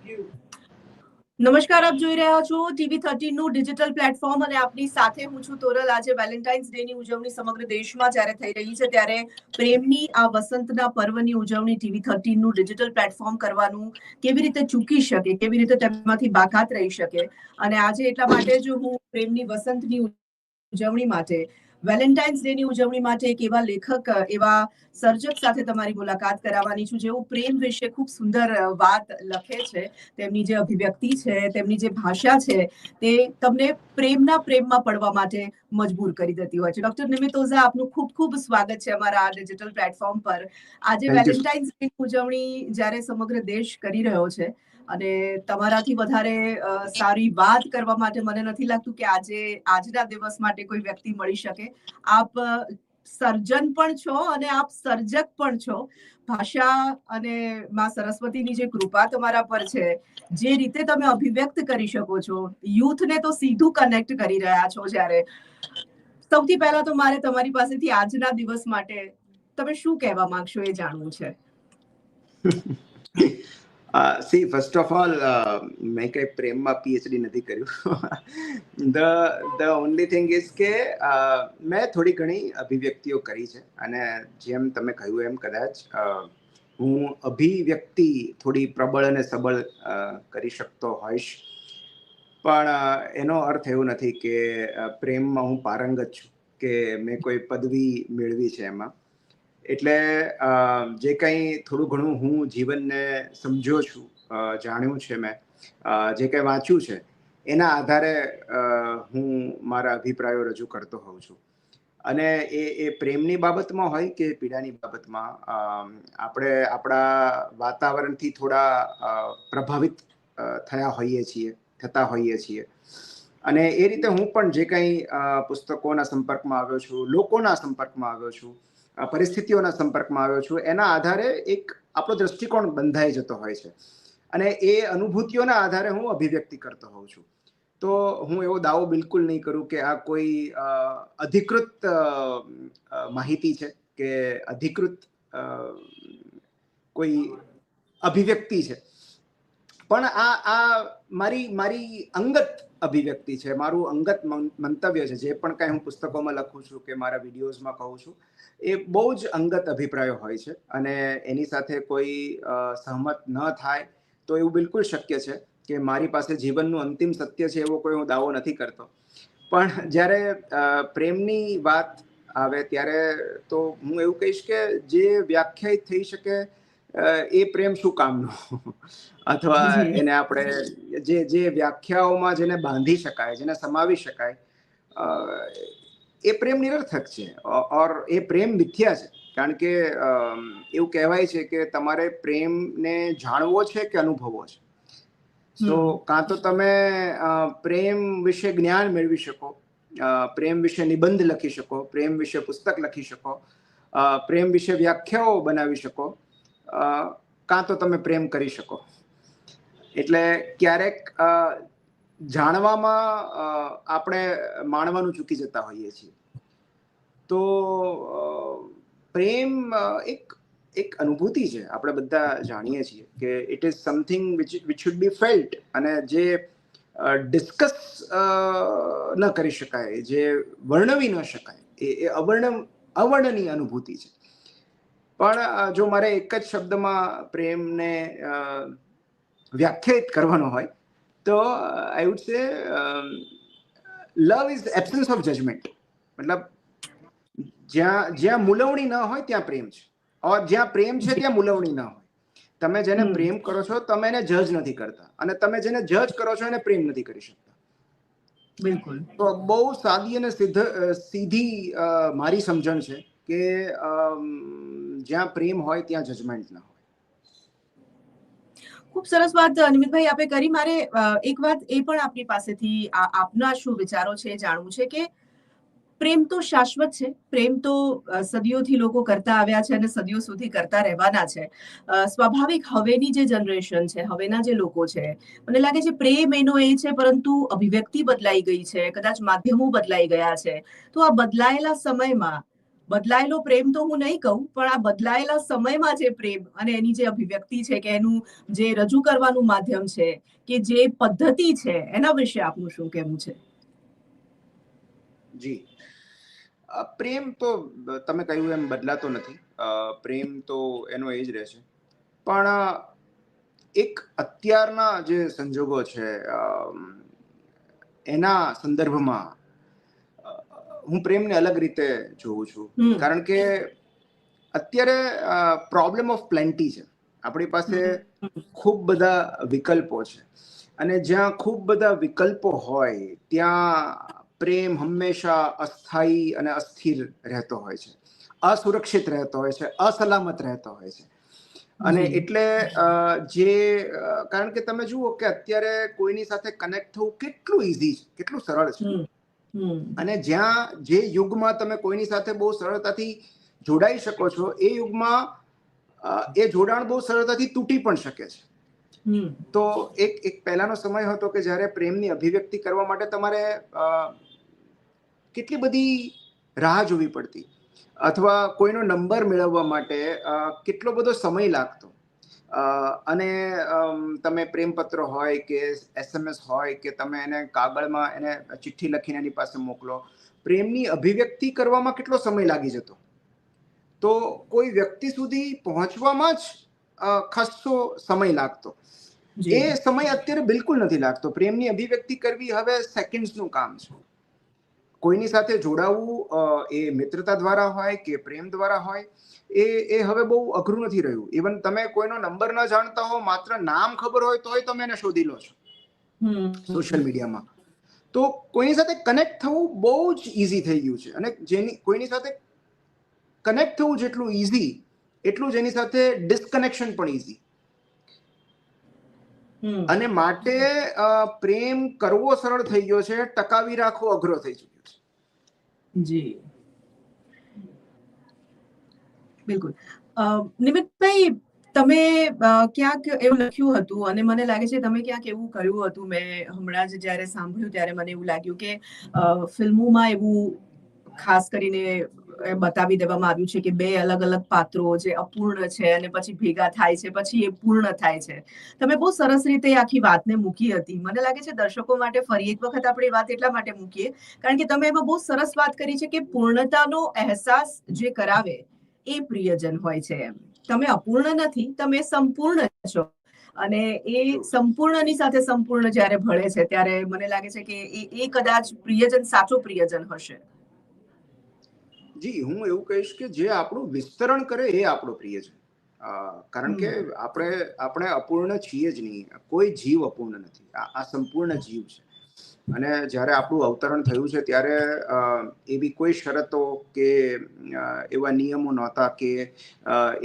નમસ્કાર, આપ જોઈ રહ્યા છો TV13 નું ડિજિટલ પ્લેટફોર્મ અને આપની સાથે હું છું તોરલ। આજે વેલેન્ટાઇન્સ ડે ની ઉજવણી સમગ્ર દેશમાં જ્યારે થઈ રહી છે ત્યારે પ્રેમની આ વસંતના પર્વની ઉજવણી TV13 નું ડિજિટલ પ્લેટફોર્મ કરવાનું કેવી રીતે ચૂકી શકે, કેવી રીતે તેમાંથી બાકાત રહી શકે। અને આજે એટલા માટે જ હું પ્રેમની વસંતની ઉજવણી માટે, વેલેન્ટાઇન્સ ડે ની ઉજવણી માટે એક એવા લેખક, એવા સર્જક સાથે તમારી મુલાકાત કરાવવાની છું જેઓ પ્રેમ વિશે ખૂબ સુંદર વાત લખે છે। તેમની જે અભિવ્યક્તિ છે, તેમની જે ભાષા છે, તે તમને પ્રેમમાં પડવા માટે મજબૂર કરી દેતી હોય છે। ડોક્ટર નિમિત ઓઝા, આપનું ખૂબ ખૂબ સ્વાગત છે અમારા આ ડિજિટલ પ્લેટફોર્મ પર। આજે થેન્ક યુ। વેલેન્ટાઇન્સ ડે ની ઉજવણી જ્યારે સમગ્ર દેશ કરી રહ્યો છે અને તમારાથી વધારે સારી વાત કરવા માટે મને નથી લાગતું કે આજના દિવસ માટે કોઈ વ્યક્તિ મળી શકે। આપ સર્જન પણ છો અને આપ સર્જક પણ છો। ભાષા અને માં સરસ્વતીની જે કૃપા તમારા પર છે, જે રીતે તમે અભિવ્યક્ત કરી શકો છો, યુથને તો સીધું કનેક્ટ કરી રહ્યા છો। જ્યારે સૌથી પહેલા તો મારે તમારી પાસેથી આજના દિવસ માટે તમે શું કહેવા માંગશો એ જાણવું છે। સી ફર્સ્ટ ઓફ ઓલ, મેં કંઈ પ્રેમમાં પીએચડી નથી કર્યું। ધ ઓનલી થિંગ ઇઝ કે મેં થોડી ઘણી અભિવ્યક્તિઓ કરી છે અને જેમ તમે કહ્યું એમ કદાચ હું અભિવ્યક્તિ થોડી પ્રબળ અને સબળ કરી શકતો હોઈશ, પણ એનો અર્થ એવો નથી કે પ્રેમમાં હું પારંગત છું કે મેં કોઈ પદવી મેળવી છે એમાં। એટલે જે કંઈ થોડું ઘણું હું જીવનને સમજ્યો છું, જાણ્યું છે, મેં જે કંઈ વાંચ્યું છે, એના આધારે હું મારા અભિપ્રાયો રજૂ કરતો હોઉં છું। અને એ પ્રેમની બાબતમાં હોય કે પીડાની બાબતમાં, આપણે આપણા વાતાવરણથી થોડા પ્રભાવિત થતા હોઈએ છીએ। અને એ રીતે હું પણ જે કંઈ પુસ્તકોના સંપર્કમાં આવ્યો છું, લોકોના સંપર્કમાં આવ્યો છું, પરિસ્થિતિઓના સંપર્કમાં આવ્યો છું, એના આધારે એક આપણો દ્રષ્ટિકોણ બંધાઈ જતો હોય છે અને એ અનુભૂતિઓના આધારે હું અભિવ્યક્તિ કરતો હોઉં છું। તો હું એવો દાવો બિલકુલ નહીં કરું કે આ કોઈ અધિકૃત માહિતી છે કે અધિકૃત કોઈ અભિવ્યક્તિ છે, પણ આ મારી અંગત અભિવ્યક્તિ છે, મારું અંગત મંતવ્ય છે। જે પણ કાંઈ હું પુસ્તકોમાં લખું છું કે મારા વિડીયોઝમાં કહું છું, એ બહુ જ અંગત અભિપ્રાયો હોય છે અને એની સાથે કોઈ સહમત ન થાય તો એવું બિલકુલ શક્ય છે કે મારી પાસે જીવનનું અંતિમ સત્ય છે એવો કોઈ હું દાવો નથી કરતો। પણ જ્યારે પ્રેમની વાત આવે ત્યારે તો હું એવું કહીશ કે જે વ્યાખ્યાયિત થઈ શકે એ પ્રેમ શું કામનો, અથવા એને આપણે જે વ્યાખ્યાઓમાં જેને બાંધી શકાય, જેને સમાવી શકાય, એ પ્રેમ નિરર્થક છે ઓર એ પ્રેમ મિથ્યા છે। કારણ કે એવું કહેવાય છે કે તમારે પ્રેમને જાણવો છે કે અનુભવવો છે। તો કાં તો તમે પ્રેમ વિશે જ્ઞાન મેળવી શકો, પ્રેમ વિશે નિબંધ લખી શકો, પ્રેમ વિશે પુસ્તક લખી શકો, પ્રેમ વિશે વ્યાખ્યાઓ બનાવી શકો, કાં તો તમે પ્રેમ કરી શકો। એટલે ક્યારેક જાણવામાં આપણે માણવાનું ચૂકી જતા હોઈએ છીએ। તો પ્રેમ એક અનુભૂતિ છે, આપણે બધા જાણીએ છીએ કે it is something which should be felt, અને જે ડિસ્કસ ન કરી શકાય, જે વર્ણવી ન શકાય, એ અવર્ણનીય અનુભૂતિ છે। પણ જો મારે એક જ શબ્દમાં પ્રેમને વ્યાખ્યાયિત કરવાનો હોય તો I would say love is absence of judgment. મતલબ જ્યાં મૂલવણી ન હોય ત્યાં પ્રેમ છે, ઓર જ્યાં પ્રેમ છે ત્યાં મૂલવણી ન હોય। તમે જેને પ્રેમ કરો છો તમે એને જજ નથી કરતા, અને તમે જેને જજ કરો છો એને પ્રેમ નથી કરી શકતા। બિલકુલ। તો બહુ સાદી અને સીધી મારી સમજણ છે કે જ્યાં પ્રેમ હોય ત્યાં જજમેન્ટ ના હોય। ખૂબ સરસ વાત નિમિતભાઈ આપે કરી। મારે એક વાત એ પણ આપની પાસેથી આપના શું વિચારો છે એ જાણવું છે કે પ્રેમ તો શાશ્વત છે, પ્રેમ તો સદીઓથી લોકો કરતા આવ્યા છે અને સદીઓ સુધી કરતા રહેવાના છે। સ્વાભાવિક હવેની જે જનરેશન છે, હવેના જે લોકો છે, મને લાગે છે પ્રેમ એનો એ છે, પરંતુ અભિવ્યક્તિ બદલાઈ ગઈ છે, કદાચ માધ્યમો બદલાઈ ગયા છે। તો આ બદલાયેલા સમયમાં બદલાયેલો પ્રેમ તો હું નહીં કહું, પણ આ બદલાયેલા સમયમાં જે પ્રેમ અને એની જે અભિવ્યક્તિ છે કે એનું જે રજૂ કરવાનું માધ્યમ છે કે જે પદ્ધતિ છે એના વિશે આપનું શું કહેવું છે? જી, પ્રેમ તો તમે કહ્યું એમ બદલાતો નથી. પ્રેમ તો એનો એ જ રહેશે. પણ એક અત્યારના જે સંજોગો છે એના સંદર્ભમાં હું પ્રેમને અલગ રીતે જોઉં છું. કારણ કે અત્યારે પ્રોબ્લેમ ઓફ પ્લેન્ટી છે. આપણી પાસે ખૂબ બધા વિકલ્પો છે, અને જ્યાં ખૂબ બધા વિકલ્પો હોય ત્યાં પ્રેમ હંમેશા અસ્થાયી અને અસ્થિર રહેતો હોય છે, અસુરક્ષિત રહેતો હોય છે, અસલામત રહેતો હોય છે. અને એટલે કારણ કે તમે જુઓ કે અત્યારે કોઈની સાથે કનેક્ટ થવું કેટલું ઇઝી છે, કેટલું સરળ છે. અને જ્યાં જે યુગમાં તમે કોઈની સાથે બહુ સરળતાથી જોડાઈ શકો છો, એ યુગમાં એ જોડાણ બહુ સરળતાથી તૂટી પણ શકે છે. તો એક પહેલાનો સમય હતો કે જ્યારે પ્રેમની અભિવ્યક્તિ કરવા માટે તમારે કેટલી બધી રાહ જોવી પડતી, અથવા કોઈનો નંબર મેળવવા માટે કેટલો બધો સમય લાગતો. અને તમે પ્રેમપત્ર હોય કે SMS હોય કે તમે એને કાગળમાં એને ચિઠ્ઠી લખીને એની પાસે મોકલો, પ્રેમની અભિવ્યક્તિ કરવામાં કેટલો સમય લાગી જતો. તો કોઈ વ્યક્તિ સુધી પહોંચવામાં જ ખાસો સમય લાગતો. એ સમય અત્યારે બિલકુલ નથી લાગતો. પ્રેમની અભિવ્યક્તિ કરવી હવે સેકન્ડ્સનું કામ છે. કોઈની સાથે જોડાવવું, એ મિત્રતા દ્વારા હોય કે પ્રેમ દ્વારા હોય, એ હવે બહુ અઘરું નથી રહ્યું. ઇવન તમે કોઈનો નંબર ન જાણતા હો, માત્ર નામ ખબર હોય તોય તમે એને શોધી લો છો સોશિયલ મીડિયામાં. તો કોઈની સાથે કનેક્ટ થવું બહુ જ ઇઝી થઈ ગયું છે. અને કોઈની સાથે કનેક્ટ થવું જેટલું ઇઝી, એટલું જ એની સાથે ડિસ્કનેક્શન પણ ઇઝી. અને માટે પ્રેમ કરવો સરળ થઈ ગયો છે, ટકાવી રાખવો અઘરો થઈ ચૂક્યો છે. જી બિલકુલ. નિમિતભાઈ, તમે ક્યાંક એવું લખ્યું હતું અને મને લાગે છે તમે ક્યાંક એવું કહ્યું હતું, મેં હમણાં જ જ્યારે સાંભળ્યું ત્યારે મને એવું લાગ્યું કે ફિલ્મોમાં એવું ખાસ કરીને બતાવી દેવામાં આવ્યું છે કે બે અલગ અલગ પાત્રો જે અપૂર્ણ છે અને પછી ભેગા થાય છે, પછી એ પૂર્ણ થાય છે. તમે બહુ સરસ રીતે આખી વાતને મૂકી હતી. મને લાગે છે દર્શકો માટે ફરી એક વખત આપણે વાત એટલા માટે મૂકીએ કારણ કે તમે એમાં બહુ સરસ વાત કરી છે કે પૂર્ણતાનો અહેસાસ જે કરાવે એ પ્રિયજન હોય છે. એમ તમે અપૂર્ણ નથી, તમે સંપૂર્ણ છો. અને એ સંપૂર્ણની સાથે સંપૂર્ણ જ્યારે ભળે છે ત્યારે મને લાગે છે કે એ કદાચ પ્રિયજન સાચો પ્રિયજન હશે. જી, હું એવું કહીશ કે જે આપણું વિસ્તરણ કરે એ આપણો પ્રિય છે. કારણ કે આપણે અપૂર્ણ છીએ જ નહીં. કોઈ જીવ અપૂર્ણ નથી. આ સંપૂર્ણ જીવ છે. અને જ્યારે આપણું અવતરણ થયું છે ત્યારે એવી કોઈ શરતો કે એવા નિયમો નહોતા કે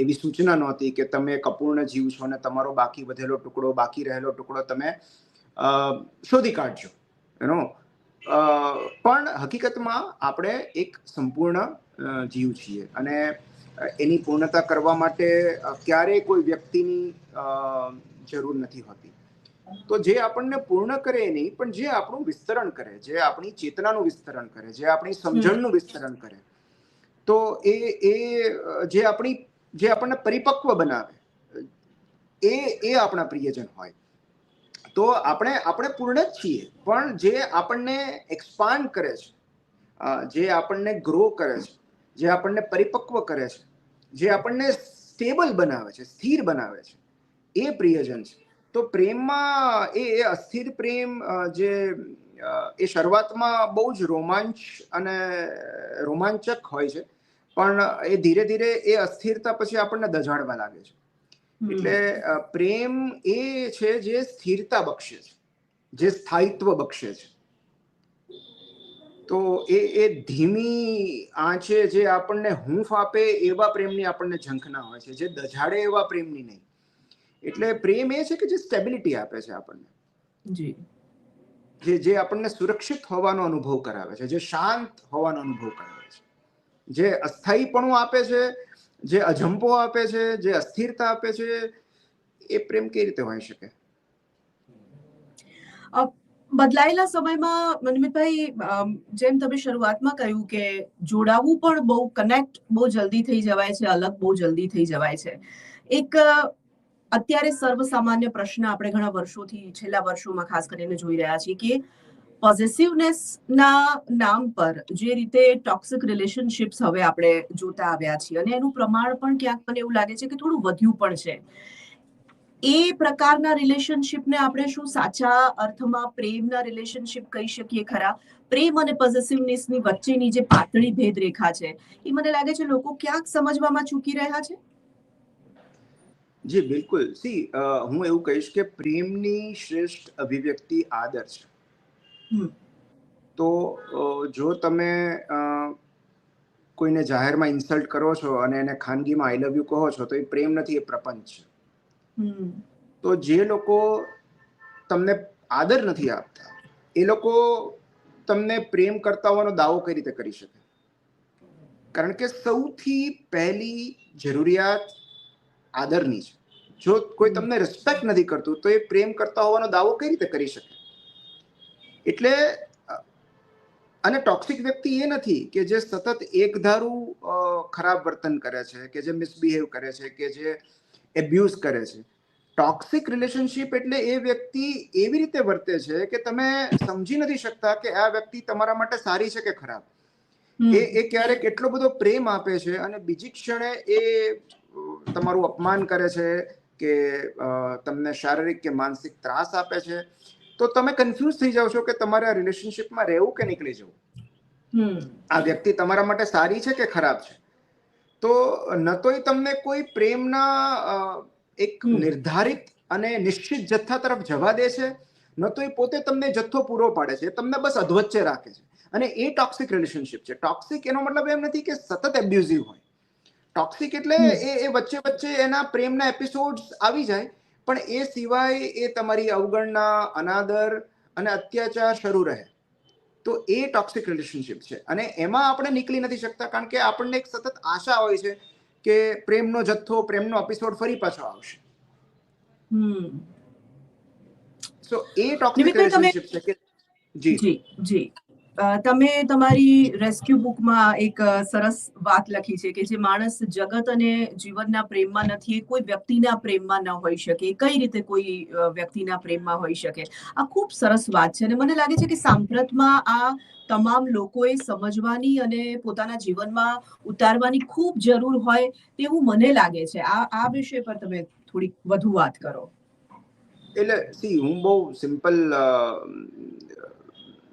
એવી સૂચના નહોતી કે તમે એક અપૂર્ણ જીવ છો અને તમારો બાકી વધેલો ટુકડો, બાકી રહેલો ટુકડો તમે શોધી કાઢજો. પણ હકીકતમાં આપણે એક સંપૂર્ણ જીવ છીએ, અને એની પૂર્ણતા કરવા માટે ક્યારેય કોઈ વ્યક્તિની જરૂર નથી હોતી. તો જે આપણને પૂર્ણ કરે નહીં, પણ જે આપણું વિસ્તરણ કરે, જે આપણી ચેતનાનું વિસ્તરણ કરે, જે આપણી સમજણનું વિસ્તરણ કરે, તો એ જે આપણને પરિપક્વ બનાવે, એ આપણા પ્રિયજન હોય. તો આપણે પૂર્ણ જ છીએ, પણ જે આપણને એક્સપાન્ડ કરે છે, જે આપણને ગ્રો કરે છે, જે આપણને પરિપક્વ કરે છે, જે આપણને સ્ટેબલ બનાવે છે, સ્થિર બનાવે છે, એ પ્રિયજન છે. તો પ્રેમમાં એ અસ્થિર પ્રેમ એ શરૂઆતમાં બહુ જ રોમાંચક હોય છે, પણ એ ધીરે ધીરે એ અસ્થિરતા પછી આપણને દઝાડવા લાગે છે. એટલે પ્રેમ એ છે જે સ્થિરતા બક્ષે છે, જે સ્થાયિત્વ બક્ષે છે. તો એ ધીમી આંચે જે આપણને હૂંફ આપે એવા પ્રેમની આપણને ઝંખના હોય છે, જે દઝાડે એવા પ્રેમની નહીં. એટલે પ્રેમ એ છે કે જે સ્ટેબિલિટી આપે છે આપણને, જે આપણને સુરક્ષિત હોવાનો અનુભવ કરાવે છે, જે શાંત હોવાનો અનુભવ કરાવે છે, જે અસ્થાયીપણું આપે છે, જે અજંપો આપે છે, જે અસ્થિરતા આપે છે. એ પ્રેમ કઈ રીતે હોઈ શકે? બદલાયેલા સમયમાં મનમિતભાઈ, જેમ તમે શરૂઆતમાં કહ્યું કે જોડાવું પણ કનેક્ટ બહુ જલ્દી થઈ જવાય છે, અલગ બહુ જલ્દી થઈ જવાય છે. એક અત્યારે સર્વસામાન્ય પ્રશ્ન આપણે ઘણા વર્ષોથી, છેલ્લા વર્ષોમાં ખાસ કરીને જોઈ રહ્યા છીએ કે પોઝેસિવનેસ ના નામ પર જે રીતે ટોક્સિક રિલેશનશિપ્સ હવે આપણે જોતા આવ્યા છીએ, અને એનું પ્રમાણ પણ ક્યાંક મને એવું લાગે છે કે થોડું વધ્યું પણ છે. એ પ્રકારના રિલેશનશિપને આપણે શું સાચા અર્થમાં પ્રેમના રિલેશનશિપ કહી શકીએ ખરા? પ્રેમ અને પોઝેસિવનેસની વચ્ચેની જે પાતળી ભેદરેખા છે, એ મને લાગે છે લોકો ક્યાંક સમજવામાં ચૂકી રહ્યા છે. જી બિલકુલ. હું એવું કહીશ કે પ્રેમની શ્રેષ્ઠ અભિવ્યક્તિ આદર છે. તો જો તમે કોઈને જાહેરમાં ઇન્સલ્ટ કરો છો અને એને ખાનગીમાં આઈ લવ યુ કહો છો, તો એ પ્રેમ નથી, એ પ્રપંચ છે. તો જે લોકો તમને આદર નથી આપતા, એ લોકો તમને પ્રેમ કરતા હોવાનો દાવો કઈ રીતે કરી શકે? કારણ કે સૌથી પહેલી જરૂરિયાત આદરની છે. જો કોઈ તમને રિસ્પેક્ટ નથી કરતું, તો એ પ્રેમ કરતા હોવાનો દાવો કઈ રીતે કરી શકે? એટલે અને ટોક્સિક વ્યક્તિ એ નથી કે જે સતત એકધારું ખરાબ વર્તન કરે છે, કે જે મિસબિહેવ કરે છે, કે જે એબ્યુઝ કરે છે. ટોક્સિક રિલેશનશિપ એટલે એ વ્યક્તિ એવી રીતે વર્તે છે કે તમે સમજી નથી શકતા કે આ વ્યક્તિ તમારા માટે સારી છે કે ખરાબ. એ ક્યારેક એટલો બધો પ્રેમ આપે છે અને બીજી ક્ષણે એ તમારું અપમાન કરે છે, કે તમને શારીરિક કે માનસિક ત્રાસ આપે છે. તો તમે કન્ફ્યુઝ થઈ જાવ છો કે તમારે આ રિલેશનશિપમાં રહેવું કે નીકળી જવું. આ વ્યક્તિ તમારા માટે સારી છે કે ખરાબ છે? તો ન તો તમને કોઈ પ્રેમના એક નિર્ધારિત અને નિશ્ચિત જથ્થા તરફ જવા દે છે, ન તો એ પોતે તમને જથ્થો પૂરો પાડે છે, તમને બસ અધવચ્ચે રાખે છે. અને એ ટોક્સિક રિલેશનશિપ છે. ટોક્સિક એનો મતલબ એમ નથી કે સતત એબ્યુઝિવ હોય. ટોક્સિક એટલે એ વચ્ચે વચ્ચે એના પ્રેમના એપિસોડ્સ આવી જાય, પણ એ સિવાય એ તમારી અવગણના, અનાદર અને અત્યાચાર શરૂ રહે. તો એ ટોક્સિક રિલેશનશિપ છે. અને એમાં આપણે નીકળી નથી શકતા, કારણ કે આપણને એક સતત આશા હોય છે કે પ્રેમનો જથ્થો, પ્રેમનો એપિસોડ ફરી પાછો આવશે. સો એ ટોક્સિક રિલેશનશિપ છે કે જી તમે તમારી રેસ્ક્યુ બુકમાં એક સરસ વાત લખી છે કે જે માણસ જગત અને જીવનના પ્રેમમાં નથી, એ કોઈ વ્યક્તિના પ્રેમમાં ન હોઈ શકે. કઈ રીતે કોઈ વ્યક્તિના પ્રેમમાં હોઈ શકે? આ ખૂબ સરસ વાત છે, અને મને લાગે છે કે સાંપ્રતમાં આ તમામ લોકોએ સમજવાની અને પોતાના જીવનમાં ઉતારવાની ખૂબ જરૂર હોય તેવું મને લાગે છે. આ વિષય પર તમે થોડીક વધુ વાત કરો. એટલે હું બહુ સિમ્પલ,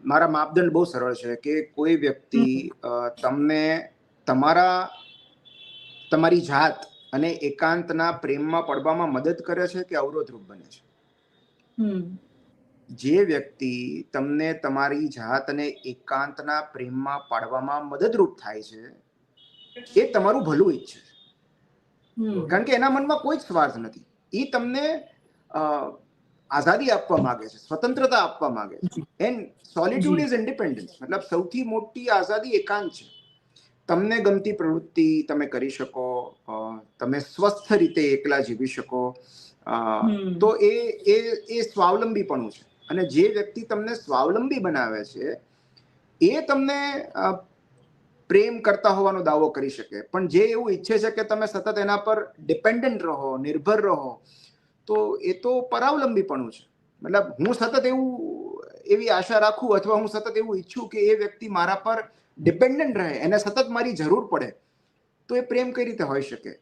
મારા માપદંડ બહુ સરળ છે કે કોઈ વ્યક્તિ તમને તમારી જાત અને એકાંતના પ્રેમમાં પડવામાં મદદ કરે છે કે અવરોધરૂપ બને છે? જે વ્યક્તિ તમને તમારી જાત અને એકાંતના પ્રેમમાં પાડવામાં મદદરૂપ થાય છે, એ તમારું ભલું ઈચ્છે છે. કારણ કે એના મનમાં કોઈ જ સ્વાર્થ નથી. એ તમને આઝાદી આપવા માંગે છે, સ્વતંત્રતા આપવા માંગે છે. And solitude is independence. મતલબ સૌથી મોટી આઝાદી એકાંત છે. તમને ગમતી પ્રવૃત્તિ તમે કરી શકો, તમે સ્વસ્થ રીતે એકલા જીવી શકો. તો એ સ્વાવલંબીપણું છે. અને જે વ્યક્તિ તમને સ્વાવલંબી બનાવે છે, એ તમને પ્રેમ કરતા હોવાનો દાવો કરી શકે. પણ જે એવું ઈચ્છે છે કે તમે સતત એના પર ડિપેન્ડન્ટ રહો, નિર્ભર રહો, તો એ તો પરાવલંબીપણું છે. મતલબ હું સતત એવી આશા રાખું, અથવા હું સતત એવું ઈચ્છું કે એ વ્યક્તિ મારા પર ડિપેન્ડન્ટ રહે, એને સતત મારી જરૂર પડે, તો એ પ્રેમ કઈ રીતે હોઈ શકે?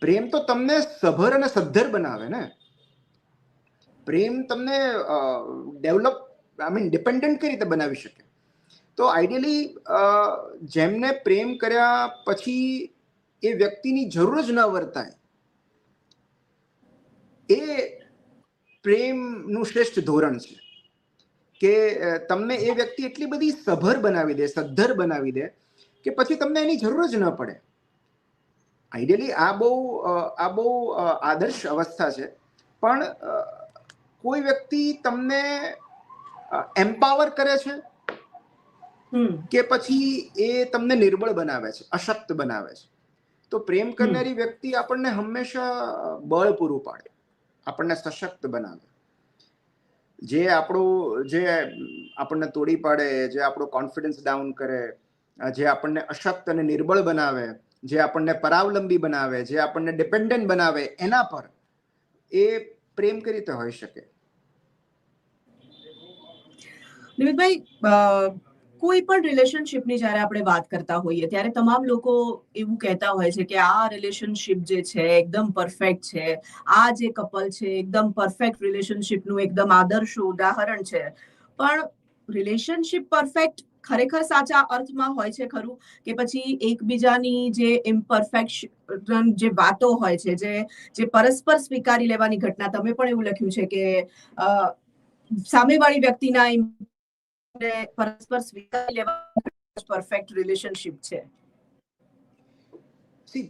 પ્રેમ તો તમને સભર અને સદ્ધર બનાવે ને. પ્રેમ તમને ડિપેન્ડન્ટ કઈ રીતે બનાવી શકે? તો આઈડિયલી જેમને પ્રેમ કર્યા પછી એ વ્યક્તિની જરૂર જ ન વર્તાય, એ પ્રેમનું શ્રેષ્ઠ ધોરણ છે. કે તમને એ વ્યક્તિ એટલી બધી સભર બનાવી દે, સદ્ધર બનાવી દે, કે પછી તમને એની જરૂર જ ન પડે. આઈડિયલી આ બહુ આદર્શ અવસ્થા છે. પણ કોઈ વ્યક્તિ તમને એમ્પાવર કરે છે, કે પછી એ તમને નિર્બળ બનાવે છે, અશક્ત બનાવે છે. તો પ્રેમ કરનારી વ્યક્તિ આપણને હંમેશા બળ પૂરું પાડે, આપણને સશક્ત બનાવે. જે આપણને તોડી પાડે, જે આપણો કોન્ફિડન્સ ડાઉન કરે, જે આપણને અશક્ત અને નિર્બળ બનાવે, જે આપણને પરાવલંબી બનાવે, જે આપણને ડિપેન્ડન્ટ બનાવે, એના પર એ પ્રેમ કઈ રીતે હોઈ શકે? નિમિતભાઈ, કોઈ પણ રિલેશનશિપની જ્યારે આપણે વાત કરતા હોઈએ ત્યારે તમામ લોકો એવું કહેતા હોય છે કે આ રિલેશનશિપ જે છે એકદમ પરફેક્ટ છે, આ જે કપલ છે એકદમ પરફેક્ટ રિલેશનશિપનું એકદમ આદર્શ ઉદાહરણ છે. પણ રિલેશનશિપ પરફેક્ટ ખરેખર સાચા અર્થમાં હોય છે ખરું, કે પછી એકબીજાની જે ઇમ્પરફેક્શન જે વાતો હોય છે, જે પરસ્પર સ્વીકારી લેવાની ઘટના, તમે પણ એવું લખ્યું છે કે સામેવાળી વ્યક્તિના પરસ્પર સ્વીકારી લેવા પરફેક્ટ રિલેશનશિપ છે?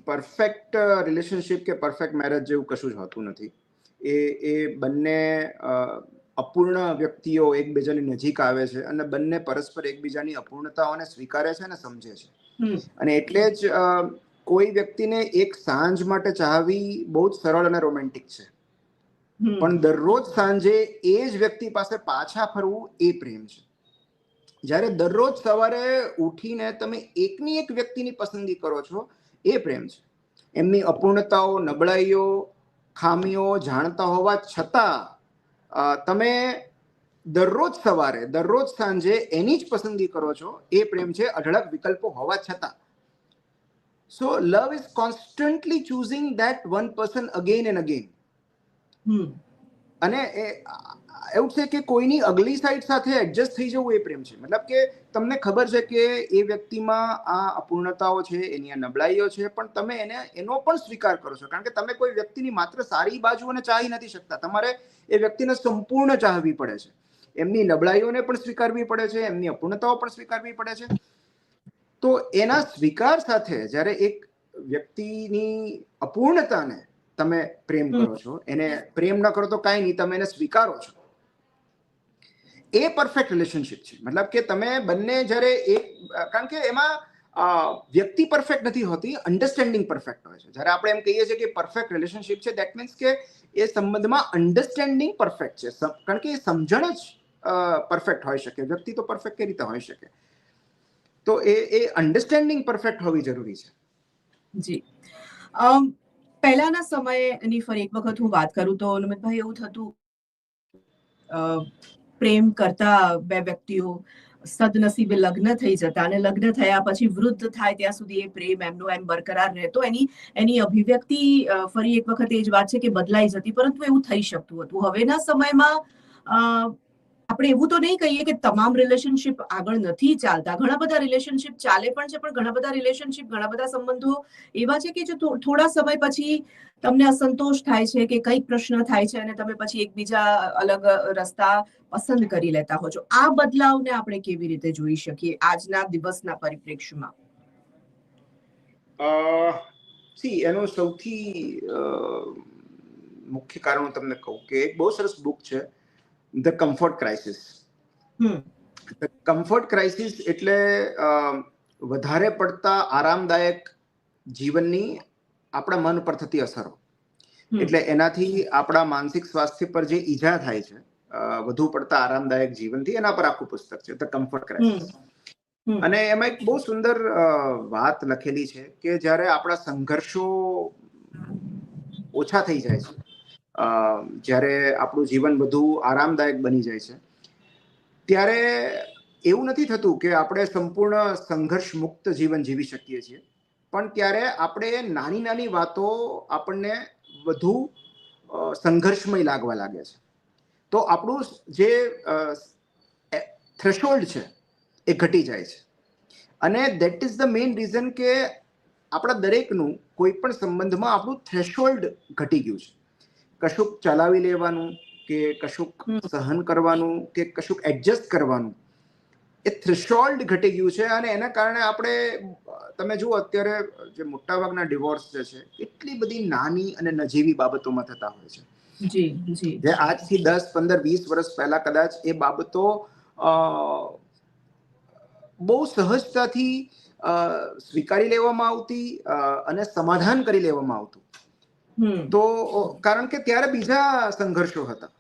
પરફેક્ટ રિલેશનશિપ કે પરફેક્ટ મેરેજ જેવું કશું જ હોતું નથી. એ બંને અપૂર્ણ વ્યક્તિઓ એકબીજાની નજીક આવે છે અને બંને પરસ્પર એકબીજાની અપૂર્ણતાઓને સ્વીકારે છે અને સમજે છે. અને એટલે જ કોઈ વ્યક્તિને એક સાંજ માટે ચાહવી બહુ જ સરળ અને રોમેન્ટિક છે, પણ દરરોજ સાંજે એ જ વ્યક્તિ પાસે પાછા ફરવું એ પ્રેમ છે. જ્યારે દરરોજ સવારે ઉઠીને તમે એકની એક વ્યક્તિની પસંદગી કરો છો, એ પ્રેમ છે. એમની અપૂર્ણતાઓ, નબળાઈઓ, ખામીઓ જાણતા હોવા છતાં તમે દરરોજ સવારે, દરરોજ સાંજે એની જ પસંદગી કરો છો, એ પ્રેમ છે, અઢળક વિકલ્પો હોવા છતાં. So love is constantly choosing that one person again and again. અને એવું છે કે કોઈની અગલી સાઈડ સાથે એડજસ્ટ થઈ જવું એ પ્રેમ છે. મતલબ કે તમને ખબર છે કે એ વ્યક્તિમાં આ અપૂર્ણતાઓ છે, એની આ નબળાઈઓ છે, પણ તમે એનો પણ સ્વીકાર કરો છો, કારણ કે તમે કોઈ વ્યક્તિની માત્ર સારી બાજુઓને ચાહી નથી શકતા. તમારે એ વ્યક્તિને સંપૂર્ણ ચાહવી પડે છે, એમની નબળાઈઓને પણ સ્વીકારવી પડે છે, એમની અપૂર્ણતાઓ પણ સ્વીકારવી પડે છે. તો એના સ્વીકાર સાથે જ્યારે એક વ્યક્તિની અપૂર્ણતાને તમે પ્રેમ કરો છો, એને પ્રેમ ન કરો તો કાંઈ નહીં, તમે એને સ્વીકારો છો, એ પરફેક્ટ રિલેશનશિપ છે. મતલબ કે તમે બંને જ્યારે કારણ કે એમાં વ્યક્તિ પરફેક્ટ નથી હોતી, અન્ડરસ્ટેન્ડિંગ પરફેક્ટ હોય છે. જ્યારે આપણે એમ કહીએ છીએ કે પરફેક્ટ રિલેશનશિપ છે, દેટ મીન્સ કે એ સંબંધમાં અન્ડરસ્ટેન્ડિંગ પરફેક્ટ છે, કારણ કે એ સમજણ જ પરફેક્ટ હોઈ શકે. વ્યક્તિ તો પરફેક્ટ કઈ રીતે હોઈ શકે? તો એ અન્ડરસ્ટેન્ડિંગ પરફેક્ટ હોવી જરૂરી છે. જી. પહેલાના સમયની ફરી એક વખત હું વાત કરું તો નમિતભાઈ, એવું થતું પ્રેમ કરતા બે વ્યક્તિઓ સદનસીબે લગ્ન થઈ જતા, અને લગ્ન થયા પછી વૃદ્ધ થાય ત્યાં સુધી એ પ્રેમ એમનો એમ બરકરાર રહેતો. એની અભિવ્યક્તિ ફરી એક વખત એ જ વાત છે કે બદલાઈ જતી, પરંતુ એવું થઈ શકતું હતું. હવેના સમયમાં આપણે એવું તો નહીં કહીએ કે તમામ રિલેશનશિપ આગળ નથી ચાલતા. ઘણા બધા રિલેશનશિપ ચાલે પણ છે, પણ ઘણા બધા રિલેશનશિપ, ઘણા બધા સંબંધો એવા છે કે જો થોડા સમય પછી તમને અસંતોષ થાય છે કે કંઈક પ્રશ્ન થાય છે અને તમે પછી એકબીજા અલગ રસ્તા પસંદ કરી લેતા હો છો. આ બદલાવને આપણે કેવી રીતે જોઈ શકીએ આજના દિવસના પરિપ્રેક્ષ્યમાં? એનું સૌથી મુખ્ય કારણ હું તમને કહું કે એક બહુ સરસ બુક છે, the comfort crisis. Comfort crisis એટલે વધારે પડતા આરામદાયક જીવનની આપણા મન પર થતી અસરો. એટલે એનાથી આપણા માનસિક સ્વાસ્થ્ય પર જે ઈજા થાય છે વધુ પડતા આરામદાયક જીવનથી, એના પર આખું પુસ્તક છે, ધ કમ્ફર્ટ ક્રાઇસિસ. અને એમાં એક બહુ સુંદર વાત લખેલી છે કે જ્યારે આપણા સંઘર્ષો ઓછા થઈ જાય છે, જ્યારે આપણું જીવન વધુ આરામદાયક બની જાય છે, ત્યારે એવું નથી થતું કે આપણે સંપૂર્ણ સંઘર્ષ મુક્ત જીવન જીવી શકીએ છીએ, પણ ત્યારે આપણે નાની નાની વાતો આપણને વધુ સંઘર્ષમય લાગવા લાગે છે. તો આપણું જે થ્રેશોલ્ડ છે એ ઘટી જાય છે. અને that is the main reason કે આપણા દરેકનું કોઈ પણ સંબંધમાં આપણું થ્રેશોલ્ડ ઘટી ગયું છે. કશુંક ચલાવી લેવાનું કે કશુંક સહન કરવાનું કે કશુંક એડજસ્ટ કરવાનું, એ થ્રેશોલ્ડ ઘટી ગયું છે. અને એના કારણે આપણે, તમે જુઓ અત્યારે જે મોટાભાગના ડિવોર્સ જે છે, એટલી બધી નાની અને નજીવી બાબતોમાં થતા હોય છે. જે આજથી 10, 15, 20 વર્ષ પહેલા કદાચ એ બાબતો બહુ સહજતાથી સ્વીકારી લેવામાં આવતી અને સમાધાન કરી લેવામાં આવતું. તો કારણ કે ત્યારે બીજા સંઘર્ષો હતા.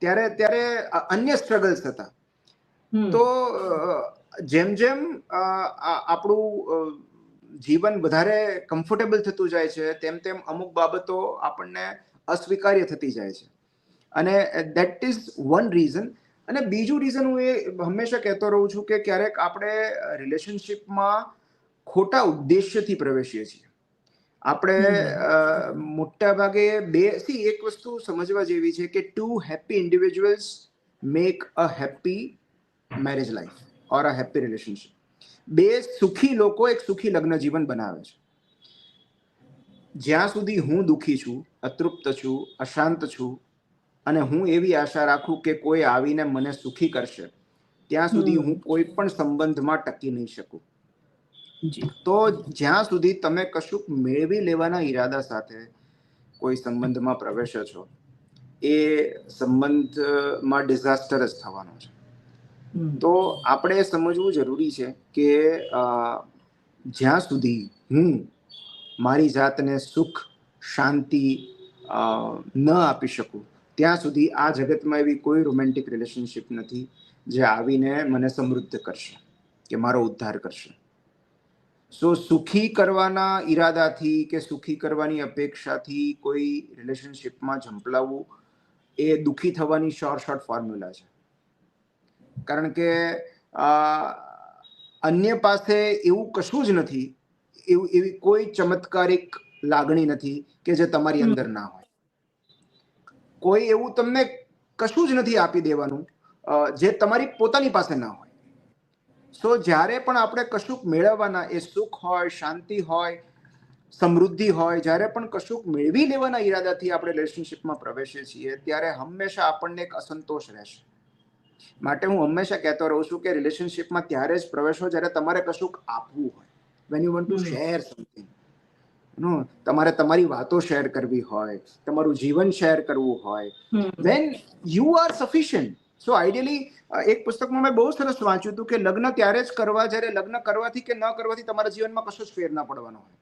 ત્યારે અન્ય સ્ટ્રગલ્સ હતા. તો જેમ જેમ આપણું જીવન વધારે કમ્ફર્ટેબલ થતું જાય છે તેમ તેમ અમુક બાબતો આપણને અસ્વીકાર્ય થતી જાય છે, અને દેટ ઇઝ વન રીઝન. અને બીજું રીઝન હું એ હંમેશા કહેતો રહું છું કે ક્યારેક આપણે રિલેશનશિપમાં ખોટા ઉદ્દેશ્યથી પ્રવેશીએ છીએ. આપણે મોટા ભાગે એક વસ્તુ સમજવા જેવી છે કે 2 happy individuals make a happy marriage life or a happy relationship. 2 સુખી લોકો એક સુખી લગ્ન જીવન બનાવે છે. જ્યાં સુધી હું દુઃખી છું, અતૃપ્ત છું, અશાંત છું, અને હું એવી આશા રાખું કે કોઈ આવીને મને સુખી કરશે, ત્યાં સુધી હું કોઈ પણ સંબંધમાં ટકી નહીં શકું. તો જ્યાં સુધી તમે કશુંક મેળવી લેવાના ઈરાદા સાથે કોઈ સંબંધમાં પ્રવેશો છો, એ સંબંધમાં ડિઝાસ્ટર જ થવાનો છે. તો આપણે સમજવું જરૂરી છે કે જ્યાં સુધી હું મારી જાતને સુખ, શાંતિ ન આપી શકું, ત્યાં સુધી આ જગતમાં એવી કોઈ રોમેન્ટિક રિલેશનશિપ નથી જે આવીને મને સમૃદ્ધ કરશે કે મારો ઉદ્ધાર કરશે. સો સુખી કરવાના ઈરાદાથી કે સુખી કરવાની અપેક્ષાથી કોઈ રિલેશનશિપમાં ઝંપલાવવું એ દુઃખી થવાની શોર્ટ ફોર્મ્યુલા છે. કારણ કે અન્ય પાસે એવું કશું જ નથી, એવી કોઈ ચમત્કારિક લાગણી નથી કે જે તમારી અંદર ના હોય. કોઈ એવું તમને કશું જ નથી આપી દેવાનું જે તમારી પોતાની પાસે ના હોય. સો જ્યારે પણ આપણે કશુંક મેળવવાના, એ સુખ હોય, શાંતિ હોય, સમૃદ્ધિ હોય, જ્યારે પણ કશુંક મેળવી લેવાના ઈરાદાથી આપણે રિલેશનશિપમાં પ્રવેશીએ છીએ, ત્યારે હંમેશા આપણને એક અસંતોષ રહેશે. માટે હું હંમેશા કહેતો રહું છું કે રિલેશનશિપમાં ત્યારે જ પ્રવેશો જ્યારે તમારે કશુંક આપવું હોય. When you want to share something, તમારે તમારી વાતો શેર કરવી હોય, તમારું જીવન શેર કરવું હોય, when you are sufficient. So ideally એક પુસ્તકમાં મેં બહુ સરસ વાંચ્યું હતું કે લગ્ન ત્યારે જ કરવા જ્યારે લગ્ન કરવાથી કે ન કરવાથી તમારા જીવનમાં કશો જ ફેર ના પડવાનો હોય.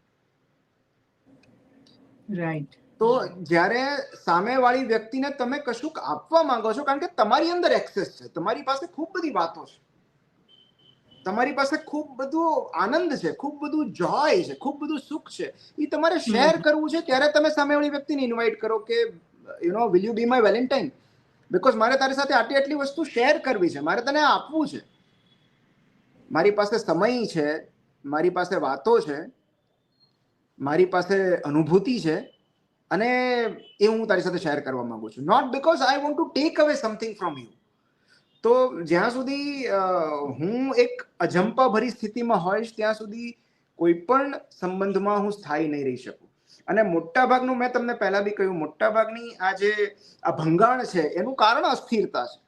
રાઈટ. તો જ્યારે સામેવાળી વ્યક્તિને તમે કશુંક આપવા માંગો છો, કારણ કે તમારી અંદર એક્સેસ છે, તમારી પાસે ખૂબ બધી વાતો છે, તમારી પાસે ખૂબ બધું આનંદ છે, ખૂબ બધું જોય છે, ખૂબ બધું સુખ છે, એ તમારે શેર કરવું છે, ત્યારે તમે સામેવાળી વ્યક્તિને ઇન્વાઇટ કરો કે will you B my Valentine, because મારે તારી સાથે આટલી વસ્તુ શેર કરવી છે, મારે તને આપવું છે. મારી પાસે સમય છે, મારી પાસે વાતો છે, મારી પાસે અનુભૂતિ છે, અને એ હું તારી સાથે શેર કરવા માંગુ છું. Not because I want to take away something from you. તો જ્યાં સુધી હું એક અજંપા ભરી સ્થિતિમાં હોઈશ, ત્યાં સુધી કોઈ પણ સંબંધમાં હું સ્થાયી નહીં રહી શકું. અને મોટાભાગનું, મેં તમને પહેલા બી કહ્યું, મોટાભાગની આ ભંગાણ છે એનું કારણ અસ્થિરતા છે.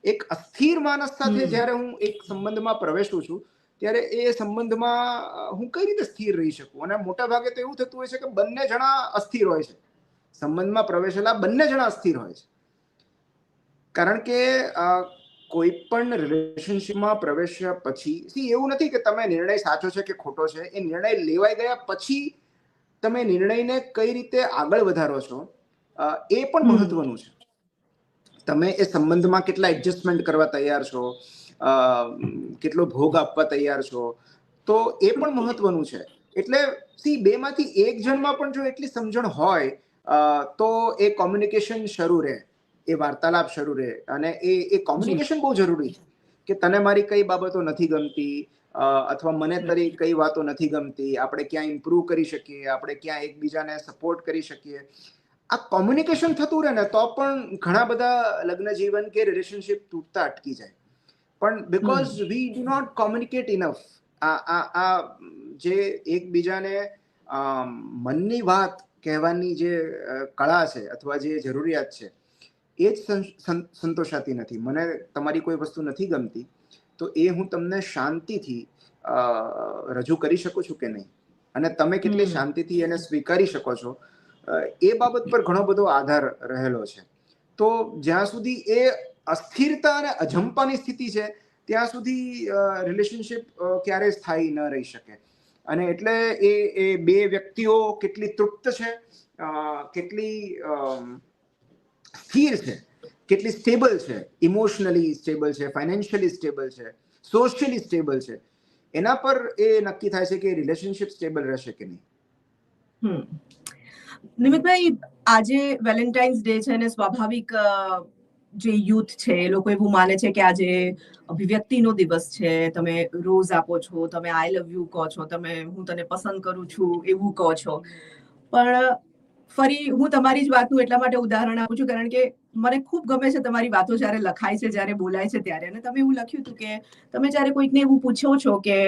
એક અસ્થિર માણસ સાથે જ્યારે હું એક સંબંધમાં પ્રવેશું છું, ત્યારે એ સંબંધમાં હું કઈ રીતે સ્થિર રહી શકું? અને મોટા ભાગે તો એવું થતું હોય છે કે બંને જણા અસ્થિર હોય છે. સંબંધમાં પ્રવેશેલા બંને જણા અસ્થિર હોય છે. કારણ કે કોઈ પણ રિલેશનશિપમાં પ્રવેશ્યા પછી એવું નથી કે તમે નિર્ણય સાચો છે કે ખોટો છે, એ નિર્ણય લેવાઈ ગયા પછી તમે નિર્ણયને કઈ રીતે આગળ વધારો છો એ પણ મહત્વનું છે. તમે એ સંબંધમાં કેટલા એડજસ્ટમેન્ટ કરવા તૈયાર છો, કેટલો ભોગ આપવા તૈયાર છો, તો એ પણ મહત્વનું છે. એટલે બેમાંથી એક જણમાં પણ જો એટલી સમજણ હોય તો એ કોમ્યુનિકેશન શરૂ રહે, એ વાર્તાલાપ શરૂ રહે. અને એ કોમ્યુનિકેશન બહુ જરૂરી છે કે તને મારી કઈ બાબતો નથી ગમતી, અથવા મને તારી કઈ વાતો નથી ગમતી, આપણે ક્યાં ઇમ્પ્રૂવ કરી શકીએ, આપણે ક્યાં એકબીજાને સપોર્ટ કરી શકીએ. આ કોમ્યુનિકેશન થતું રહે ને તો પણ ઘણા બધા લગ્ન જીવન કે રિલેશનશિપ તૂટતા અટકી જાય. પણ because we do not communicate enough, આ જે એકબીજાને મનની વાત કહેવાની જે કળા છે અથવા જે જરૂરિયાત છે, એ જ સંતોષાતી નથી. મને તમારી કોઈ વસ્તુ નથી ગમતી તો એ હું તમને શાંતિથી રજૂ કરી શકું છું કે નહીં, અને તમે કેટલી શાંતિથી એને સ્વીકારી શકો છો, એ બાબત પર ઘણો બધો આધાર રહેલો છે. તો જ્યાં સુધી એ અસ્થિરતા અને અજંપાની સ્થિતિ છે, ત્યાં સુધી રિલેશનશિપ ક્યારેય સ્થાયી ન રહી શકે. અને એટલે એ બે વ્યક્તિઓ કેટલી તૃપ્ત છે, કેટલી સ્થિર છે, કેટલી સ્ટેબલ છે, ઇમોશનલી સ્ટેબલ છે, ફાઇનાન્શિયલી સ્ટેબલ છે, સોશિયલી સ્ટેબલ છે, એના પર એ નક્કી થાય છે કે રિલેશનશિપ સ્ટેબલ રહેશે કે નહીં. નિમિતભાઈ, આજે વેલેન્ટાઇન્સ ડે છે અને સ્વાભાવિક જે યુથ છે એ લોકો એવું માને છે કે આજે અભિવ્યક્તિનો દિવસ છે, તમે રોઝ આપો છો, તમે આઈ લવ યુ કહો છો, તમે હું તને પસંદ કરું છું એવું કહો છો. પણ ફરી હું તમારી જ વાતનું એટલા માટે ઉદાહરણ આપું છું કારણ કે મને ખૂબ ગમે છે તમારી વાતો જ્યારે લખાય છે, જ્યારે બોલાય છે ત્યારે. અને તમે એવું લખ્યું હતું કે તમે જ્યારે કોઈકને એવું પૂછો છો કે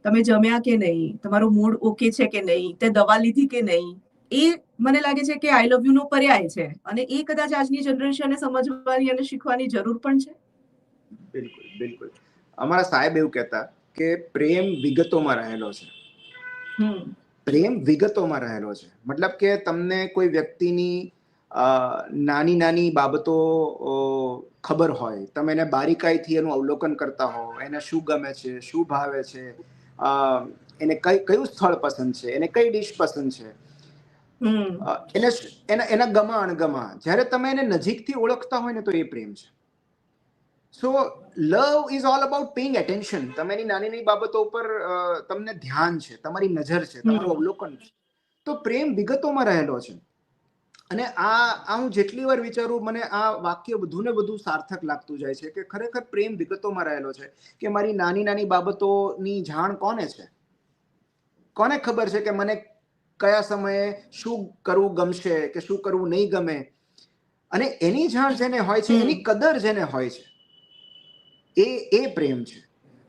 તમે જમ્યા કે નહીં, તમારો મૂડ ઓકે છે કે નહીં, તે દવા લીધી કે નહીં, એ મને લાગે છે કે આઈ લવ યુ નો પર્યાય છે અને એ કદાચ આજની જનરેશનને સમજવાની અને શીખવાની જરૂર પણ છે. બિલકુલ બિલકુલ. અમારા સાહેબ એવું કહેતા કે પ્રેમ વિગતોમાં રહેલો છે. પ્રેમ વિગતોમાં રહેલો છે મતલબ કે તમને કોઈ વ્યક્તિની નાની નાની બાબતો ખબર હોય, તમે એને બારીકાઈથી એનું અવલોકન કરતા હો, એને શું ગમે છે, શું ભાવે છે, એને કયું સ્થળ પસંદ છે, એને કઈ ડિશ પસંદ છે, એના ગમા અણગમા જ્યારે તમે એને નજીકથી ઓળખતા હોય ને તો એ પ્રેમ છે. So love is all about paying attention. તમે એની નાની નાની બાબતો ઉપર તમને ધ્યાન છે, તમારી નજર છે, તમારું અવલોકન છે. તો પ્રેમ વિગતોમાં રહેલો છે. અને આ હું જેટલી વાર વિચારું મને આ વાક્ય વધુ ને વધુ સાર્થક લાગતું જાય છે કે ખરેખર પ્રેમ વિગતોમાં રહેલો છે. કે મારી નાની નાની બાબતોની જાણ કોને છે, કોને ખબર છે કે મને કયા સમયે શું કરવું ગમશે કે શું કરવું નહીં ગમે, અને એની જાણ જેને હોય છે, એની કદર જેને હોય છે, એ પ્રેમ છે.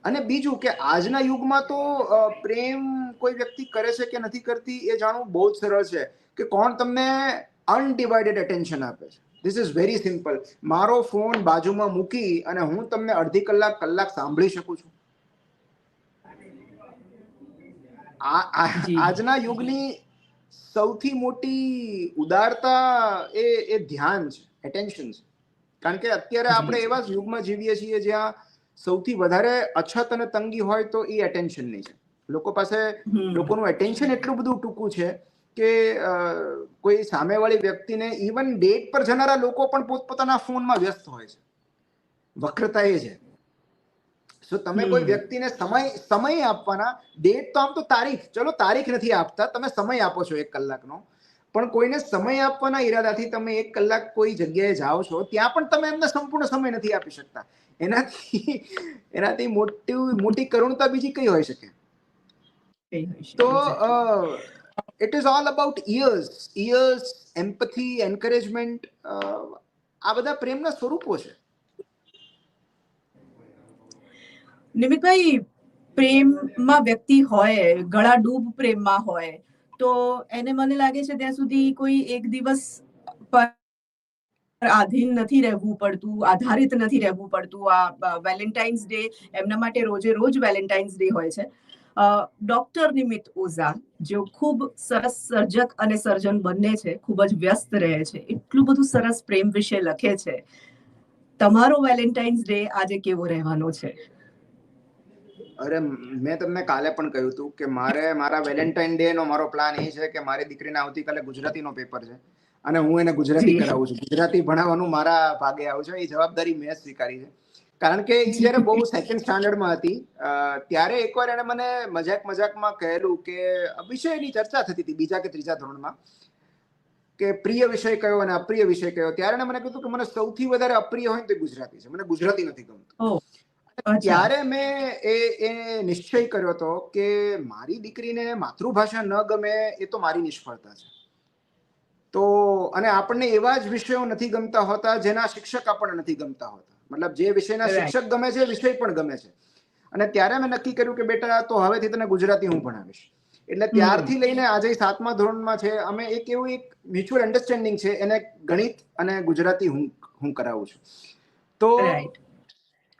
અને બીજું કે આજના યુગમાં તો પ્રેમ કોઈ વ્યક્તિ કરે છે કે નથી કરતી એ જાણવું બહુ જ સરળ છે કે કોણ તમને અનડિવાઇડેડ એટેન્શન આપે છે. This is very simple. મારો ફોન બાજુમાં મૂકી અને હું તમને અડધી કલાક સાંભળી શકું છું. આજના યુગની સૌથી મોટી ઉદારતા એ ધ્યાન છે, એટેન્શન છે. કારણ કે અત્યારે આપણે એવા જ યુગમાં જીવીએ છીએ જ્યાં સૌથી વધારે અછત અને તંગી હોય તો એ એટેન્શનની છે. લોકો પાસે લોકોનું એટેન્શન એટલું બધું ટૂંકું છે કે કોઈ સામેવાળી વ્યક્તિને ઇવન ડેટ પર જનારા લોકો પણ પોતપોતાના ફોનમાં વ્યસ્ત હોય છે. વક્રતા એ છે. સો તમે કોઈ વ્યક્તિને સમય આપવાના, ડેટ તો આમ તો તારીખ, ચલો તારીખ નથી આપતા, તમે સમય આપો છો 1 કલાકનો, પણ કોઈને સમય આપવાના ઈરાદાથી તમે 1 કલાક કોઈ જગ્યાએ જાઓ છો, ત્યાં પણ તમે એમને સંપૂર્ણ સમય નથી આપી શકતા. એનાથી મોટી કરુણતા બીજી કઈ હોઈ શકે? તો it is all about ears, empathy, encouragement. આ બધા પ્રેમના સ્વરૂપો છે. નિમિતભાઈ, પ્રેમમાં વ્યક્તિ હોય, ગળા ડૂબ પ્રેમમાં હોય, તો એને મને લાગે છે ત્યાં સુધી કોઈ એક દિવસ પર આધીન નથી રહેવું પડતું, આધારિત નથી રહેવું પડતું. આ વેલેન્ટાઇન્સ ડે એમના માટે રોજે રોજ વેલેન્ટાઇન્સ ડે હોય છે. ડોક્ટર નિમિત ઓઝા, જેઓ ખૂબ સરસ સર્જક અને સર્જન બંને છે, ખૂબ જ વ્યસ્ત રહે છે, એટલું બધું સરસ પ્રેમ વિશે લખે છે. તમારો વેલેન્ટાઇન્સ ડે આજે કેવો રહેવાનો છે? અરે, મેં તમને કાલે પણ કહ્યું હતું કે મારા વેલેન્ટાઇન ડે નો મારો પ્લાન એ છે કે મારી દીકરીને આવતીકાલે ગુજરાતીનો પેપર છે અને હું એને ગુજરાતી કરાવું છું. ગુજરાતી ભણાવવાનું મારા ભાગે આવ્યું છે. એ જવાબદારી મેં સ્વીકારી છે. કારણ કે એ જયારે બહુ સેકન્ડ સ્ટાન્ડર્ડમાં હતી ત્યારે એકવાર એને મને મજાકમાં કહેલું કે વિષયની ચર્ચા થતી હતી 2જા કે 3જા ધોરણમાં, કે પ્રિય વિષય કયો અને અપ્રિય વિષય કયો. ત્યારે મને કીધું કે મને સૌથી વધારે અપ્રિય હોય તો ગુજરાતી છે, મને ગુજરાતી નથી ગમતું. ત્યારે મેં એ નિશ્ચય કર્યો હતો કે મારી દીકરીને માતૃભાષા ન ગમે એ તો મારી નિષ્ફળતા છે. તો અને આપણને એવા જ વિષયો નથી ગમતા હોતા જેના શિક્ષક આપણને નથી ગમતા હોતા. મતલબ જે વિષયના શિક્ષક ગમે છે, વિષય પણ ગમે છે. અને ત્યારે મેં નક્કી કર્યું કે બેટા તો હવેથી તને ગુજરાતી હું ભણાવીશ. એટલે ત્યારથી લઈને આજે 7મા ધોરણમાં છે. અમે એક મ્યુચ્યુઅલ અન્ડરસ્ટેન્ડિંગ છે, એને ગણિત અને ગુજરાતી હું કરાવું છું. તો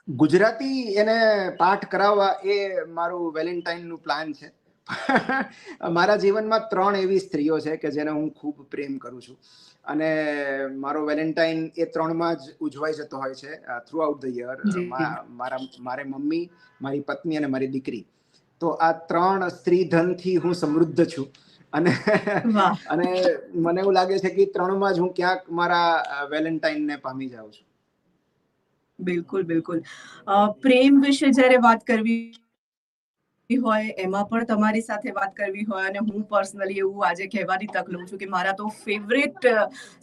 ગુજરાતી એને પાઠ કરાવવા એ મારું વેલેન્ટાઇનનું પ્લાન છે. મારા જીવનમાં 3 એવી સ્ત્રીઓ છે કે જેને હું ખૂબ પ્રેમ કરું છું અને મારો વેલેન્ટાઇન એ 3માં જ ઉજવાઈ જતો હોય છે થ્રુ આઉટ ધ યર. મારે મમ્મી, મારી પત્ની અને મારી દીકરી. તો આ 3 સ્ત્રી ધનથી હું સમૃદ્ધ છું અને વાહ, અને મને એવું લાગે છે કે ત્રણમાં જ હું ક્યાંક મારા વેલેન્ટાઇનને પામી જાઉં છું. બિલકુલ બિલકુલ. પ્રેમ વિશે જ્યારે વાત કરવી હોય, એમાં પણ તમારી સાથે વાત કરવી હોય, અને હું પર્સનલી એવું આજે કહેવાની તક લઉં છું કે મારા તો ફેવરેટ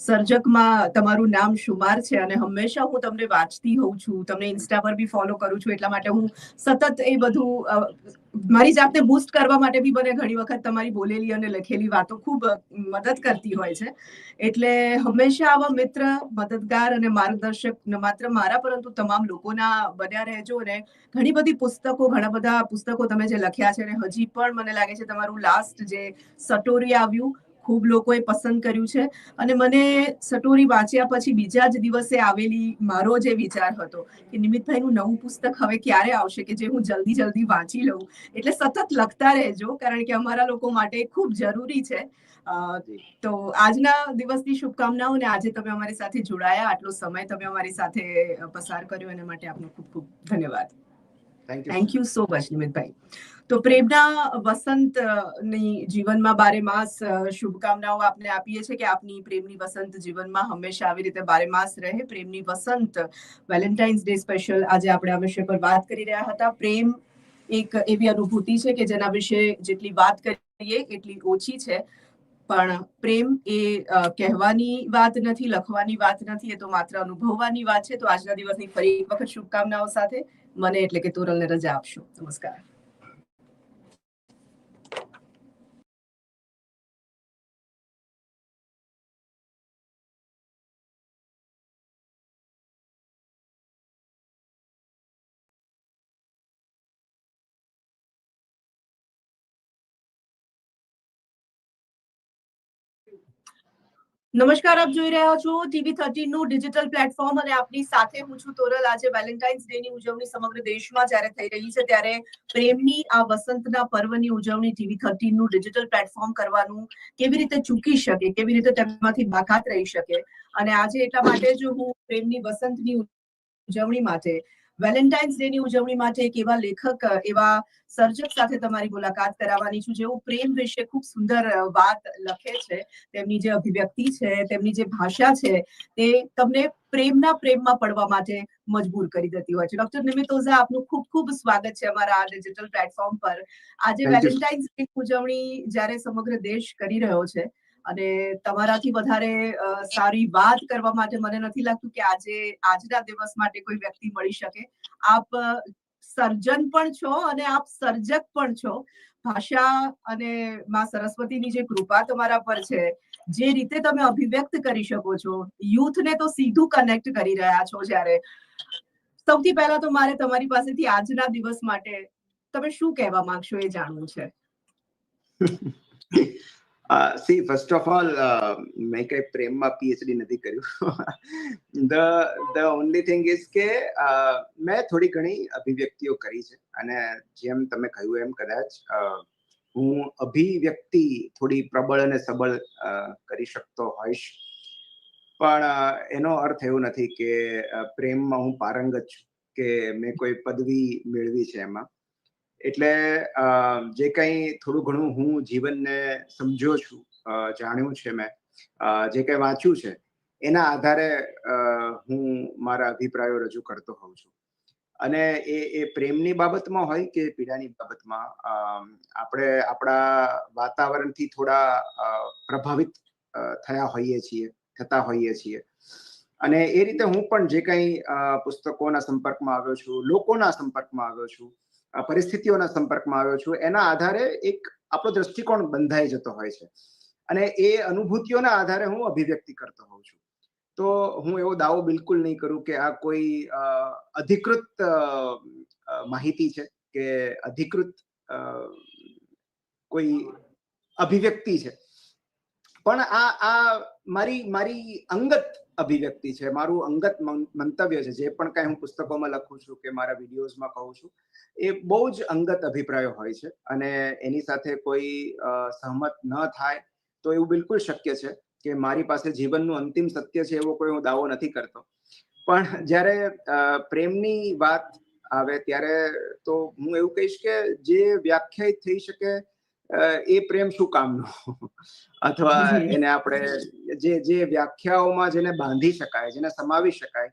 સર્જકમાં તમારું નામ શુમાર છે, અને હંમેશા હું તમને વાંચતી હોઉં છું, તમને ઇન્સ્ટા પર બી ફોલો કરું છું, એટલા માટે હું સતત એ બધું મારી જાતને બૂસ્ટ કરવા માટે બી મને ઘણી વખત તમારી બોલેલી અને લખેલી વાતો ખૂબ મદદ કરતી હોય છે. એટલે હંમેશા આવા મિત્ર, મદદગાર અને માર્ગદર્શક ન માત્ર મારા પરંતુ તમામ લોકોના બન્યા રહેજો. અને ઘણી બધી પુસ્તકો, ઘણા બધા પુસ્તકો તમે જે લખ્યા છે, અને હજી પણ મને લાગે છે તમારું લાસ્ટ જે સટોરી આવ્યું ખૂબ લોકોએ પસંદ કર્યું છે. અને મને સટોરી વાંચ્યા પછી બીજા જ દિવસે આવેલી મારો જે વિચાર હતો કે નિમિતભાઈનું નવું પુસ્તક હવે ક્યારે આવશે કે જે હું જલ્દી વાંચી લઉં. એટલે સતત લખતા રહેજો, કારણ કે અમારા લોકો માટે ખૂબ જરૂરી છે. તો આજના દિવસની શુભકામનાઓ, અને આજે તમે અમારી સાથે જોડાયા, આટલો સમય તમે અમારી સાથે પસાર કર્યો, એના માટે આપનો ખૂબ ખૂબ ધન્યવાદ. થેન્ક યુ સો મચ નિમિતભાઈ. તો પ્રેમના વસંતની જીવનમાં બારે માસ શુભકામનાઓ આપને આપીએ છીએ કે આપની પ્રેમની વસંત જીવનમાં હંમેશા આવી રીતે બારે માસ રહે. પ્રેમની વસંત વેલેન્ટાઇન્સ ડે સ્પેશિયલ આજે આપણે આ વિષય પર વાત કરી રહ્યા હતા. પ્રેમ એક એવી અનુભૂતિ છે કે જેના વિશે જેટલી વાત કરીએ એટલી ઓછી છે. પણ પ્રેમ એ કહેવાની વાત નથી, લખવાની વાત નથી, એ તો માત્ર અનુભવવાની વાત છે. તો આજના દિવસની ફરી એક વખત શુભકામનાઓ સાથે મને એટલે કે તોરલને રજા આપશો. નમસ્કાર. નમસ્કાર, આપ જોઈ રહ્યા છો TV13 નું ડિજિટલ પ્લેટફોર્મ, અને આપની સાથે હું છું તોરલ. આજે વેલેન્ટાઇન્સ ડે ની ઉજવણી સમગ્ર દેશમાં જ્યારે થઈ રહી છે, ત્યારે પ્રેમની આ વસંતના પર્વની ઉજવણી TV13 નું ડિજિટલ પ્લેટફોર્મ કરવાનું કેવી રીતે ચૂકી શકે, કેવી રીતે તેમાંથી બાકાત રહી શકે. અને આજે એટલા માટે જ હું પ્રેમની વસંતની ઉજવણી માટે, વેલેન્ટાઇન્સ ડે ની ઉજવણી માટે એક એવા લેખક, એવા સર્જક સાથે તમારી મુલાકાત કરાવવાની છું, જેઓ પ્રેમ વિશે ખૂબ સુંદર વાત લખે છે. તેમની જે અભિવ્યક્તિ છે, તેમની જે ભાષા છે, તે તમને પ્રેમમાં પડવા માટે મજબૂર કરી દેતી હોય છે. ડોક્ટર નિમિત ઓઝા, આપનું ખૂબ ખૂબ સ્વાગત છે અમારા આ ડિજિટલ પ્લેટફોર્મ પર. આજે વેલેન્ટાઇન્સ ડે ઉજવણી જ્યારે સમગ્ર દેશ કરી રહ્યો છે, અને તમારાથી વધારે સારી વાત કરવા માટે મને નથી લાગતું કે આજના દિવસ માટે કોઈ વ્યક્તિ મળી શકે. આપ સર્જન પણ છો અને આપ સર્જક પણ છો. ભાષા અને માં સરસ્વતીની જે કૃપા તમારા પર છે, જે રીતે તમે અભિવ્યક્ત કરી શકો છો, યુથને તો સીધું કનેક્ટ કરી રહ્યા છો. જ્યારે સૌથી પહેલા તો મારે તમારી પાસેથી આજના દિવસ માટે તમે શું કહેવા માંગશો એ જાણવું છે. સી, ફર્સ્ટ ઓફ ઓલ, મેં કઈ પ્રેમમાં પીએચડી નથી કર્યું. ધ ઓનલી થિંગ ઇઝ કે મેં થોડી ઘણી અભિવ્યક્તિઓ કરી છે, અને જેમ તમે કહ્યું એમ કદાચ હું અભિવ્યક્તિ થોડી પ્રબળ અને સબળ કરી શકતો હોઈશ, પણ એનો અર્થ એવો નથી કે પ્રેમમાં હું પારંગત છું કે મેં કોઈ પદવી મેળવી છે એમાં. એટલે જે કંઈ થોડું ઘણું હું જીવનને સમજ્યો છું, જાણ્યું છે, મેં જે કંઈ વાંચ્યું છે, એના આધારે હું મારા અભિપ્રાયો રજૂ કરતો હોઉં છું. અને એ પ્રેમની બાબતમાં હોય કે પીડાની બાબતમાં, આપણે આપણા વાતાવરણથી થોડા પ્રભાવિત થતા હોઈએ છીએ. અને એ રીતે હું પણ જે કંઈ પુસ્તકોના સંપર્કમાં આવ્યો છું, લોકોના સંપર્કમાં આવ્યો છું, પરિસ્થિતિઓના સંપર્કમાં આવ્યો છું, એના આધારે એક આપણો દ્રષ્ટિકોણ બંધાઈ જતો હોય છે, અને એ અનુભૂતિઓના આધારે હું અભિવ્યક્તિ કરતો હોઉં છું. તો હું એવો દાવો બિલકુલ નહીં કરું કે આ કોઈ અધિકૃત માહિતી છે કે અધિકૃત કોઈ અભિવ્યક્તિ છે, પણ આ મારી અંગત અભિવ્યક્તિ છે, મારું અંગત મંતવ્ય છે. જે પણ કાંઈ હું પુસ્તકોમાં લખું છું કે મારા વિડીયોઝમાં કહું છું, એ બહુ જ અંગત અભિપ્રાયો હોય છે, અને એની સાથે કોઈ સહમત ન થાય તો એવું બિલકુલ શક્ય છે કે મારી પાસે જીવનનું અંતિમ સત્ય છે એવો કોઈ હું દાવો નથી કરતો. પણ જ્યારે પ્રેમની વાત આવે ત્યારે તો હું એવું કહીશ કે જે વ્યાખ્યાયિત થઈ શકે એ પ્રેમ શું કામનો અથવા એને આપણે જે વ્યાખ્યાઓમાં જેને બાંધી શકાય, જેને સમાવી શકાય,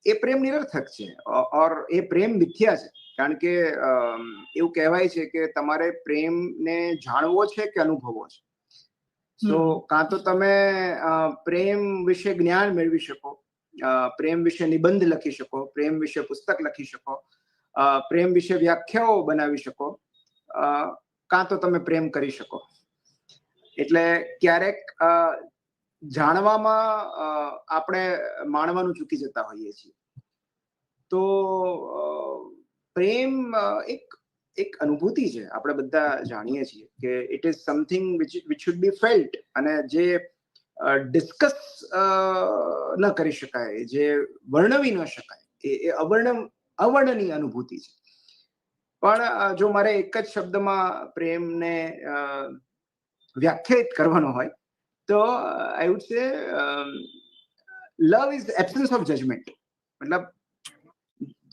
એ પ્રેમ નિરર્થક છે ઓર એ પ્રેમ મિથ્યા છે. કારણ કે એવું કહેવાય છે કે તમારે પ્રેમને જાણવો છે કે અનુભવવો છે. તો કાં તો તમે પ્રેમ વિશે જ્ઞાન મેળવી શકો, પ્રેમ વિશે નિબંધ લખી શકો, પ્રેમ વિશે પુસ્તક લખી શકો, પ્રેમ વિશે વ્યાખ્યાઓ બનાવી શકો, કાં તો તમે પ્રેમ કરી શકો. એટલે ક્યારેક જાણવામાં આપણે માણવાનું ચૂકી જતા હોઈએ છીએ. તો પ્રેમ એક અનુભૂતિ છે, આપણે બધા જાણીએ છીએ કે it is something which should be felt, અને જે ડિસ્કસ ન કરી શકાય, જે વર્ણવી ન શકાય, એ અવર્ણનીય અનુભૂતિ છે. પણ જો મારે એક જ શબ્દમાં પ્રેમને વ્યાખ્યાયિત કરવાનો હોય તો I would say love is absence of judgment. મતલબ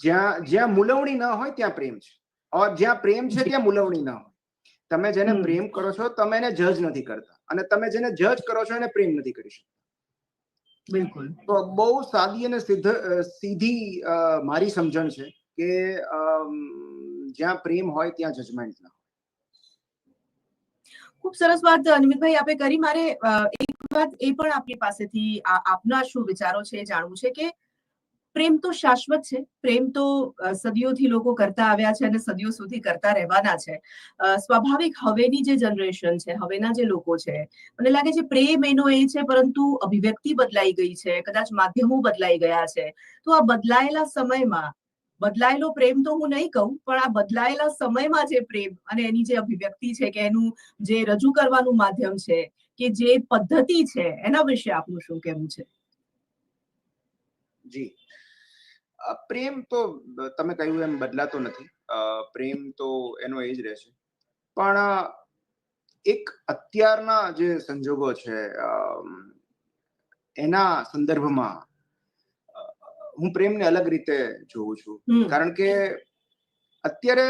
જ્યાં મૂલવણી ન હોય ત્યાં પ્રેમ છે, ઓર જ્યાં પ્રેમ છે ત્યાં મૂલવણી ન હોય. તમે જેને પ્રેમ કરો છો તમે એને જજ નથી કરતા, અને તમે જેને જજ કરો છો એને પ્રેમ નથી કરી શકતા. બિલકુલ. તો બહુ સાદી અને સીધી મારી સમજણ છે કે જ્યાં પ્રેમ હોય ત્યાં જજમેન્ટ ના હોય. ખૂબ સરસ વાત નિમિતભાઈ આપે કરી. મારે એક વાત એ પણ આપની પાસેથી આપના શું વિચારો છે એ જાણવું છે કે પ્રેમ તો શાશ્વત છે, પ્રેમ તો સદીઓથી લોકો કરતા આવ્યા છે અને સદીઓ સુધી કરતા રહેવાના છે. સ્વાભાવિક હવેની જે જનરેશન છે, હવેના જે લોકો છે, મને લાગે છે પ્રેમ એનો એ છે, પરંતુ અભિવ્યક્તિ બદલાઈ ગઈ છે, કદાચ માધ્યમો બદલાઈ ગયા છે. તો આ બદલાયેલા સમયમાં બદલાયેલો પ્રેમ તો હું નહીં કહું, પણ આ બદલાયેલા સમયમાં જે પ્રેમ અને એની જે અભિવ્યક્તિ છે કે એનું જે રજૂ કરવાનું માધ્યમ છે કે જે પદ્ધતિ છે, એના વિશે આપનું શું કહેવું છે? જી, પ્રેમ તો તમે કહ્યું એમ બદલાતો નથી. પ્રેમ તો એનો એ જ રહેશે. પણ એક અત્યારના જે સંજોગો છે એના સંદર્ભમાં હું પ્રેમને અલગ રીતે જોઉં છું. કારણ કે અત્યારે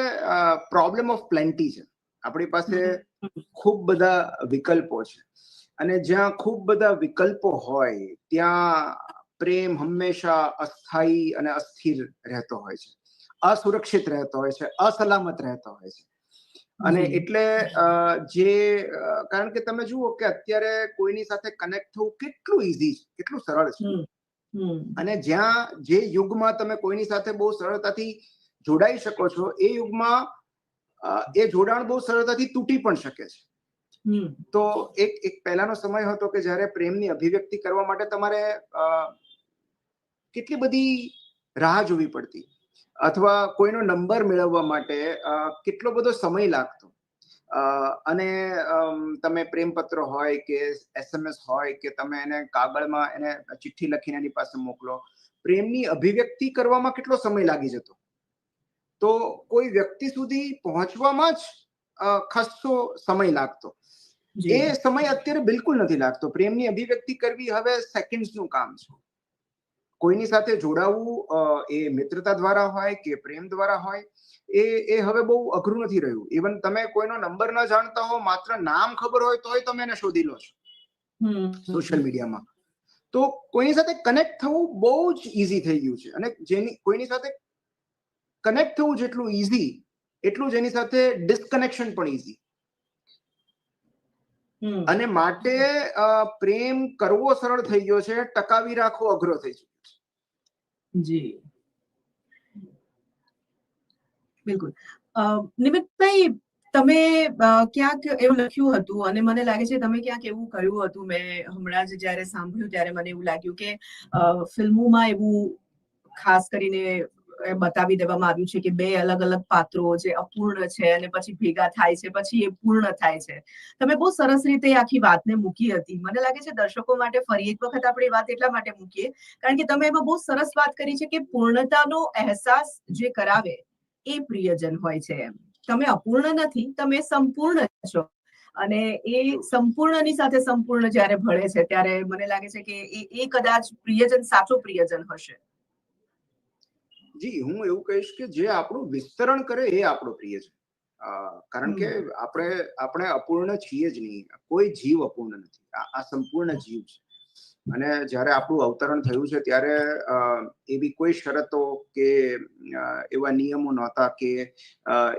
પ્રોબ્લેમ ઓફ પ્લેન્ટી છે. આપણી પાસે ખૂબ બધા વિકલ્પો છે, અને જ્યાં ખૂબ બધા વિકલ્પો હોય ત્યાં પ્રેમ હંમેશા અસ્થાયી અને અસ્થિર રહેતો હોય છે, અસુરક્ષિત રહેતો હોય છે, અસલામત રહેતો હોય છે. અને એટલે કારણ કે તમે જુઓ કે અત્યારે કોઈની સાથે કનેક્ટ થવું કેટલું ઈઝી છે, કેટલું સરળ છે. અને જ્યાં જે યુગમાં તમે કોઈની સાથે બહુ સરળતાથી જોડાઈ શકો છો, એ યુગમાં એ જોડાણ બહુ સરળતાથી તૂટી પણ શકે છે. તો એક પહેલાનો સમય હતો કે જ્યારે પ્રેમની અભિવ્યક્તિ કરવા માટે તમારે કેટલી બધી રાહ જોવી પડતી, અથવા કોઈનો નંબર મેળવવા માટે કેટલો બધો સમય લાગતો. અને તમે પ્રેમપત્ર હોય કે SMS હોય કે તમે એને કાગળમાં એને ચિઠ્ઠી લખીને એની પાસે મોકલો, પ્રેમની અભિવ્યક્તિ કરવામાં કેટલો સમય લાગી જતો. તો કોઈ વ્યક્તિ સુધી પહોંચવામાં જ ખાસો સમય લાગતો. એ સમય અત્યારે બિલકુલ નથી લાગતો. પ્રેમની અભિવ્યક્તિ કરવી હવે સેકન્ડ્સનું કામ છે. કોઈની સાથે જોડાવવું, એ મિત્રતા દ્વારા હોય કે પ્રેમ દ્વારા હોય, એ હવે બહુ અઘરું નથી રહ્યું. ઇવન તમે કોઈનો નંબર ન જાણતા હો, માત્ર નામ ખબર હોય તોય તમે એને શોધી લો છો સોશિયલ મીડિયામાં. તો કોઈની સાથે કનેક્ટ થવું બહુ જ ઈઝી થઈ ગયું છે, અને કોઈની સાથે કનેક્ટ થવું જેટલું ઈઝી એટલું જ એની સાથે ડિસ્કનેક્શન પણ ઈઝી. અને માટે પ્રેમ કરવો સરળ થઈ ગયો છે, ટકાવી રાખવો અઘરો થઈ ગયો છે. જી બિલકુલ. નિમિતભાઈ, તમે ક્યાંક એવું લખ્યું હતું અને મને લાગે છે તમે ક્યાંક એવું કહ્યું હતું, મેં હમણાં જ જ્યારે સાંભળ્યું ત્યારે મને એવું લાગ્યું કે ફિલ્મોમાં એવું ખાસ કરીને બતાવી દેવામાં આવ્યું છે કે બે અલગ અલગ પાત્રો જે અપૂર્ણ છે અને પછી ભેગા થાય છે, પછી એ પૂર્ણ થાય છે. તમે બહુ સરસ રીતે આખી વાતને મૂકી હતી. મને લાગે છે દર્શકો માટે ફરી એક વખત આપણે વાત એટલા માટે મૂકીએ કારણ કે તમે એમાં બહુ સરસ વાત કરી છે કે પૂર્ણતાનો અહેસાસ જે કરાવે એ પ્રિયજન હોય છે. એમ તમે અપૂર્ણ નથી, તમે સંપૂર્ણ છો, અને એ સંપૂર્ણની સાથે સંપૂર્ણ જ્યારે ભળે છે ત્યારે મને લાગે છે કે એ કદાચ પ્રિયજન સાચો પ્રિયજન હશે. જી, હું એવું કહીશ કે જે આપણું વિસ્તરણ કરે એ આપણો પ્રિય છે. કારણ કે આપણે અપૂર્ણ છીએ જ નહીં, કોઈ જીવ અપૂર્ણ નથી, આ સંપૂર્ણ જીવ છે. અને જ્યારે આપણું અવતરણ થયું છે ત્યારે એવી કોઈ શરતો કે એવા નિયમો નહોતા કે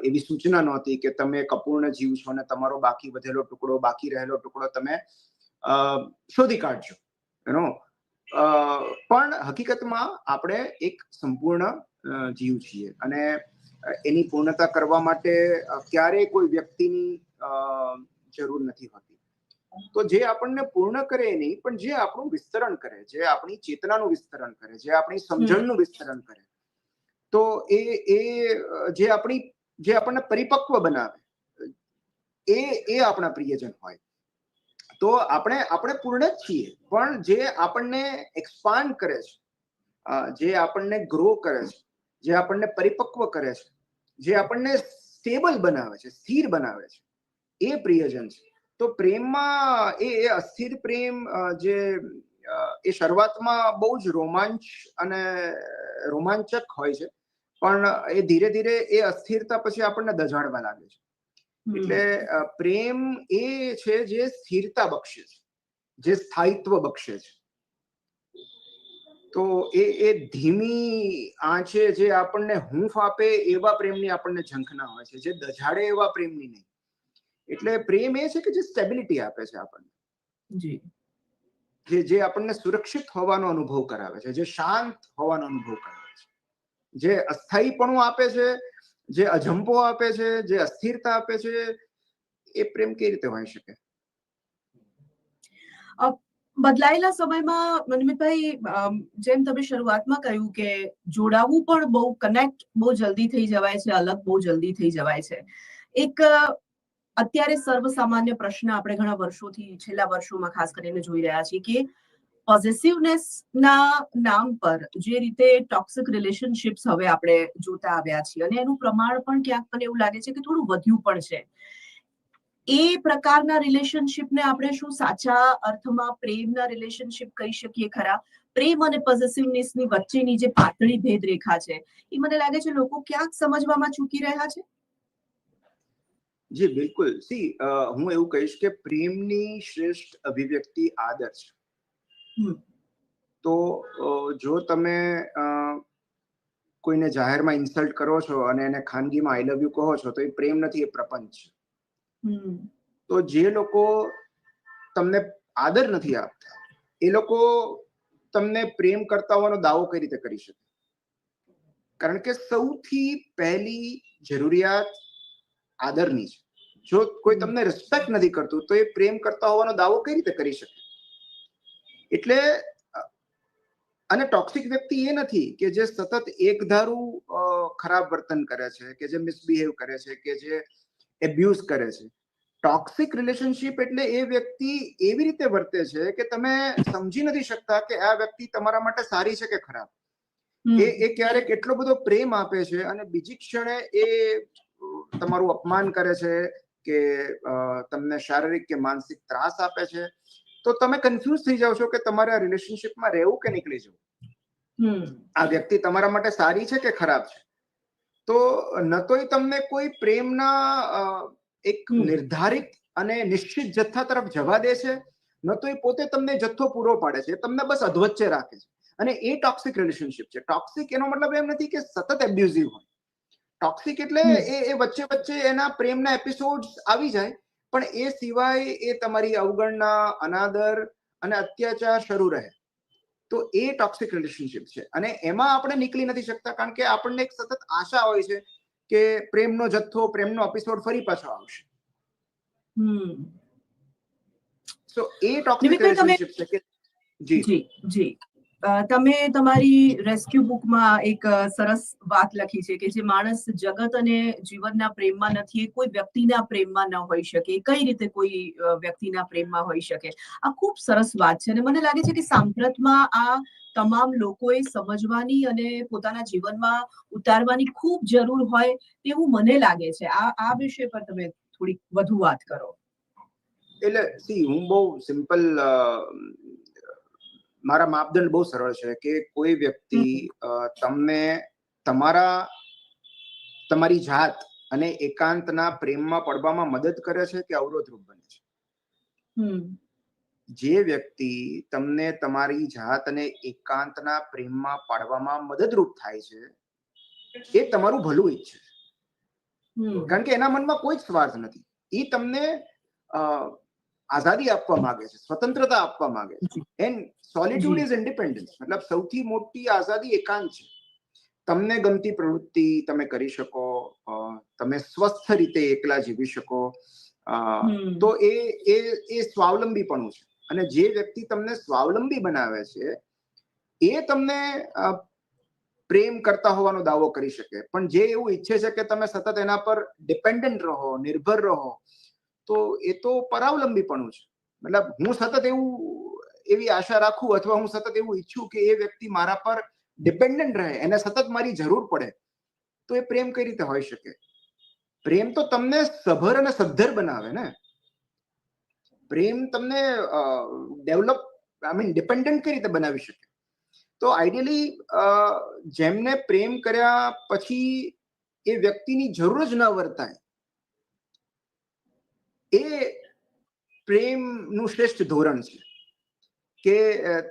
એવી સૂચના નહોતી કે તમે એક અપૂર્ણ જીવ છો અને તમારો બાકી રહેલો ટુકડો તમે શોધી કાઢજો. પણ હકીકતમાં આપણે એક સંપૂર્ણ જીવ છીએ અને એની પૂર્ણતા કરવા માટે ક્યારેય કોઈ વ્યક્તિની જરૂર નથી હોતી. તો જે આપણને પૂર્ણ કરે નહીં, પણ જે આપણું વિસ્તરણ કરે, જે આપણી ચેતનાનું વિસ્તરણ કરે, જે આપણી સમજણનું વિસ્તરણ કરે, તો એ જે આપણને પરિપક્વ બનાવે, એ આપણા પ્રિયજન હોય. તો આપણે પૂર્ણ જ છીએ, પણ જે આપણને એક્સપાન્ડ કરે છે, જે આપણને ગ્રો કરે છે, જે આપણને પરિપક્વ કરે છે, જે આપણને સ્ટેબલ બનાવે છે, સ્થિર બનાવે છે, એ પ્રિયજન છે. તો પ્રેમમાં એ અસ્થિર પ્રેમ જે એ શરૂઆતમાં બહુ જ રોમાંચક હોય છે, પણ એ ધીરે ધીરે એ અસ્થિરતા પછી આપણને દજાડવા લાગે છે. એટલે પ્રેમ એ છે જે સ્થિરતા બક્ષે છે, જે સ્થાયિત્વ બક્ષે છે. તો એ ધીમી આંચે જે આપણને હૂંફ આપે એવા પ્રેમની આપણને ઝંખના હોય છે, જે દજાડે એવા પ્રેમની નહીં. એટલે પ્રેમ એ છે કે જે સ્ટેબિલિટી આપે છે આપણને, જે આપણને સુરક્ષિત હોવાનો અનુભવ કરાવે છે, જે શાંત હોવાનો અનુભવ કરાવે છે, જે અસ્થાયીપણું આપે છે, જે અજંપો આપે છે, જે અસ્થિરતા આપે છે. એ પ્રેમ કઈ રીતે હોઈ શકે? બદલાયેલા સમયમાં મનમિતભાઈ, જેમ તમે શરૂઆતમાં કહ્યું કે જોડાવું પણ કનેક્ટ બહુ જલ્દી થઈ જવાય છે, અલગ બહુ જલ્દી થઈ જવાય છે. એક અત્યારે સર્વસામાન્ય પ્રશ્ન આપણે ઘણા વર્ષોથી, છેલ્લા વર્ષોમાં ખાસ કરીને જોઈ રહ્યા છીએ કે પોઝેસિવનેસ ના નામ પર જે રીતે ટોક્સિક રિલેશનશિપ્સ હવે આપણે જોતા આવ્યા છીએ, અને એનું પ્રમાણ પણ ક્યાંક મને એવું લાગે છે કે થોડું વધ્યું પણ છે. એ પ્રકારના રિલેશનશિપને આપણે શું સાચા અર્થમાં પ્રેમના રિલેશનશિપ કહી શકીએ ખરા? પ્રેમ અને પોઝેસિવનેસની વચ્ચેની જે પાતળી ભેદરેખા છે, એ મને લાગે છે લોકો ક્યાંક સમજવામાં ચૂકી રહ્યા છે. જી બિલકુલ. હું એવું કહીશ કે પ્રેમની શ્રેષ્ઠ અભિવ્યક્તિ આદર છે. તો જો તમે કોઈને જાહેરમાં ઇન્સલ્ટ કરો છો અને એને ખાનગીમાં આઈ લવ યુ કહો છો, તો એ પ્રેમ નથી, એ પ્રપંચ છે. તો જે લોકો તમને આદર નથી આપતા, એ લોકો તમને પ્રેમ કરતા હોવાનો દાવો કઈ રીતે કરી શકે? કારણ કે સૌથી પહેલી જરૂરિયાત આદરની છે. જો કોઈ તમને રિસ્પેક્ટ નથી કરતું, તો એ પ્રેમ કરતા હોવાનો દાવો કઈ રીતે કરી શકે? એટલે અને ટોક્સિક વ્યક્તિ એ નથી કે જે સતત એકધારું ખરાબ વર્તન કરે છે, કે જે મિસબિહેવ કરે છે, કે જે એબ્યુઝ કરે છે. ટોક્સિક રિલેશનશિપ એટલે એ વ્યક્તિ એવી રીતે વર્તે છે કે તમે સમજી નથી શકતા કે આ વ્યક્તિ તમારા માટે સારી છે કે ખરાબ. એ ક્યારેક એટલો બધો પ્રેમ આપે છે અને બીજી ક્ષણે એ તમારું અપમાન કરે છે, કે તમને શારીરિક કે માનસિક ત્રાસ આપે છે. તો તમે કન્ફ્યુઝ થઈ જાવ છો કે તમારે આ રિલેશનશિપમાં રહેવું કે નીકળી જવું. આ વ્યક્તિ તમારા માટે સારી છે કે ખરાબ છે? તો ન તો તમને કોઈ પ્રેમના એક નિર્ધારિત અને નિશ્ચિત જથ્થા તરફ જવા દે છે, ન તો એ પોતે તમને જથ્થો પૂરો પાડે છે, તમને બસ અધવચ્ચે રાખે છે. અને એ ટોક્સિક રિલેશનશિપ છે. ટોક્સિક એનો મતલબ એમ નથી કે સતત એબ્યુઝિવ હોય. ટોક્સિક એટલે એ વચ્ચે વચ્ચે એના પ્રેમના એપિસોડ્સ આવી જાય, પણ એ સિવાય એ તમારી અવગણના, અનાદર અને અત્યાચાર શરૂ રહે. તો એ ટોક્સિક રિલેશનશિપ છે. અને એમાં આપણે નીકળી નથી શકતા, કારણ કે આપણને એક સતત આશા હોય છે કે પ્રેમનો જથ્થો, પ્રેમનો એપિસોડ ફરી પાછો આવશે. તો એ ટોક્સિક રિલેશનશિપ છે કે જી તમે તમારી રેસ્ક્યુ બુકમાં એક સરસ વાત લખી છે કે જે માણસ જગત અને જીવનના પ્રેમમાં નથી, એ કોઈ વ્યક્તિના પ્રેમમાં ન હોઈ શકે. કઈ રીતે કોઈ વ્યક્તિના પ્રેમમાં હોઈ શકે? આ ખૂબ સરસ વાત છે અને મને લાગે છે કે સાંપ્રતમાં આ તમામ લોકોએ સમજવાની અને પોતાના જીવનમાં ઉતારવાની ખૂબ જરૂર હોય તેવું મને લાગે છે. આ વિષય પર તમે થોડી વધુ વાત કરો. એટલે હું બહુ સિમ્પલ, મારા માપદંડ બહુ સરળ છે કે કોઈ વ્યક્તિ તમને તમારી જાત અને એકાંતના પ્રેમમાં પડવામાં મદદ કરે છે કે અવરોધરૂપ બને છે? જે વ્યક્તિ તમને તમારી જાતને એકાંતના પ્રેમમાં પાડવામાં મદદરૂપ થાય છે એ તમારું ભલું ઈચ્છે છે, કારણ કે એના મનમાં કોઈ જ સ્વાર્થ નથી. એ તમને આઝાદી આપવા માંગે છે, સ્વતંત્રતા આપવા માંગે છે. And solitude is independence. મતલબ સૌથી મોટી આઝાદી એકાંત છે. તમને ગમતી પ્રવૃત્તિ તમે કરી શકો, તમે સ્વસ્થ રીતે એકલા જીવી શકો, તો એ સ્વાવલંબીપણું છે. અને જે વ્યક્તિ તમને સ્વાવલંબી બનાવે છે એ તમને પ્રેમ કરતા હોવાનો દાવો કરી શકે, પણ જે એવું ઈચ્છે છે કે તમે સતત એના પર ડિપેન્ડન્ટ રહો, નિર્ભર રહો, તો એ તો પરાવલંબીપણું છે. મતલબ હું સતત એવી આશા રાખું અથવા હું સતત એવું ઈચ્છું કે એ વ્યક્તિ મારા પર ડિપેન્ડન્ટ રહે, એને સતત મારી જરૂર પડે, તો એ પ્રેમ કઈ રીતે હોઈ શકે? પ્રેમ તો તમને સભર અને સદ્ધર બનાવે ને. પ્રેમ તમને ડેવલપ ડિપેન્ડન્ટ કઈ રીતે બનાવી શકે? તો આઈડિયલી જેમને પ્રેમ કર્યા પછી એ વ્યક્તિની જરૂર જ ન વર્તાય, એ પ્રેમનું શ્રેષ્ઠ ધોરણ છે. કે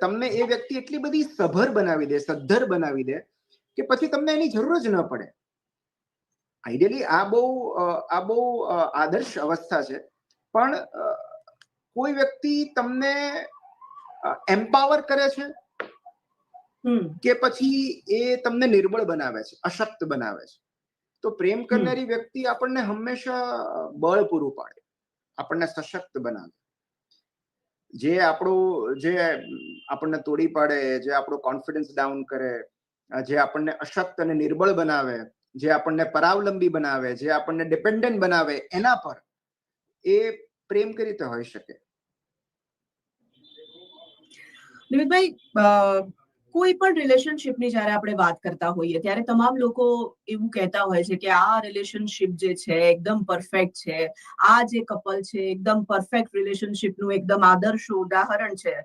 તમને એ વ્યક્તિ એટલી બધી સભર બનાવી દે, સદ્ધર બનાવી દે કે પછી તમને એની જરૂર જ ન પડે. આઈડિયલી આ બહુ આદર્શ અવસ્થા છે. પણ કોઈ વ્યક્તિ તમને એમ્પાવર કરે છે કે પછી એ તમને નિર્બળ બનાવે છે, અશક્ત બનાવે છે. તો પ્રેમ કરનારી વ્યક્તિ આપણને હંમેશા બળ પૂરું પાડે, આપણને સશક્ત બનાવે. જે આપણને તોડી પાડે, જે આપણો કોન્ફિડન્સ ડાઉન કરે, જે આપણને અશક્ત અને નિર્બળ બનાવે, જે આપણને પરાવલંબી બનાવે, જે આપણને ડિપેન્ડન્ટ બનાવે, એના પર એ પ્રેમ કઈ રીતે હોઈ શકે? નિમિતભાઈ, કોઈ પણ રિલેશનશિપની જ્યારે આપણે વાત કરતા હોઈએ ત્યારે તમામ લોકો એવું કહેતા હોય છે કે આ રિલેશનશિપ જે છે એકદમ પરફેક્ટ છે, આ જે કપલ છે એકદમ પરફેક્ટ રિલેશનશિપનું એકદમ આદર્શ ઉદાહરણ છે.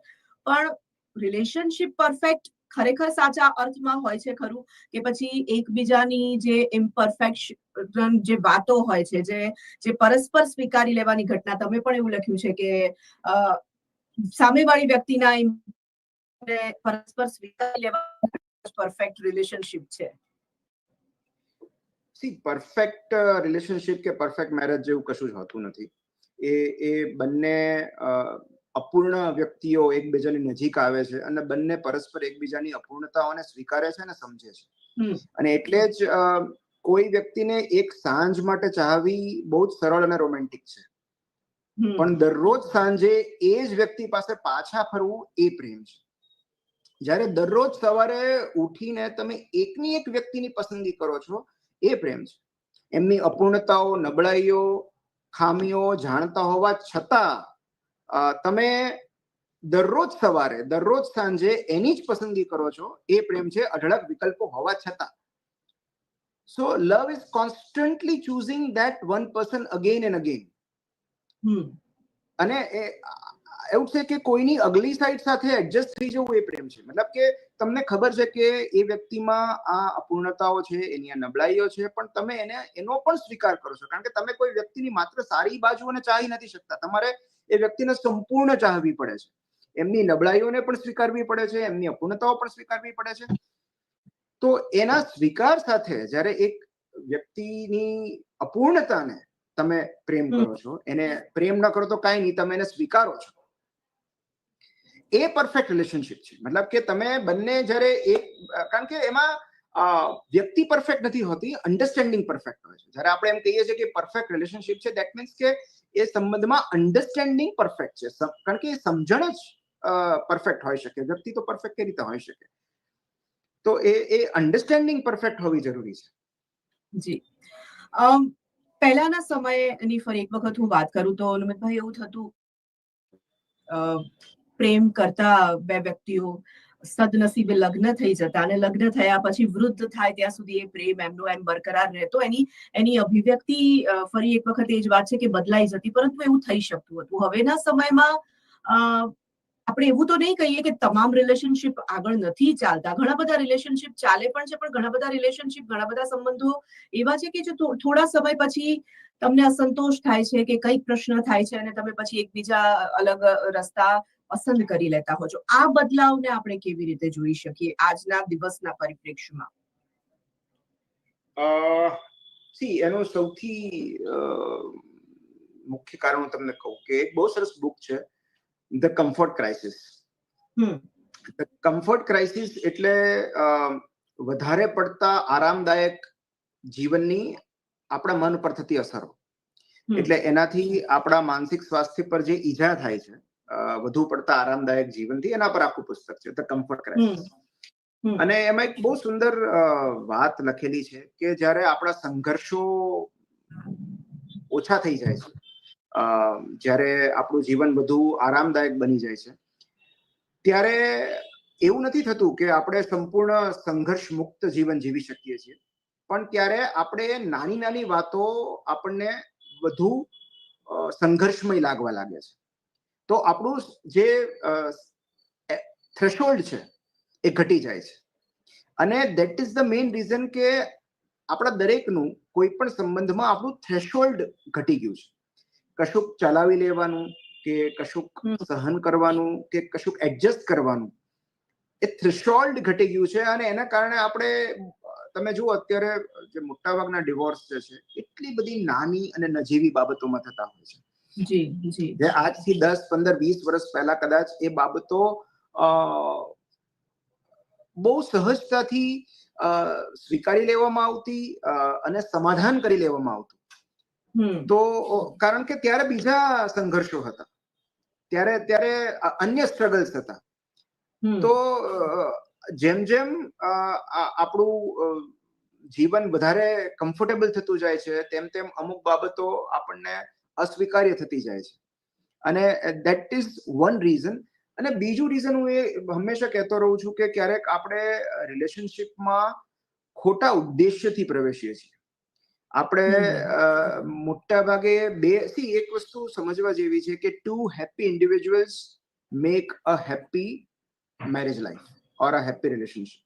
પણ રિલેશનશિપ પરફેક્ટ ખરેખર સાચા અર્થમાં હોય છે ખરું, કે પછી એકબીજાની જે ઇમ્પરફેક્શન જે વાતો હોય છે, જે પરસ્પર સ્વીકારી લેવાની ઘટના, તમે પણ એવું લખ્યું છે કે સામેવાળી વ્યક્તિના પરસ્પર સ્વીકારી લેવા પરફેક્ટ રિલેશનશિપ છે? પરફેક્ટ રિલેશનશિપ કે પરફેક્ટ મેરેજ જેવું કશું જ હોતું નથી. એ બંને અપૂર્ણ વ્યક્તિઓ એકબીજાની નજીક આવે છે અને બંને પરસ્પર એકબીજાની અપૂર્ણતાઓને સ્વીકારે છે અને સમજે છે. અને એટલે જ કોઈ વ્યક્તિને એક સાંજ માટે ચાહવી બહુ જ સરળ અને રોમેન્ટિક છે, પણ દરરોજ સાંજે એ જ વ્યક્તિ પાસે પાછા ફરવું એ પ્રેમ છે. જ્યારે દરરોજ સવારે ઉઠીને તમે એકની એક વ્યક્તિની પસંદગી કરો છો, એ પ્રેમ છે. એમની અપૂર્ણતાઓ, નબળાઈઓ, ખામીઓ જાણતા હોવા છતાં તમે દરરોજ સવારે, દરરોજ સાંજે એની જ પસંદગી કરો છો, એ પ્રેમ છે, અઢળક વિકલ્પો હોવા છતાં. So love is constantly choosing that one person again and again. અને એવું છે કે કોઈની અગલી સાઈડ સાથે એડજસ્ટ થઈ જવું એ પ્રેમ છે. મતલબ કે તમને ખબર છે કે એ વ્યક્તિમાં આ અપૂર્ણતાઓ છે, એની આ નબળાઈઓ છે, પણ તમે એનો પણ સ્વીકાર કરો છો, કારણ કે તમે કોઈ વ્યક્તિની માત્ર સારી બાજુઓને ચાહી નથી શકતા. તમારે એ વ્યક્તિને સંપૂર્ણ ચાહવી પડે છે. એમની નબળાઈઓને પણ સ્વીકારવી પડે છે, એમની અપૂર્ણતાઓ પણ સ્વીકારવી પડે છે. તો એના સ્વીકાર સાથે જ્યારે એક વ્યક્તિની અપૂર્ણતાને તમે પ્રેમ કરો છો, એને પ્રેમ ન કરો તો કાંઈ નહીં, તમે એને સ્વીકારો છો, એ પરફેક્ટ રિલેશનશિપ છે. મતલબ કે તમે બંને જ્યારે કારણ કે એમાં વ્યક્તિ પરફેક્ટ નથી હોતી, અન્ડરસ્ટેન્ડિંગ પરફેક્ટ હોય છે. જ્યારે આપણે એમ કહીએ છીએ કે પરફેક્ટ રિલેશનશિપ છે, દેટ મીન્સ કે એ સંબંધમાં અન્ડરસ્ટેન્ડિંગ પરફેક્ટ છે, કારણ કે એ સમજણ જ પરફેક્ટ હોઈ શકે. વ્યક્તિ તો પરફેક્ટ કઈ રીતે હોઈ શકે? તો એ અન્ડરસ્ટેન્ડિંગ પરફેક્ટ હોવી જરૂરી છે. જી. પહેલાના સમયની ફરી એક વખત હું વાત કરું તો નિમિતભાઈ, એવું થતું પ્રેમ કરતા બે વ્યક્તિઓ સદનસીબે લગ્ન થઈ જતા અને લગ્ન થયા પછી વૃદ્ધ થાય ત્યાં સુધી એ પ્રેમ એમનો એમ બરકરાર રહેતો. એની અભિવ્યક્તિ ફરી એક વખત એ જ વાત છે કે બદલાઈ જતી, પરંતુ એવું થઈ શકતું હતું. હવેના સમયમાં આપણે એવું તો નહીં કહીએ કે તમામ રિલેશનશિપ આગળ નથી ચાલતા. ઘણા બધા રિલેશનશિપ ચાલે પણ છે, પણ ઘણા બધા રિલેશનશિપ, ઘણા બધા સંબંધો એવા છે કે જે થોડા સમય પછી તમને અસંતોષ થાય છે કે કંઈક પ્રશ્ન થાય છે અને તમે પછી એકબીજા અલગ રસ્તા પસંદ કરી લેતા હો છો. આ બદલાવને આપણે કેવી રીતે જોઈ શકીએ આજના દિવસના પરિપ્રેક્ષ્યમાં? એનું સૌથી મુખ્ય કારણ હું તમને કહું કે એક બહુ સરસ બુક છે, the comfort crisis. The comfort crisis એટલે વધારે પડતા આરામદાયક જીવનની આપણા મન પર થતી અસરો. એટલે એનાથી આપણા માનસિક સ્વાસ્થ્ય પર જે ઈજા થાય છે વધુ પડતા આરામદાયક જીવનથી, એના પર આખું પુસ્તક છે, ધ કમ્ફર્ટ ક્રાઇસિસ. અને એમાં એક બહુ સુંદર વાત લખેલી છે કે જ્યારે આપણા સંઘર્ષો ઓછા થઈ જાય છે, જ્યારે આપણું જીવન વધુ આરામદાયક બની જાય છે, ત્યારે એવું નથી થતું કે આપણે સંપૂર્ણ સંઘર્ષ મુક્ત જીવન જીવી શકીએ છીએ, પણ ત્યારે આપણે નાની નાની વાતો આપણને વધુ સંઘર્ષમય લાગવા લાગે છે. તો આપણું જે થ્રેશોલ્ડ છે એ ઘટી જાય છે. અને that is the main reason કે આપણા દરેકનું કોઈ પણ સંબંધમાં આપણું થ્રેશોલ્ડ ઘટી ગયું છે. કશુંક ચલાવી લેવાનું કે કશુંક સહન કરવાનું કે કશુંક એડજસ્ટ કરવાનું, એ થ્રેશોલ્ડ ઘટી ગયું છે. અને એના કારણે આપણે, તમે જુઓ અત્યારે જે મોટાભાગના ડિવોર્સ જે છે, એટલી બધી નાની અને નજીવી બાબતોમાં થતા હોય છે. જે આજથી 10, 15, 20 વર્ષ પહેલા કદાચ એ બાબતો બહુ સહજતાથી સ્વીકારી લેવામાં આવતી અને સમાધાન કરી લેવામાં આવતું. તો કારણ કે ત્યારે બીજા સંઘર્ષો હતા, ત્યારે અન્ય સ્ટ્રગલ્સ હતા. તો જેમ જેમ આપણું જીવન વધારે કમ્ફર્ટેબલ થતું જાય છે, તેમ તેમ અમુક બાબતો આપણને અસ્વીકાર્ય થતી જાય છે. અને ધેટ ઇઝ વન રીઝન. અને બીજું રીઝન હું એ હંમેશા કહેતો રહું છું કે ક્યારેક આપણે રિલેશનશિપમાં ખોટા ઉદ્દેશ્યથી પ્રવેશીએ છીએ. આપણે મોટા ભાગે એક વસ્તુ સમજવા જેવી છે કે 2 happy individuals make a happy marriage life or a happy relationship.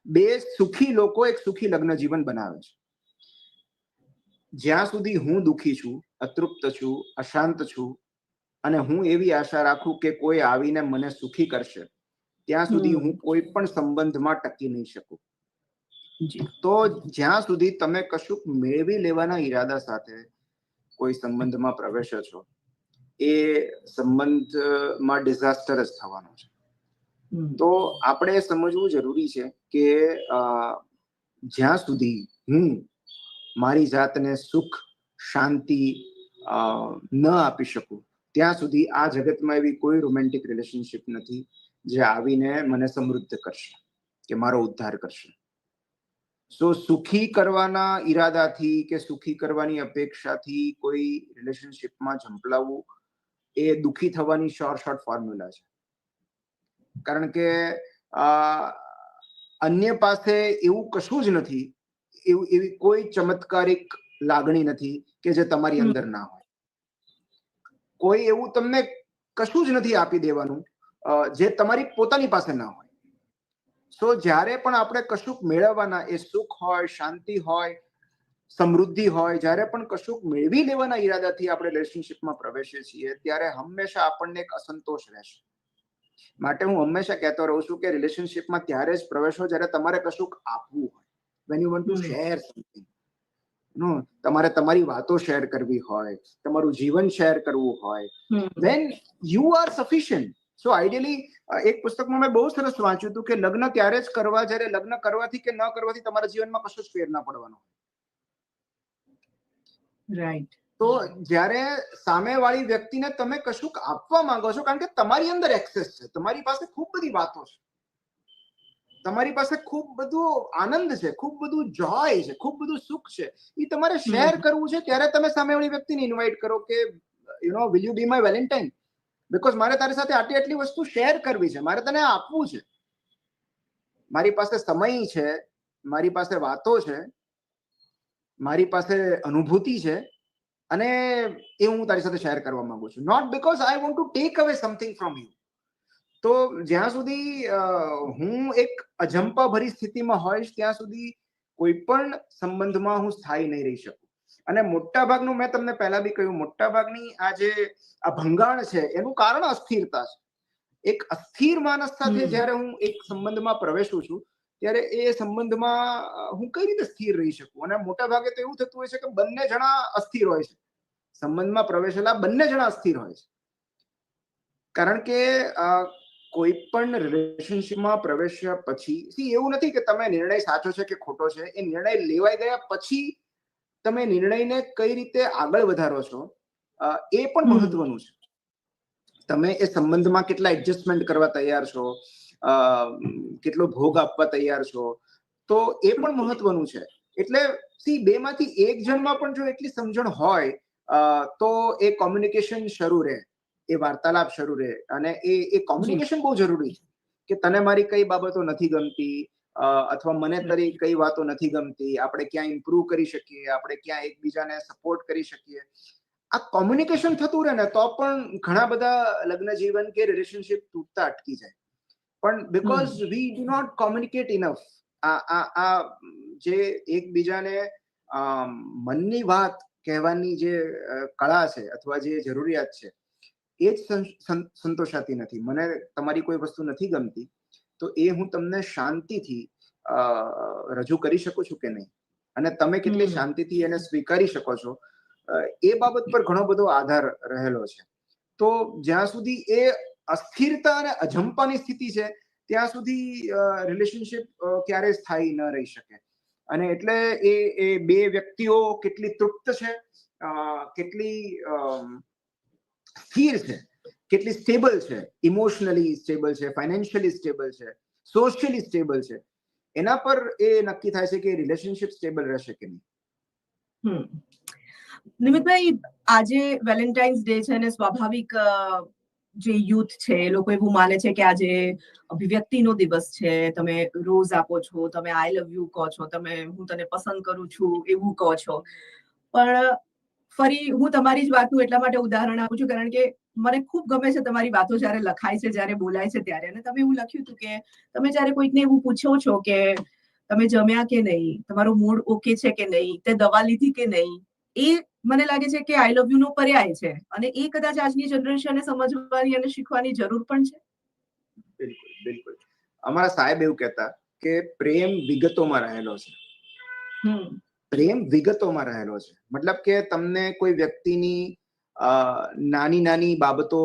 2 સુખી લોકો એક સુખી લગ્ન જીવન બનાવે છે. જ્યાં સુધી હું દુખી છું, અતૃપ્ત છું, અશાંત છું અને હું એવી આશા રાખું કે કોઈ આવીને મને સુખી કરશે, ત્યાં સુધી હું કોઈ પણ સંબંધમાં ટકી નહીં શકું. તો જ્યાં સુધી તમે કશુંક મેળવી લેવાના ઈરાદા સાથે કોઈ સંબંધમાં પ્રવેશો છો, એ સંબંધમાં ડિઝાસ્ટર જ થવાનો છે. તો આપણે સમજવું જરૂરી છે કે જ્યાં સુધી હું મારી જાતને સુખ, શાંતિ ન આપી શકું, ત્યાં સુધી આ જગતમાં એવી કોઈ રોમેન્ટિક રિલેશનશિપ નથી જે આવીને મને સમૃદ્ધ કરશે કે મારો ઉદ્ધાર કરશે. સો સુખી કરવાના ઈરાદાથી કે સુખી કરવાની અપેક્ષાથી કોઈ રિલેશનશિપમાં ઝંપલાવવું એ દુખી થવાની શોર્ટ ફોર્મ્યુલા છે. કારણ કે અન્ય પાસે એવું કશું જ નથી, એવી કોઈ ચમત્કારિક લાગણી નથી કે જે તમારી અંદર ના હોય. કોઈ એવું તમને કશું જ નથી આપી દેવાનું જે તમારી પોતાની પાસે ના હોય. સો જ્યારે પણ આપણે કશુંક મેળવવાના, એ સુખ હોય, શાંતિ હોય, સમૃદ્ધિ હોય, જ્યારે પણ કશુંક મેળવી લેવાના ઈરાદાથી આપણે રિલેશનશિપમાં પ્રવેશીએ છીએ, ત્યારે હંમેશા આપણને એક અસંતોષ રહેશે. માટે હું હંમેશા કહેતો રહું છું કે રિલેશનશિપમાં ત્યારે જ પ્રવેશો જ્યારે તમારે કશુંક આપવું હોય. when you want to share something, તમારે તમારી વાતો શેર કરવી હોય, તમારું જીવન શેર કરવું હોય, when you are sufficient. So ideally એક પુસ્તકમાં મેં બહુ સરસ વાંચ્યું હતું કે લગ્ન ત્યારે જ કરવા જ્યારે લગ્ન કરવાથી કે ન કરવાથી તમારા જીવનમાં કશો જ ફેર ના પડવાનો. રાઈટ. તો જ્યારે સામેવાળી વ્યક્તિને તમે કશુંક આપવા માંગો છો, કારણ કે તમારી અંદર એક્સેસ છે, તમારી પાસે ખૂબ બધી વાતો છે, તમારી પાસે ખૂબ બધું આનંદ છે, ખૂબ બધું જોય છે, ખૂબ બધું સુખ છે, એ તમારે શેર કરવું છે, ત્યારે તમે સામેવાળી વ્યક્તિને ઇન્વાઇટ કરો કે will you B my Valentine, because મારે તારી સાથે આટલી વસ્તુ શેર કરવી છે, મારે તને આપવું છે. મારી પાસે સમય છે, મારી પાસે વાતો છે, મારી પાસે અનુભૂતિ છે, અને એ હું તારી સાથે શેર કરવા માંગુ છું. Not because I want to take away something from you, તો જ્યાં સુધી હું એક અજંપા ભરી સ્થિતિમાં હોઈશ ત્યાં સુધી કોઈ પણ સંબંધમાં હું સ્થાયી નહીં રહી શકું. અને મોટા ભાગનું મેં તમને પહેલા બી કહ્યું, મોટા ભાગની આ જે આ ભંગાણ છે એનું કારણ અસ્થિરતા છે. એક અસ્થિર માણસ સાથે જ્યારે હું એક સંબંધમાં પ્રવેશું છું ત્યારે એ સંબંધમાં હું કઈ રીતે સ્થિર રહી શકું? અને મોટા ભાગે તો એવું થતું હોય છે કે બંને જણા અસ્થિર હોય છે. સંબંધમાં પ્રવેશેલા બંને જણા અસ્થિર હોય છે. કારણ કે કોઈ પણ રિલેશનશિપમાં પ્રવેશ્યા પછી એવું નથી કે તમે નિર્ણય સાચો છે કે ખોટો છે, એ નિર્ણય લેવાઈ ગયા પછી તમે નિર્ણયને કઈ રીતે આગળ વધારો છો એ પણ મહત્વનું છે. તમે એ સંબંધમાં કેટલા એડજસ્ટમેન્ટ કરવા તૈયાર છો, કેટલો ભોગ આપવા તૈયાર છો, તો એ પણ મહત્વનું છે. એટલે બેમાંથી એક જણમાં પણ જો એટલી સમજણ હોય તો એ કોમ્યુનિકેશન શરૂ રહે, એ વાર્તાલાપ શરૂ રહે. અને એ કોમ્યુનિકેશન બહુ જરૂરી છે કે તને મારી કઈ બાબતો નથી ગમતી અથવા મને તારી કઈ વાતો નથી ગમતી, આપણે ક્યાં ઇમ્પ્રુવ કરી શકીએ, આપણે ક્યાં એકબીજાને સપોર્ટ કરી શકીએ. આ કોમ્યુનિકેશન થતું રહે ને તો પણ ઘણા બધા લગ્ન જીવન કે રિલેશનશિપ તૂટતા અટકી જાય. પણ because we do not communicate enough, આ જે એકબીજાને મનની વાત કહેવાની જે કળા છે અથવા જે જરૂરિયાત છે એ જ સંતોષાતી નથી. મને તમારી કોઈ વસ્તુ નથી ગમતી તો એ હું તમને શાંતિથી રજૂ કરી શકું છું કે નહીં, અને તમે કેટલી શાંતિથી એને સ્વીકારી શકો છો, એ બાબત પર ઘણો બધો આધાર રહેલો છે. તો જ્યાં સુધી એ અસ્થિરતા અને અજંપાની સ્થિતિ છે ત્યાં સુધી રિલેશનશિપ ક્યારેય સ્થાયી ન રહી શકે. અને એટલે એ બે વ્યક્તિઓ કેટલી તૃપ્ત છે, કેટલી સ્થિર છે, કેટલી સ્ટેબલ છે, ઇમોશનલી સ્ટેબલ છે, ફાઇનાન્શિયલી સ્ટેબલ છે, સોશિયલી સ્ટેબલ છે, એના પર એ નક્કી થાય છે કે રિલેશનશિપ સ્ટેબલ રહેશે કે નહીં. નિમિતભાઈ, આજે વેલેન્ટાઇન્સ ડે છે અને સ્વાભાવિક જે યુથ છે એ લોકો એવું માને છે કે આજે અભિવ્યક્તિનો દિવસ છે, તમે રોઝ આપો છો, તમે આઈ લવ યુ કહો છો, તમે હું તને પસંદ કરું છું એવું કહો છો. પણ ફરી હું તમારી જ વાતનું એટલા માટે ઉદાહરણ આપું છું કારણ કે મને ખૂબ ગમે છે તમારી વાતો જ્યારે લખાય છે, જ્યારે બોલાય છે ત્યારે. અને તમે એવું લખ્યું હતું કે તમે જ્યારે કોઈકને એવું પૂછો છો કે તમે જમ્યા કે નહીં, તમારો મૂડ ઓકે છે કે નહીં, તે દવા લીધી કે નહીં, એ મને લાગે છે કે આઈ લવ યુ નો પર્યાય છે. અને એ કદાચ આજની જનરેશનને સમજવાની અને શીખવાની જરૂર પણ છે. બિલકુલ બિલકુલ. અમારા સાહેબ એવું કહેતા કે પ્રેમ વિગતોમાં રહેલો છે. પ્રેમ વિગતોમાં રહેલો છે. મતલબ કે તમને કોઈ વ્યક્તિની નાની નાની બાબતો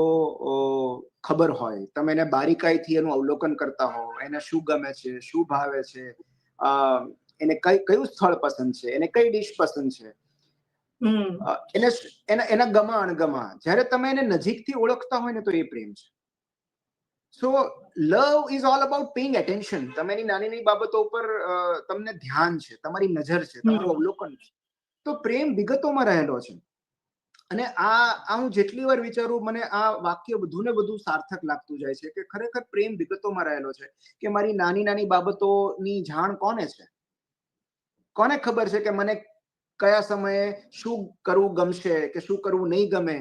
ખબર હોય, તમે એને બારીકાઈથી એનું અવલોકન કરતા હો, એને શું ગમે છે, શું ભાવે છે, એને કયું સ્થળ પસંદ છે, એને કઈ ડીશ પસંદ છે, એના ગમા અણગમા જ્યારે તમે એને નજીકથી ઓળખતા હોય ને તો એ પ્રેમ છે. So love is all about paying attention. તમે એની નાની નાની બાબતો ઉપર તમને ધ્યાન છે, તમારી નજર છે, તમારું અવલોકન છે. તો પ્રેમ વિગતોમાં રહેલો છે. અને આ હું જેટલી વાર વિચારું મને આ વાક્ય વધુ ને વધુ સાર્થક લાગતું જાય છે કે ખરેખર પ્રેમ વિગતોમાં રહેલો છે. કે મારી નાની નાની બાબતોની જાણ કોને છે? કોને ખબર છે કે મને કયા સમયે શું કરવું ગમશે કે શું કરવું નહીં ગમે?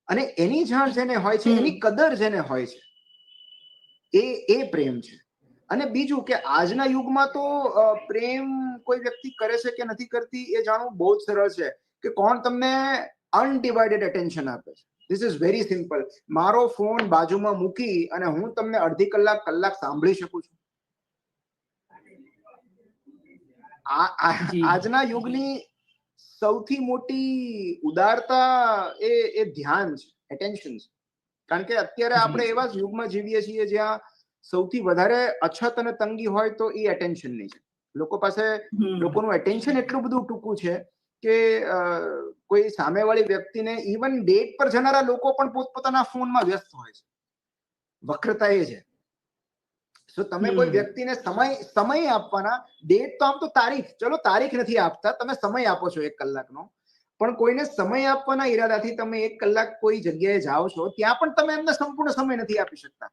અને એની જાણ જેને હોય છે, એની કદર જેને હોય છે, એ પ્રેમ છે. અને બીજું કે આજના યુગમાં તો પ્રેમ કોઈ વ્યક્તિ કરે છે કે નથી કરતી એ જાણવું બહુ જ સરળ છે કે કોણ તમને અનડિવાઇડેડ એટેન્શન આપે છે. This is very simple. મારો ફોન બાજુમાં મૂકી અને હું તમને અડધી કલાક સાંભળી શકું છું. આજના યુગની સૌથી મોટી ઉદારતા એ ધ્યાન છે, એટેન્શન છે. કારણ કે અત્યારે આપણે એવા જ યુગમાં જીવીએ છીએ જ્યાં સૌથી વધારે અછત અને તંગી હોય તો એ એટેન્શનની છે. લોકોનું એટેન્શન એટલું બધું ટૂંકું છે કે કોઈ સામેવાળી વ્યક્તિને ઇવન ડેટ પર જનારા લોકો પણ પોતપોતાના ફોનમાં વ્યસ્ત હોય છે. વક્રતા એ છે. સો તમે કોઈ વ્યક્તિને સમય આપવાના, ડેટ તો આમ તો તારીખ નથી આપતા, તમે સમય આપો છો 1 કલાકનો, પણ કોઈને સમય આપવાના ઈરાદાથી તમે 1 કલાક કોઈ જગ્યાએ જાઓ છો, ત્યાં પણ તમે એમને સંપૂર્ણ સમય નથી આપી શકતા.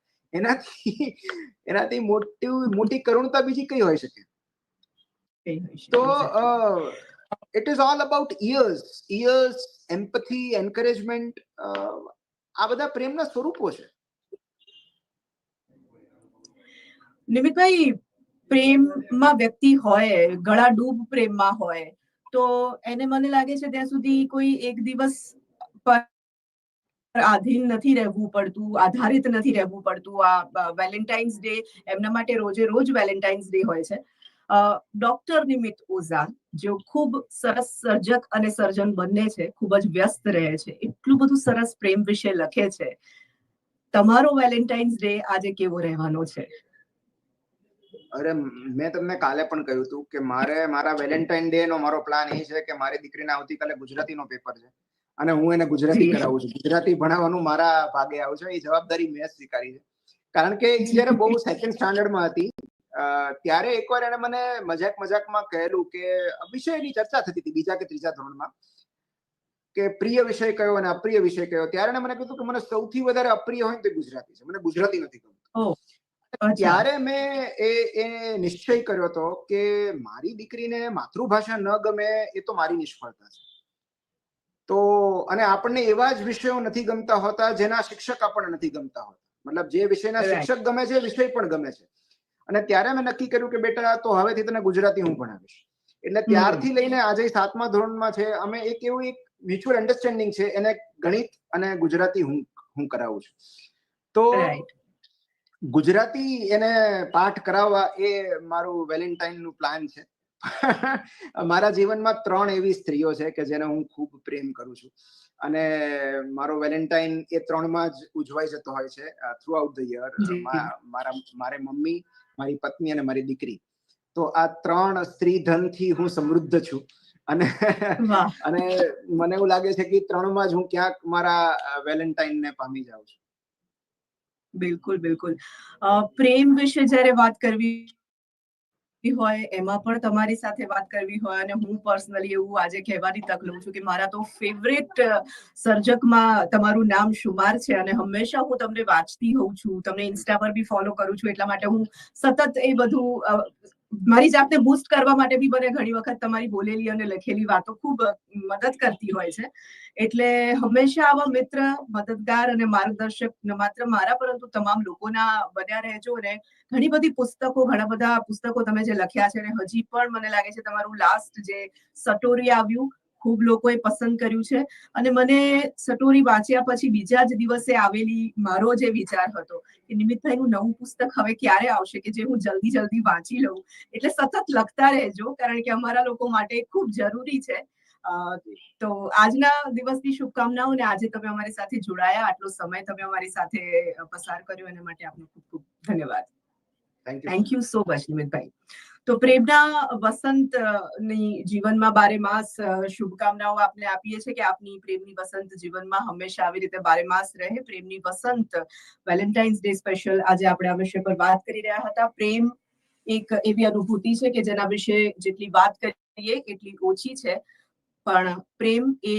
એનાથી મોટી કરુણતા બીજી કઈ હોઈ શકે? તો it is all about ears, empathy, encouragement. આ બધા પ્રેમના સ્વરૂપો છે. નિમિતભાઈ, પ્રેમમાં વ્યક્તિ હોય, ગળા ડૂબ પ્રેમમાં હોય, તો એને મને લાગે છે ત્યાં સુધી કોઈ એક દિવસ પર આધીન નથી રહેવું પડતું, આધારિત નથી રહેવું પડતું. આ વેલેન્ટાઇન્સ ડે એમના માટે રોજે રોજ વેલેન્ટાઇન્સ ડે હોય છે. ડોક્ટર નિમિત ઓઝા, જેઓ ખૂબ સરસ સર્જક અને સર્જન બંને છે, ખૂબ જ વ્યસ્ત રહે છે, એટલું બધું સરસ પ્રેમ વિશે લખે છે. તમારો વેલેન્ટાઇન્સ ડે આજે કેવો રહેવાનો છે? અરે, મેં તમને કાલે પણ કહ્યું હતું કે મારા વેલેન્ટાઇન ડે નો મારો પ્લાન એ છે કે મારી દીકરીને આવતીકાલે ગુજરાતીનો પેપર છે અને હું એને ગુજરાતી કરાવું છું. ગુજરાતી ભણાવવાનું મારા ભાગે આવ્યું છે. એ જવાબદારી મેં સ્વીકારી છે. કારણ કે એ જયારે બહુ સેકન્ડ સ્ટાન્ડર્ડમાં હતી ત્યારે એકવાર એને મને મજાકમાં કહેલું કે વિષયની ચર્ચા થતી હતી બીજા કે ત્રીજા ધોરણમાં, કે પ્રિય વિષય કયો અને અપ્રિય વિષય કયો. ત્યારે એને મને કીધું કે મને સૌથી વધારે અપ્રિય હોય તો ગુજરાતી છે, મને ગુજરાતી નથી ગમતું. ત્યારે મેં એ નિશ્ચય કર્યો હતો કે મારી દીકરીને માતૃભાષા ન ગમે એ તો મારી નિષ્ફળતા છે. તો અને આપણને એવા જ વિષયો નથી ગમતા હોતા જેના શિક્ષક આપણને નથી ગમતા હોતા. મતલબ જે વિષયના શિક્ષક ગમે છે વિષય પણ ગમે છે. અને ત્યારે મેં નક્કી કર્યું કે બેટા તો હવેથી તને ગુજરાતી હું ભણાવીશ. એટલે ત્યારથી લઈને આજે 7મા ધોરણમાં છે. અમે એક મ્યુચ્યુઅલ અન્ડરસ્ટેન્ડિંગ છે, એને ગણિત અને ગુજરાતી હું કરાવું છું. તો ગુજરાતી એને પાઠ કરાવવા એ મારું વેલેન્ટાઇન નું પ્લાન છે. મારા જીવનમાં 3 એવી સ્ત્રીઓ છે કે જેને હું ખૂબ પ્રેમ કરું છું અને મારો વેલેન્ટાઇન એ 3માં જ ઉજવાઈ જતો હોય છે થ્રુ આઉટ ધ યર. મારે મમ્મી, મારી પત્ની અને મારી દીકરી, તો આ 3 સ્ત્રી ધનથી હું સમૃદ્ધ છું. અને મને એવું લાગે છે કે 3માં જ હું ક્યાંક મારા વેલેન્ટાઇન ને પામી જાઉં છું. બિલકુલ બિલકુલ. પ્રેમ વિશે જ્યારે વાત કરવી હોય, એમાં પણ તમારી સાથે વાત કરવી હોય, અને હું પર્સનલી એવું આજે કહેવાની તક લઉં છું કે મારા તો ફેવરેટ સર્જકમાં તમારું નામ શુમાર છે અને હંમેશા હું તમને વાંચતી હોઉં છું, તમને ઇન્સ્ટા પર બી ફોલો કરું છું. એટલા માટે હું સતત એ બધું મારી જાતને બૂસ્ટ કરવા માટે બી મને ઘણી વખત તમારી બોલેલી અને લખેલી વાતો ખૂબ મદદ કરતી હોય છે. એટલે હંમેશા આવા મિત્ર, મદદગાર અને માર્ગદર્શક ન માત્ર મારા પરંતુ તમામ લોકોના બન્યા રહેજો. અને ઘણી બધી પુસ્તકો, ઘણા બધા પુસ્તકો તમે જે લખ્યા છે, અને હજી પણ મને લાગે છે તમારું લાસ્ટ જે સટોરી આવ્યું ખૂબ લોકોએ પસંદ કર્યું છે. અને મને સટોરી વાંચ્યા પછી બીજા જ દિવસે આવેલી મારો જે વિચાર હતો કે નિમિતભાઈનું નવું પુસ્તક હવે ક્યારે આવશે કે જે હું જલ્દી વાંચી લઉં. એટલે સતત લખતા રહેજો, કારણ કે અમારા લોકો માટે ખૂબ જરૂરી છે. તો આજના દિવસની શુભકામનાઓ, અને આજે તમે અમારી સાથે જોડાયા, આટલો સમય તમે અમારી સાથે પસાર કર્યો એના માટે આપનો ખૂબ ખૂબ ધન્યવાદ. થેન્ક યુ સો મચ નિમિતભાઈ. તો પ્રેમના વસંતની જીવનમાં બારે માસ શુભકામનાઓ આપને આપીએ છીએ કે આપની પ્રેમની વસંત જીવનમાં હંમેશા આવી રીતે બારે માસ રહે. પ્રેમની વસંત વેલેન્ટાઇન્સ ડે સ્પેશિયલ આજે આપણે આ વિષય પર વાત કરી રહ્યા હતા. પ્રેમ એક એવી અનુભૂતિ છે કે જેના વિશે જેટલી વાત કરીએ એટલી ઓછી છે. પણ પ્રેમ એ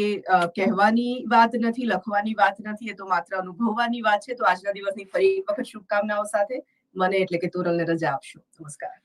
કહેવાની વાત નથી, લખવાની વાત નથી, એ તો માત્ર અનુભવવાની વાત છે. તો આજના દિવસની ફરી એક વખત શુભકામનાઓ સાથે મને એટલે કે તોરલને રજા આપશો. નમસ્કાર.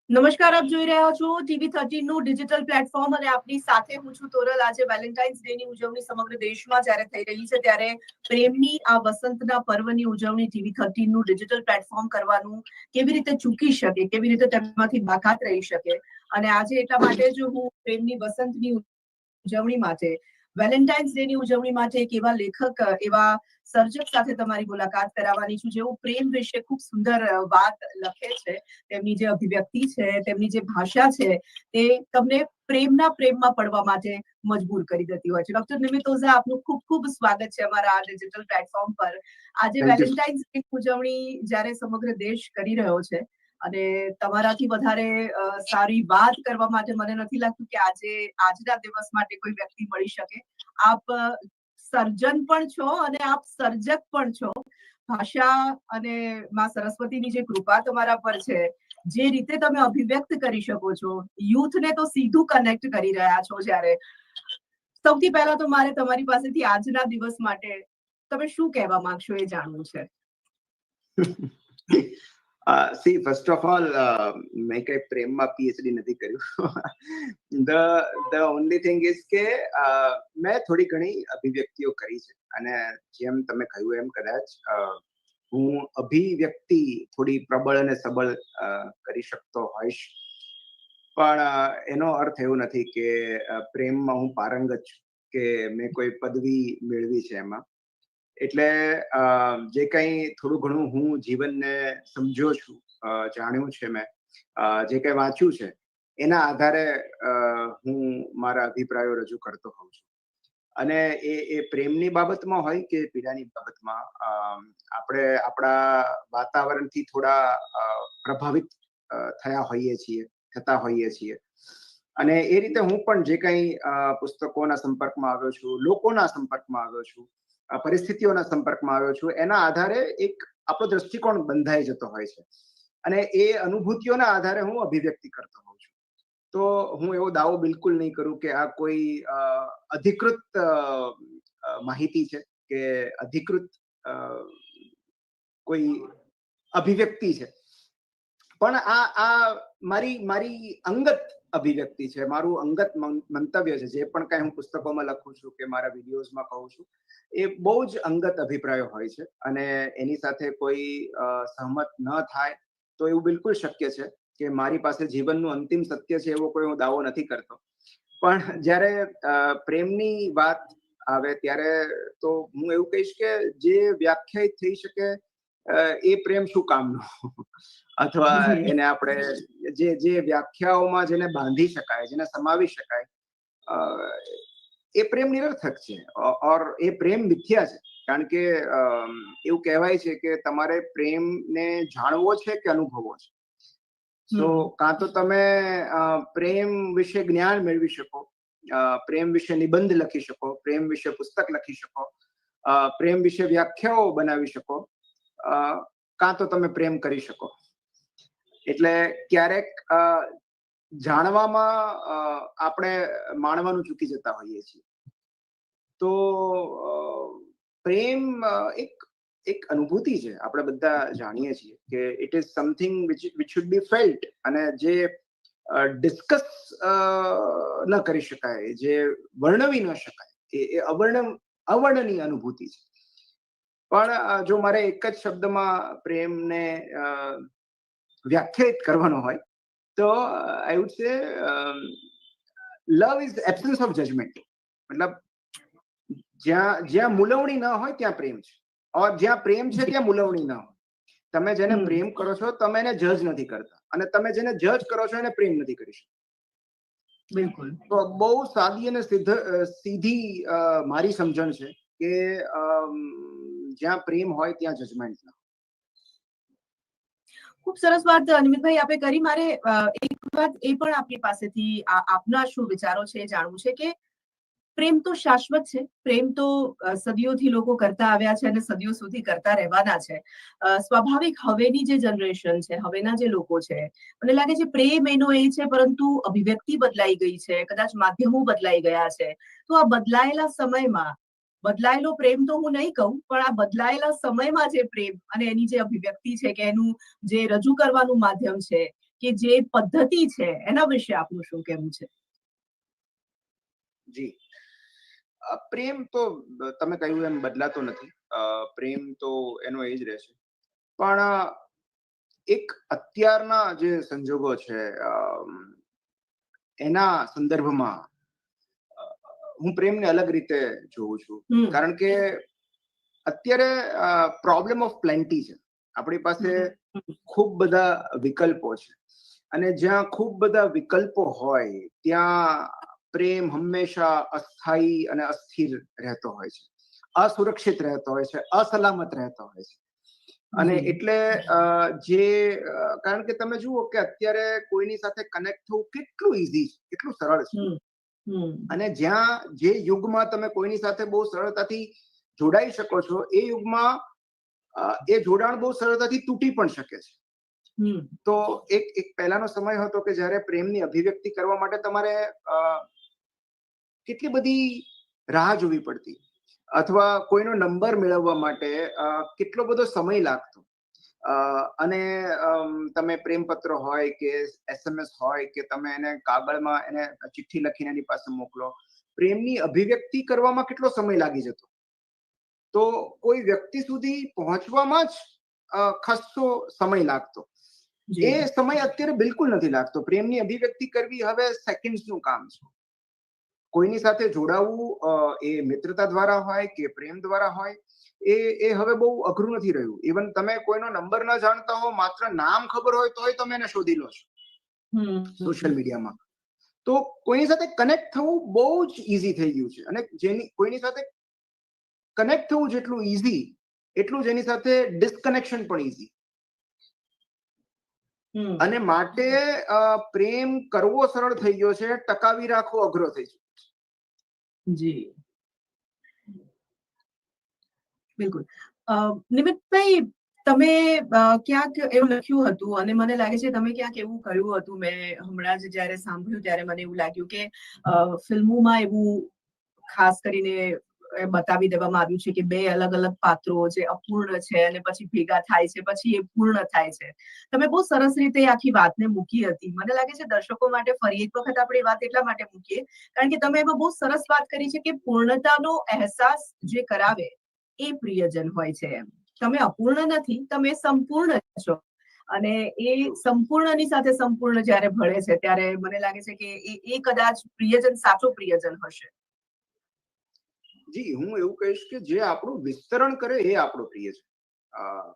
નમસ્કાર, આપ જોઈ રહ્યા છો TV13 નું ડિજિટલ પ્લેટફોર્મ અને આપની સાથે હું છું તોરલ. આજે વેલેન્ટાઇન્સ ડે ની ઉજવણી સમગ્ર દેશમાં જ્યારે થઈ રહી છે, ત્યારે પ્રેમની આ વસંતના પર્વની ઉજવણી TV13 નું ડિજિટલ પ્લેટફોર્મ કરવાનું કેવી રીતે ચૂકી શકે, કેવી રીતે તેમાંથી બાકાત રહી શકે. અને આજે એટલા માટે જ હું પ્રેમની વસંતની ઉજવણી માટે, વેલેન્ટાઇન્સ ડે ની ઉજવણી માટે એક એવા લેખક, એવા સર્જક સાથે તમારી મુલાકાત કરાવવાની છું જેઓ પ્રેમ વિશે ખૂબ સુંદર વાત લખે છે. તેમની જે અભિવ્યક્તિ છે, તેમની જે ભાષા છે, તે તમને પ્રેમમાં પડવા માટે મજબૂર કરી દેતી હોય છે. ડોક્ટર નિમિત ઓઝા, આપનું ખૂબ ખૂબ સ્વાગત છે અમારા આ ડિજિટલ પ્લેટફોર્મ પર. આજે વેલેન્ટાઇન્સ ડે ઉજવણી જ્યારે સમગ્ર દેશ કરી રહ્યો છે, અને તમારાથી વધારે સારી વાત કરવા માટે મને નથી લાગતું કે આજના દિવસ માટે કોઈ વ્યક્તિ મળી શકે. આપ સર્જન પણ છો અને આપ સર્જક પણ છો. ભાષા અને માં સરસ્વતીની જે કૃપા તમારા પર છે, જે રીતે તમે અભિવ્યક્ત કરી શકો છો, યુથને તો સીધું કનેક્ટ કરી રહ્યા છો. જ્યારે સૌથી પહેલા તો મારે તમારી પાસેથી આજના દિવસ માટે તમે શું કહેવા માંગશો એ જાણવું છે. સી ફર્સ્ટ ઓફ ઓલ મેં કઈ પ્રેમમાં પીએચડી નથી કર્યું. ધ ઓનલી થિંગ ઇઝ કે મેં થોડી ઘણી અભિવ્યક્તિઓ કરી છે અને જેમ તમે કહ્યું એમ કદાચ હું અભિવ્યક્તિ થોડી પ્રબળ અને સબળ કરી શકતો હોઈશ, પણ એનો અર્થ એવો નથી કે પ્રેમમાં હું પારંગત છું કે મેં કોઈ પદવી મેળવી છે એમાં. એટલે જે કંઈ થોડું ઘણું હું જીવનને સમજ્યો છું, જાણ્યું છે, મેં જે કંઈ વાંચ્યું છે એના આધારે હું મારા અભિપ્રાયો રજૂ કરતો હોઉં છું. અને એ પ્રેમની બાબતમાં હોય કે પીડાની બાબતમાં આપણે આપણા વાતાવરણથી થોડા પ્રભાવિત થતા હોઈએ છીએ. અને એ રીતે હું પણ જે કંઈ પુસ્તકોના સંપર્કમાં આવ્યો છું, લોકોના સંપર્કમાં આવ્યો છું, પરિસ્થિતિઓના સંપર્કમાં આવ્યો છું, એના આધારે એક આપણો દ્રષ્ટિકોણ બંધાઈ જતો હોય છે અને એ અનુભૂતિઓના આધારે હું અભિવ્યક્તિ કરતો હોઉં છું. તો હું એવો દાવો બિલકુલ નહીં કરું કે આ કોઈ અધિકૃત માહિતી છે કે અધિકૃત કોઈ અભિવ્યક્તિ છે, પણ આ મારી અંગત અભિવ્યક્તિ છે, મારું અંગત મંતવ્ય છે. જે પણ કઈ હું પુસ્તકોમાં લખું છું કે મારા વિડીયોઝમાં કહું છું, એ બહુ જ અંગત અભિપ્રાયો હોય છે અને એની સાથે કોઈ સહમત ન થાય તો એવું બિલકુલ શક્ય છે કે મારી પાસે જીવનનું અંતિમ સત્ય છે એવો કોઈ હું દાવો નથી કરતો. પણ જ્યારે પ્રેમની વાત આવે ત્યારે તો હું એવું કહીશ કે જે વ્યાખ્યાયિત થઈ શકે એ પ્રેમ શું કામનો, અથવા એને આપણે જે વ્યાખ્યાઓમાં જેને બાંધી શકાય, જેને સમાવી શકાય, એ પ્રેમ નિરર્થક છે ઓર એ પ્રેમ મિથ્યા છે. કારણ કે એવું કહેવાય છે કે તમારે પ્રેમને જાણવો છે કે અનુભવવો છે. તો કાં તો તમે પ્રેમ વિશે જ્ઞાન મેળવી શકો, પ્રેમ વિશે નિબંધ લખી શકો, પ્રેમ વિશે પુસ્તક લખી શકો, પ્રેમ વિશે વ્યાખ્યાઓ બનાવી શકો, કાં તો તમે પ્રેમ કરી શકો. એટલે ક્યારેક જાણવામાં આપણે માણવાનું ચૂકી જતા હોઈએ છીએ. તો પ્રેમ એક અનુભૂતિ છે, આપણે બધા જાણીએ છીએ કે it is something which should be felt, અને જે ડિસ્કસ ન કરી શકાય, જે વર્ણવી ન શકાય, એ અવર્ણનીય અનુભૂતિ છે. પણ જો મારે એક જ શબ્દમાં પ્રેમને વ્યાખ્યાયિત કરવાનો હોય તો I would say love is absence of judgment. મતલબ જ્યાં મૂલવણી ન હોય ત્યાં પ્રેમ છે, ઓર જ્યાં પ્રેમ છે ત્યાં મૂલવણી ન હોય. તમે જેને પ્રેમ કરો છો તમે એને જજ નથી કરતા, અને તમે જેને જજ કરો છો એને પ્રેમ નથી કરી શકતા. બિલકુલ. તો બહુ સાદી અને સીધી મારી સમજણ છે કે જ્યાં પ્રેમ હોય ત્યાં જજમેન્ટ ના. ખૂબ સરસ વાત નિમિતભાઈ આપે કરી. મારે એક વાત એ પણ આપની પાસેથી આપના શું વિચારો છે એ જાણવું છે કે પ્રેમ તો શાશ્વત છે, પ્રેમ તો સદીઓથી લોકો કરતા આવ્યા છે અને સદીઓ સુધી કરતા રહેવાના છે. સ્વાભાવિક હવેની જે જનરેશન છે, હવેના જે લોકો છે, મને લાગે છે પ્રેમ એનો એ છે, પરંતુ અભિવ્યક્તિ બદલાઈ ગઈ છે, કદાચ માધ્યમો બદલાઈ ગયા છે. તો આ બદલાયેલા સમયમાં બદલાયેલો પ્રેમ તો હું નહીં કહું, પણ આ બદલાયેલા સમયમાં જે પ્રેમ અને એની જે અભિવ્યક્તિ છે કે એનું જે રજૂ કરવાનું માધ્યમ છે કે જે પદ્ધતિ છે, એના વિશે આપનું શું કહેવું છે? જી, પ્રેમ તો તમે કહ્યું એમ બદલાતો નથી. પ્રેમ તો એનો એ જ રહેશે. પણ એક અત્યારના જે સંજોગો છે એના સંદર્ભમાં હું પ્રેમને અલગ રીતે જોઉં છું. કારણ કે અત્યારે પ્રોબ્લેમ ઓફ પ્લેન્ટી છે. આપણી પાસે ખૂબ બધા વિકલ્પો છે, અને જ્યાં ખૂબ બધા વિકલ્પો હોય ત્યાં પ્રેમ હંમેશા અસ્થાયી અને અસ્થિર રહેતો હોય છે, અસુરક્ષિત રહેતો હોય છે, અસલામત રહેતો હોય છે. અને એટલે કારણ કે તમે જુઓ કે અત્યારે કોઈની સાથે કનેક્ટ થવું કેટલું ઈઝી છે, કેટલું સરળ છે. અને જ્યાં જે યુગમાં તમે કોઈની સાથે બહુ સરળતાથી જોડાઈ શકો છો, એ યુગમાં એ જોડાણ બહુ સરળતાથી તૂટી પણ શકે છે. તો એક પહેલાનો સમય હતો કે જ્યારે પ્રેમની અભિવ્યક્તિ કરવા માટે તમારે કેટલી બધી રાહ જોવી પડતી, અથવા કોઈનો નંબર મેળવવા માટે કેટલો બધો સમય લાગતો. અને તમે પ્રેમપત્ર હોય કે SMS હોય કે તમે એને કાગળમાં એને ચિઠ્ઠી લખીને એની પાસે મોકલો, પ્રેમની અભિવ્યક્તિ કરવામાં કેટલો સમય લાગી જતો. તો કોઈ વ્યક્તિ સુધી પહોંચવામાં જ ખાસો સમય લાગતો. એ સમય અત્યારે બિલકુલ નથી લાગતો. પ્રેમની અભિવ્યક્તિ કરવી હવે સેકન્ડ્સનું કામ છે. કોઈની સાથે જોડાવું, એ મિત્રતા દ્વારા હોય કે પ્રેમ દ્વારા હોય, એ હવે બહુ અઘરું નથી રહ્યું. ઇવન તમે કોઈનો નંબર ન જાણતા હો, માત્ર નામ ખબર હોય તોય તમે એને શોધી લો છો સોશિયલ મીડિયામાં. તો કોઈની સાથે કનેક્ટ થવું બહુ જ ઈઝી થઈ ગયું છે. અને કોઈની સાથે કનેક્ટ થવું જેટલું ઈઝી, એટલું જ એની સાથે ડિસ્કનેક્શન પણ ઈઝી. અને માટે પ્રેમ કરવો સરળ થઈ ગયો છે, ટકાવી રાખવો અઘરો થઈ ગયો છે. જી બિલકુલ. નિમિતભાઈ, તમે ક્યાંક એવું લખ્યું હતું અને મને લાગે છે તમે ક્યાંક એવું કહ્યું હતું, મેં હમણાં જ જ્યારે સાંભળ્યું ત્યારે મને એવું લાગ્યું કે ફિલ્મોમાં એવું ખાસ કરીને બતાવી દેવામાં આવ્યું છે કે બે અલગ અલગ પાત્રો જે અપૂર્ણ છે અને પછી ભેગા થાય છે, પછી એ પૂર્ણ થાય છે. તમે બહુ સરસ રીતે આખી વાતને મૂકી હતી. મને લાગે છે દર્શકો માટે ફરી એક વખત આપણે વાત એટલા માટે મૂકીએ કારણ કે તમે એમાં બહુ સરસ વાત કરી છે કે પૂર્ણતાનો અહેસાસ જે કરાવે એ પ્રિયજન હોય છે. તમે અપૂર્ણ નથી, તમે સંપૂર્ણ છો. અને એ સંપૂર્ણની સાથે સંપૂર્ણ જ્યારે ભળે છે ત્યારે મને લાગે છે કે એ કદાચ પ્રિયજન સાચો પ્રિયજન હશે. જી, હું એવું કહીશ કે જે આપણું વિસ્તરણ કરે એ આપણો પ્રિય છે.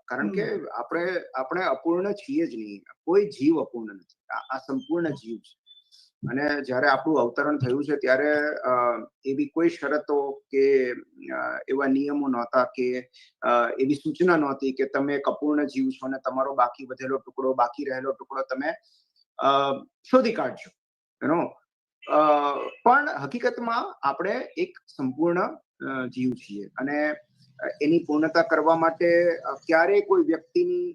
કારણ કે આપણે અપૂર્ણ છીએ જ નહીં. કોઈ જીવ અપૂર્ણ નથી. આ સંપૂર્ણ જીવ છે. અને જ્યારે આપણું અવતરણ થયું છે ત્યારે એવી કોઈ શરતો કે એવા નિયમો નહોતા કે એવી સૂચના નહોતી કે તમે એક અપૂર્ણ જીવ છો અને તમારો બાકી વધેલો ટુકડો, બાકી રહેલો ટુકડો તમે શોધી કાઢજો. પણ હકીકતમાં આપણે એક સંપૂર્ણ જીવ છીએ અને એની પૂર્ણતા કરવા માટે ક્યારેય કોઈ વ્યક્તિની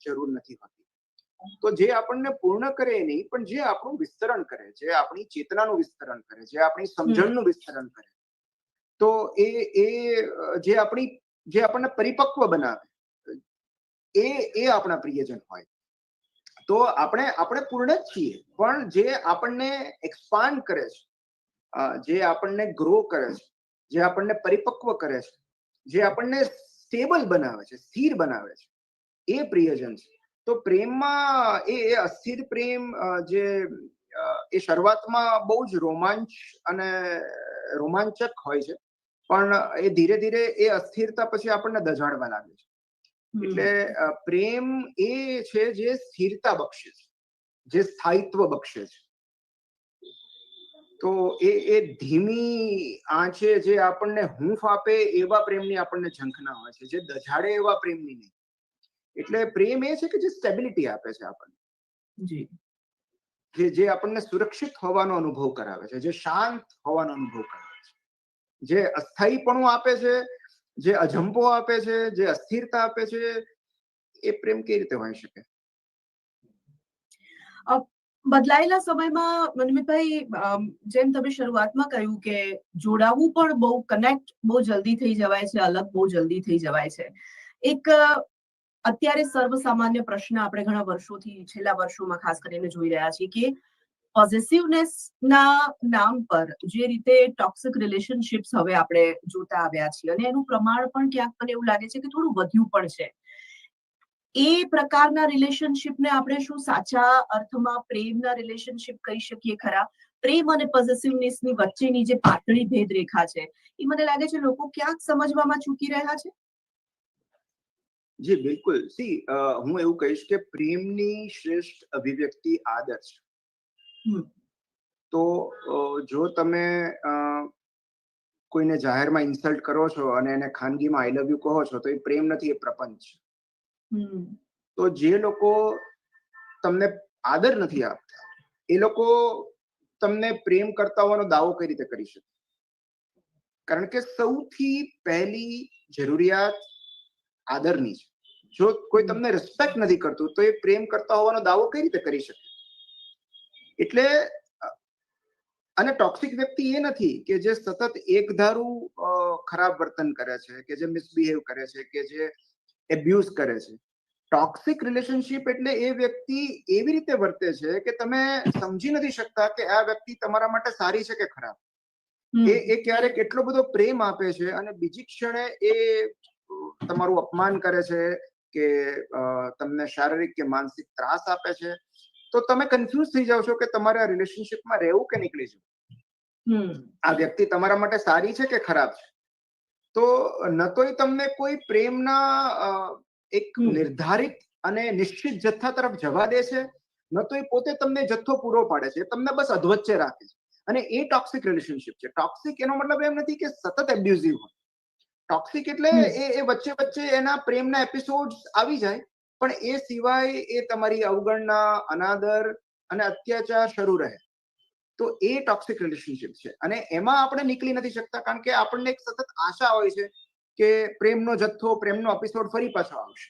જરૂર નથી હોતી. તો જે આપણને પૂર્ણ કરે નહીં, પણ જે આપણું વિસ્તરણ કરે, જે આપણી ચેતનાનું વિસ્તરણ કરે, જે આપણી સમજણનું વિસ્તરણ કરે, તો એ જે આપણને પરિપક્વ બનાવે, એ આપણા પ્રિયજન હોય. તો આપણે પૂર્ણ જ છીએ, પણ જે આપણને એક્સપાન્ડ કરે છે, જે આપણને ગ્રો કરે છે, જે આપણને પરિપક્વ કરે છે, જે આપણને સ્ટેબલ બનાવે છે, સ્થિર બનાવે છે, એ પ્રિયજન છે. તો પ્રેમમાં એ અસ્થિર પ્રેમ જે એ શરૂઆતમાં બહુ જ રોમાંચક હોય છે, પણ એ ધીરે ધીરે એ અસ્થિરતા પછી આપણને દઝાડવા લાગે છે. એટલે પ્રેમ એ છે જે સ્થિરતા બક્ષે છે, જે સ્થાયિત્વ બક્ષે છે. તો એ ધીમી આંચે જે આપણને હૂંફ આપે એવા પ્રેમની આપણને ઝંખના હોય છે, જે દઝાડે એવા પ્રેમની નહીં. એટલે પ્રેમ એ છે કે જે સ્ટેબિલિટી આપે છે આપણને, જે આપણને સુરક્ષિત હોવાનો અનુભવ કરાવે છે, જે શાંત હોવાનો અનુભવ કરાવે છે, જે અસ્થાયીપણું આપે છે, જે અજંપો આપે છે, જે અસ્થિરતા આપે છે. એ પ્રેમ કઈ રીતે હોઈ શકે? બદલાયેલા સમયમાં મનમિતભાઈ, જેમ તમે શરૂઆતમાં કહ્યું કે જોડાવું પણ બહુ, કનેક્ટ બહુ જલ્દી થઈ જવાય છે, અલગ બહુ જલ્દી થઈ જવાય છે. એક અત્યારે સર્વસામાન્ય પ્રશ્ન આપણે ઘણા વર્ષોથી, છેલ્લા વર્ષોમાં ખાસ કરીને જોઈ રહ્યા છીએ કે પોઝેસિવનેસ ના નામ પર જે રીતે ટોક્સિક રિલેશનશિપ્સ હવે આપણે જોતા આવ્યા છીએ અને એનું પ્રમાણ પણ ક્યાંક મને એવું લાગે છે કે થોડું વધ્યું પણ છે. એ પ્રકારના રિલેશનશિપને આપણે શું સાચા અર્થમાં પ્રેમના રિલેશનશિપ કહી શકીએ ખરા? પ્રેમ અને પોઝેસિવનેસની વચ્ચેની જે પાતળી ભેદરેખા છે એ મને લાગે છે લોકો ક્યાંક સમજવામાં ચૂકી રહ્યા છે. જી બિલકુલ. હું એવું કહીશ કે પ્રેમની શ્રેષ્ઠ અભિવ્યક્તિ આદર છે. તો જો તમે કોઈને જાહેરમાં ઇન્સલ્ટ કરો છો અને એને ખાનગીમાં આઈ લવ યુ કહો છો, તો એ પ્રેમ નથી, એ પ્રપંચ છે. તો જે લોકો તમને આદર નથી આપતા, એ લોકો તમને પ્રેમ કરતા હોવાનો દાવો કઈ રીતે કરી શકે? કારણ કે સૌથી પહેલી જરૂરિયાત આદરની છે. જો કોઈ તમને રિસ્પેક્ટ નથી કરતું તો એ પ્રેમ કરતા હોવાનો દાવો કઈ રીતે કરી શકે? એટલે અને ટોક્સિક વ્યક્તિ એ નથી કે જે સતત એકધારું ખરાબ વર્તન કરે છે, કે જે મિસબિહેવ કરે છે, કે જે એબ્યુઝ કરે છે. ટોક્સિક રિલેશનશિપ એટલે એ વ્યક્તિ એવી રીતે વર્તે છે કે તમે સમજી નથી શકતા કે આ વ્યક્તિ તમારા માટે સારી છે કે ખરાબ. એ ક્યારેક એટલો બધો પ્રેમ આપે છે અને બીજી ક્ષણે એ તમારું અપમાન કરે છે કે તમને શારીરિક કે માનસિક ત્રાસ આપે છે, તો તમે કન્ફ્યુઝ થઈ જાવ છો કે તમારે આ રિલેશનશિપમાં રહેવું કે નીકળી જવું. આ વ્યક્તિ તમારા માટે સારી છે કે ખરાબ છે. તો ન તો તમને કોઈ પ્રેમના એક નિર્ધારિત અને નિશ્ચિત જથ્થા તરફ જવા દે છે, ન તો એ પોતે તમને જથ્થો પૂરો પાડે છે, તમને બસ અધવચ્ચે રાખે છે. અને એ ટોક્સિક રિલેશનશિપ છે. ટોક્સિક એનો મતલબ એમ નથી કે સતત એબ્યુઝિવ હોય. ટોક્સિક એટલે એ વચ્ચે વચ્ચે એના પ્રેમના એપિસોડ્સ આવી જાય, પણ એ સિવાય એ તમારી અવગણના, અનાદર અને અત્યાચાર શરૂ રહે. તો એ ટોક્સિક રિલેશનશિપ છે અને એમાં આપણે નીકળી નથી શકતા, કારણ કે આપણને એક સતત આશા હોય છે કે પ્રેમનો જથ્થો, પ્રેમનો એપિસોડ ફરી પાછો આવશે.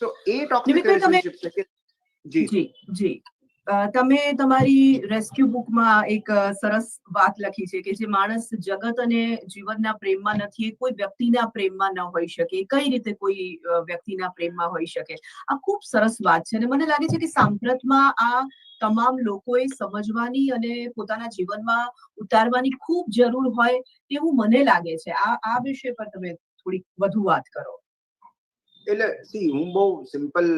તો એ ટોક્સિક રિલેશનશિપ છે કે જી જી તમે તમારી રેસ્ક્યુ બુકમાં એક સરસ વાત લખી છે કે જે માણસ જગત અને જીવનના પ્રેમમાં નથી, એ કોઈ વ્યક્તિના પ્રેમમાં ન હોઈ શકે. કઈ રીતે કોઈ વ્યક્તિના પ્રેમમાં હોઈ શકે? આ ખૂબ સરસ વાત છે અને મને લાગે છે કે સાંપ્રતમાં આ તમામ લોકોએ સમજવાની અને પોતાના જીવનમાં ઉતારવાની ખૂબ જરૂર હોય એવું મને લાગે છે. આ વિષય પર તમે થોડી વધુ વાત કરો. એટલે હું બહુ સિમ્પલ,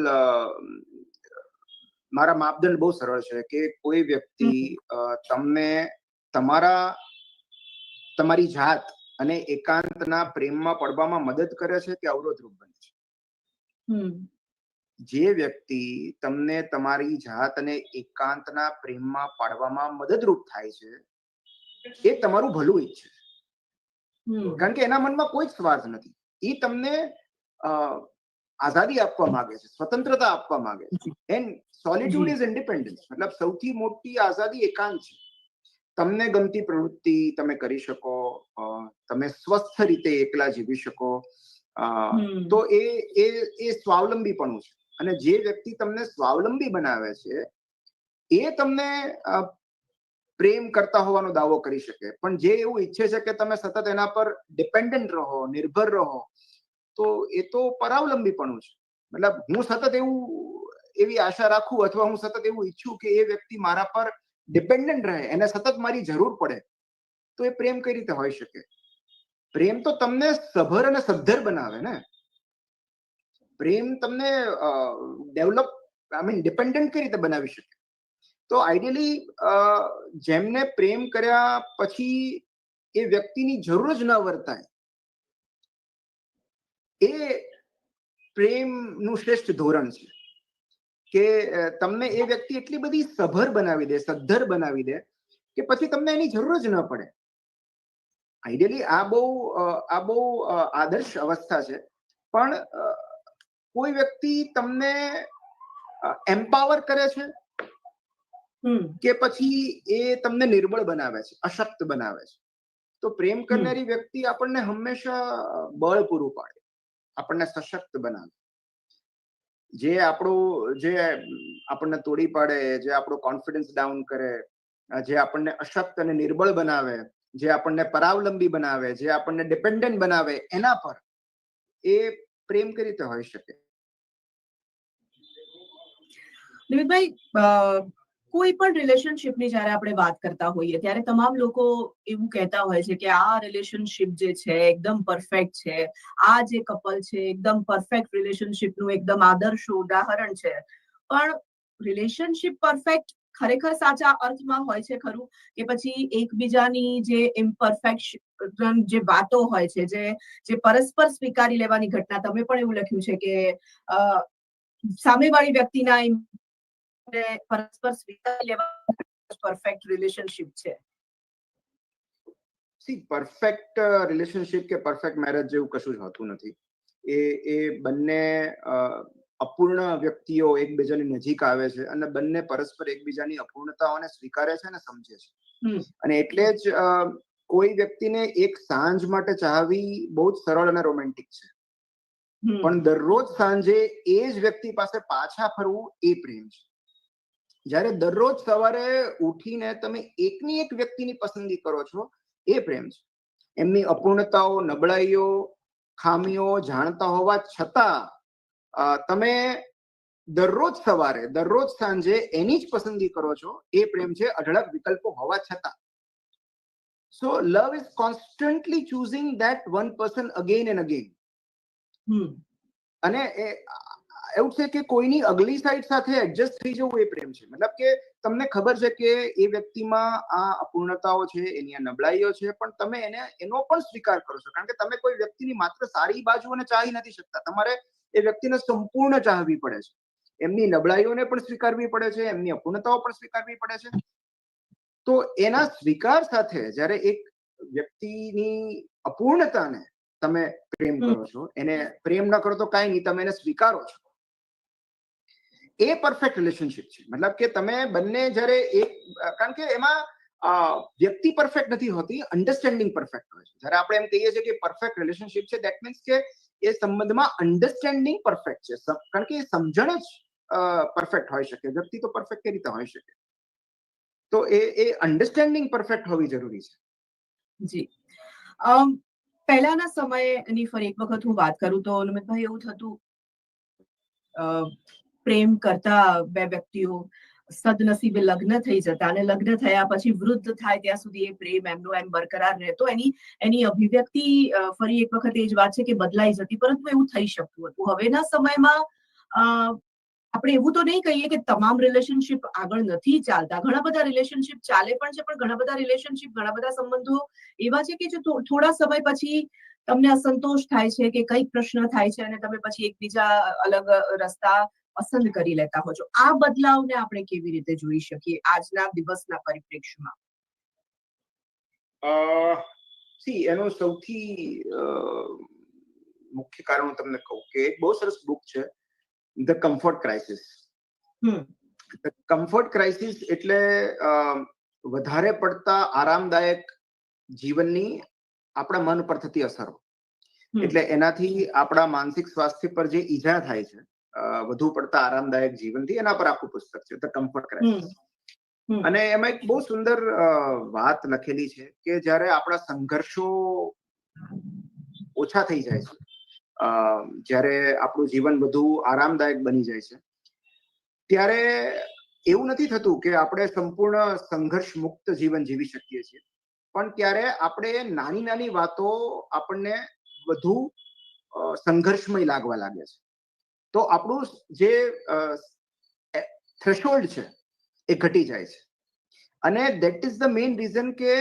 મારા માપદંડ બહુ સરળ છે કે કોઈ વ્યક્તિ તમને તમારી જાત અને એકાંતના પ્રેમમાં પડવામાં મદદ કરે છે કે અવરોધરૂપ બને છે. જે વ્યક્તિ તમને તમારી જાત અને એકાંતના પ્રેમમાં પાડવામાં મદદરૂપ થાય છે, એ તમારું ભલું ઈચ્છે છે. કારણ કે એના મનમાં કોઈ જ સ્વાર્થ નથી. એ તમને આઝાદી આપવા માંગે છે, સ્વતંત્રતા આપવા માંગે છે. And solitude is independence. મતલબ સૌથી મોટી આઝાદી એકાંત છે. તમને ગમતી પ્રવૃત્તિ તમે કરી શકો, તમે સ્વસ્થ રીતે એકલા જીવી શકો, તો એ સ્વાવલંબીપણું છે. અને જે વ્યક્તિ તમને સ્વાવલંબી બનાવે છે એ તમને પ્રેમ કરતા હોવાનો દાવો કરી શકે, પણ જે એવું ઈચ્છે છે કે તમે સતત એના પર ડિપેન્ડન્ટ રહો, નિર્ભર રહો, તો એ તો પરાવલંબીપણું છે. મતલબ હું સતત એવી આશા રાખું અથવા હું સતત એવું ઈચ્છું કે એ વ્યક્તિ મારા પર ડિપેન્ડન્ટ રહે, એને સતત મારી જરૂર પડે, તો એ પ્રેમ કઈ રીતે હોઈ શકે? પ્રેમ તો તમને સભર અને સદ્ધર બનાવે ને. પ્રેમ તમને ડેવલપ, ડિપેન્ડન્ટ કઈ રીતે બનાવી શકે? તો આઈડિયલી જેમને પ્રેમ કર્યા પછી એ વ્યક્તિની જરૂર જ ન વર્તાય, એ પ્રેમનું શ્રેષ્ઠ ધોરણ છે. કે તમને એ વ્યક્તિ એટલી બધી સભર બનાવી દે, સદ્ધર બનાવી દે કે પછી તમને એની જરૂર જ ન પડે. આઈડિયલી આ બહુ આદર્શ અવસ્થા છે. પણ કોઈ વ્યક્તિ તમને એમ્પાવર કરે છે કે પછી એ તમને નિર્બળ બનાવે છે, અશક્ત બનાવે છે. તો પ્રેમ કરનારી વ્યક્તિ આપણને હંમેશા બળ પૂરું પાડે, આપણને સશક્ત બનાવે. જે આપણને તોડી પાડે, જે આપણો કોન્ફિડન્સ ડાઉન કરે, જે આપણને અશક્ત અને નિર્બળ બનાવે, જે આપણને પરાવલંબી બનાવે, જે આપણને ડિપેન્ડન્ટ બનાવે, એના પર એ પ્રેમ કઈ રીતે હોઈ શકે? નિમિતભાઈ, કોઈ પણ રિલેશનશિપની જ્યારે આપણે વાત કરતા હોઈએ ત્યારે તમામ લોકો એવું કહેતા હોય છે કે આ રિલેશનશિપ જે છે એકદમ પરફેક્ટ છે, આ જે કપલ છે એકદમ પરફેક્ટ રિલેશનશિપનું એકદમ આદર્શ ઉદાહરણ છે. પણ રિલેશનશિપ પરફેક્ટ ખરેખર સાચા અર્થમાં હોય છે ખરું? કે પછી એકબીજાની જે ઇમ્પરફેક્શન જે વાતો હોય છે, જે પરસ્પર સ્વીકારી લેવાની ઘટના, તમે પણ એવું લખ્યું છે કે સામેવાળી વ્યક્તિના પરસ્પર સ્વીકારી લેવા પરફેક્ટ રિલેશનશિપ છે. પરફેક્ટ રિલેશનશિપ કે પરફેક્ટ મેરેજ જેવું કશું જ હોતું નથી. એ બંને અપૂર્ણ વ્યક્તિઓ એકબીજાની નજીક આવે છે અને બંને પરસ્પર એકબીજાની અપૂર્ણતાઓને સ્વીકારે છે અને સમજે છે. અને એટલે જ કોઈ વ્યક્તિને એક સાંજ માટે ચાહવી બહુ જ સરળ અને રોમેન્ટિક છે, પણ દરરોજ સાંજે એ જ વ્યક્તિ પાસે પાછા ફરવું એ પ્રેમ છે. જ્યારે દરરોજ સવારે ઉઠીને તમે એકની એક વ્યક્તિની પસંદગી કરો છો, એ પ્રેમ છે. એમની અપૂર્ણતાઓ, નબળાઈઓ, ખામીઓ જાણતા હોવા છતાં તમે દરરોજ સવારે, દરરોજ સાંજે એની જ પસંદગી કરો છો, એ પ્રેમ છે, અઢળક વિકલ્પો હોવા છતાં. So love is constantly choosing that one person again and again. અને એવું છે કે કોઈની અગલી સાઈડ સાથે એડજસ્ટ થઈ જવું એ પ્રેમ છે. મતલબ કે તમને ખબર છે કે એ વ્યક્તિમાં આ અપૂર્ણતાઓ છે, એની આ નબળાઈઓ છે, પણ તમે એનો પણ સ્વીકાર કરો છો, કારણ કે તમે કોઈ વ્યક્તિની માત્ર સારી બાજુઓને ચાહી નથી શકતા. તમારે એ વ્યક્તિને સંપૂર્ણ ચાહવી પડે છે. એમની નબળાઈઓને પણ સ્વીકારવી પડે છે, એમની અપૂર્ણતાઓ પણ સ્વીકારવી પડે છે. તો એના સ્વીકાર સાથે જ્યારે એક વ્યક્તિની અપૂર્ણતાને તમે પ્રેમ કરો છો, એને પ્રેમ ન કરો તો કાંઈ નહીં, તમે એને સ્વીકારો છો, એ પરફેક્ટ રિલેશનશિપ છે. મતલબ કે તમે બંને જ્યારે કારણ કે એમાં વ્યક્તિ પરફેક્ટ નથી હોતી, અન્ડરસ્ટેન્ડિંગ પરફેક્ટ હોય છે. જ્યારે આપણે એમ કહીએ છીએ કે પરફેક્ટ રિલેશનશિપ છે, દેટ મીન્સ કે એ સંબંધમાં અન્ડરસ્ટેન્ડિંગ પરફેક્ટ છે, કારણ કે એ સમજણ જ પરફેક્ટ હોઈ શકે. વ્યક્તિ તો પરફેક્ટ કઈ રીતે હોઈ શકે? તો એ અન્ડરસ્ટેન્ડિંગ પરફેક્ટ હોવી જરૂરી છે. જી. પહેલાના સમયની ફરી એક વખત હું વાત કરું તો નમિતભાઈ એવું થતું, પ્રેમ કરતા બે વ્યક્તિઓ સદનસીબે લગ્ન થઈ જતા અને લગ્ન થયા પછી વૃદ્ધ થાય ત્યાં સુધી એ પ્રેમ એમનો એમ બરકરાર રહેતો. એની અભિવ્યક્તિ ફરી એક વખત એ જ વાત છે કે બદલાઈ જતી, પરંતુ એવું થઈ શકતું હતું. હવેના સમયમાં આપણે એવું તો નહીં કહીએ કે તમામ રિલેશનશિપ આગળ નથી ચાલતા. ઘણા બધા રિલેશનશિપ ચાલે પણ છે, પણ ઘણા બધા રિલેશનશિપ, ઘણા બધા સંબંધો એવા છે કે જો થોડા સમય પછી તમને અસંતોષ થાય છે કે કંઈક પ્રશ્ન થાય છે અને તમે પછી એકબીજા અલગ રસ્તા પસંદ કરી લેતા હો છો. આ બદલાવને આપણે કેવી રીતે જોઈ શકીએ આજના દિવસના પરિપ્રેક્ષ્યમાં? એનું સૌથી મુખ્ય કારણ હું તમને કહું કે એક બહુ સરસ બુક છે, the comfort crisis. Comfort crisis એટલે વધારે પડતા આરામદાયક જીવનની આપણા મન પર થતી અસરો. એટલે એનાથી આપણા માનસિક સ્વાસ્થ્ય પર જે ઈજા થાય છે વધુ પડતા આરામદાયક જીવનથી, એના પર આખું પુસ્તક છે, ધ કમ્ફર્ટ ક્રાઇસિસ. અને એમાં એક બહુ સુંદર વાત લખેલી છે કે જ્યારે આપણા સંઘર્ષો ઓછા થઈ જાય છે, જ્યારે આપણું જીવન વધુ આરામદાયક બની જાય છે, ત્યારે એવું નથી થતું કે આપણે સંપૂર્ણ સંઘર્ષ મુક્ત જીવન જીવી શકીએ છીએ, પણ ત્યારે આપણે નાની નાની વાતો આપણને વધુ સંઘર્ષમય લાગવા લાગે છે. તો આપણું જે થ્રેશોલ્ડ છે એ ઘટી જાય છે. અને that is the main reason કે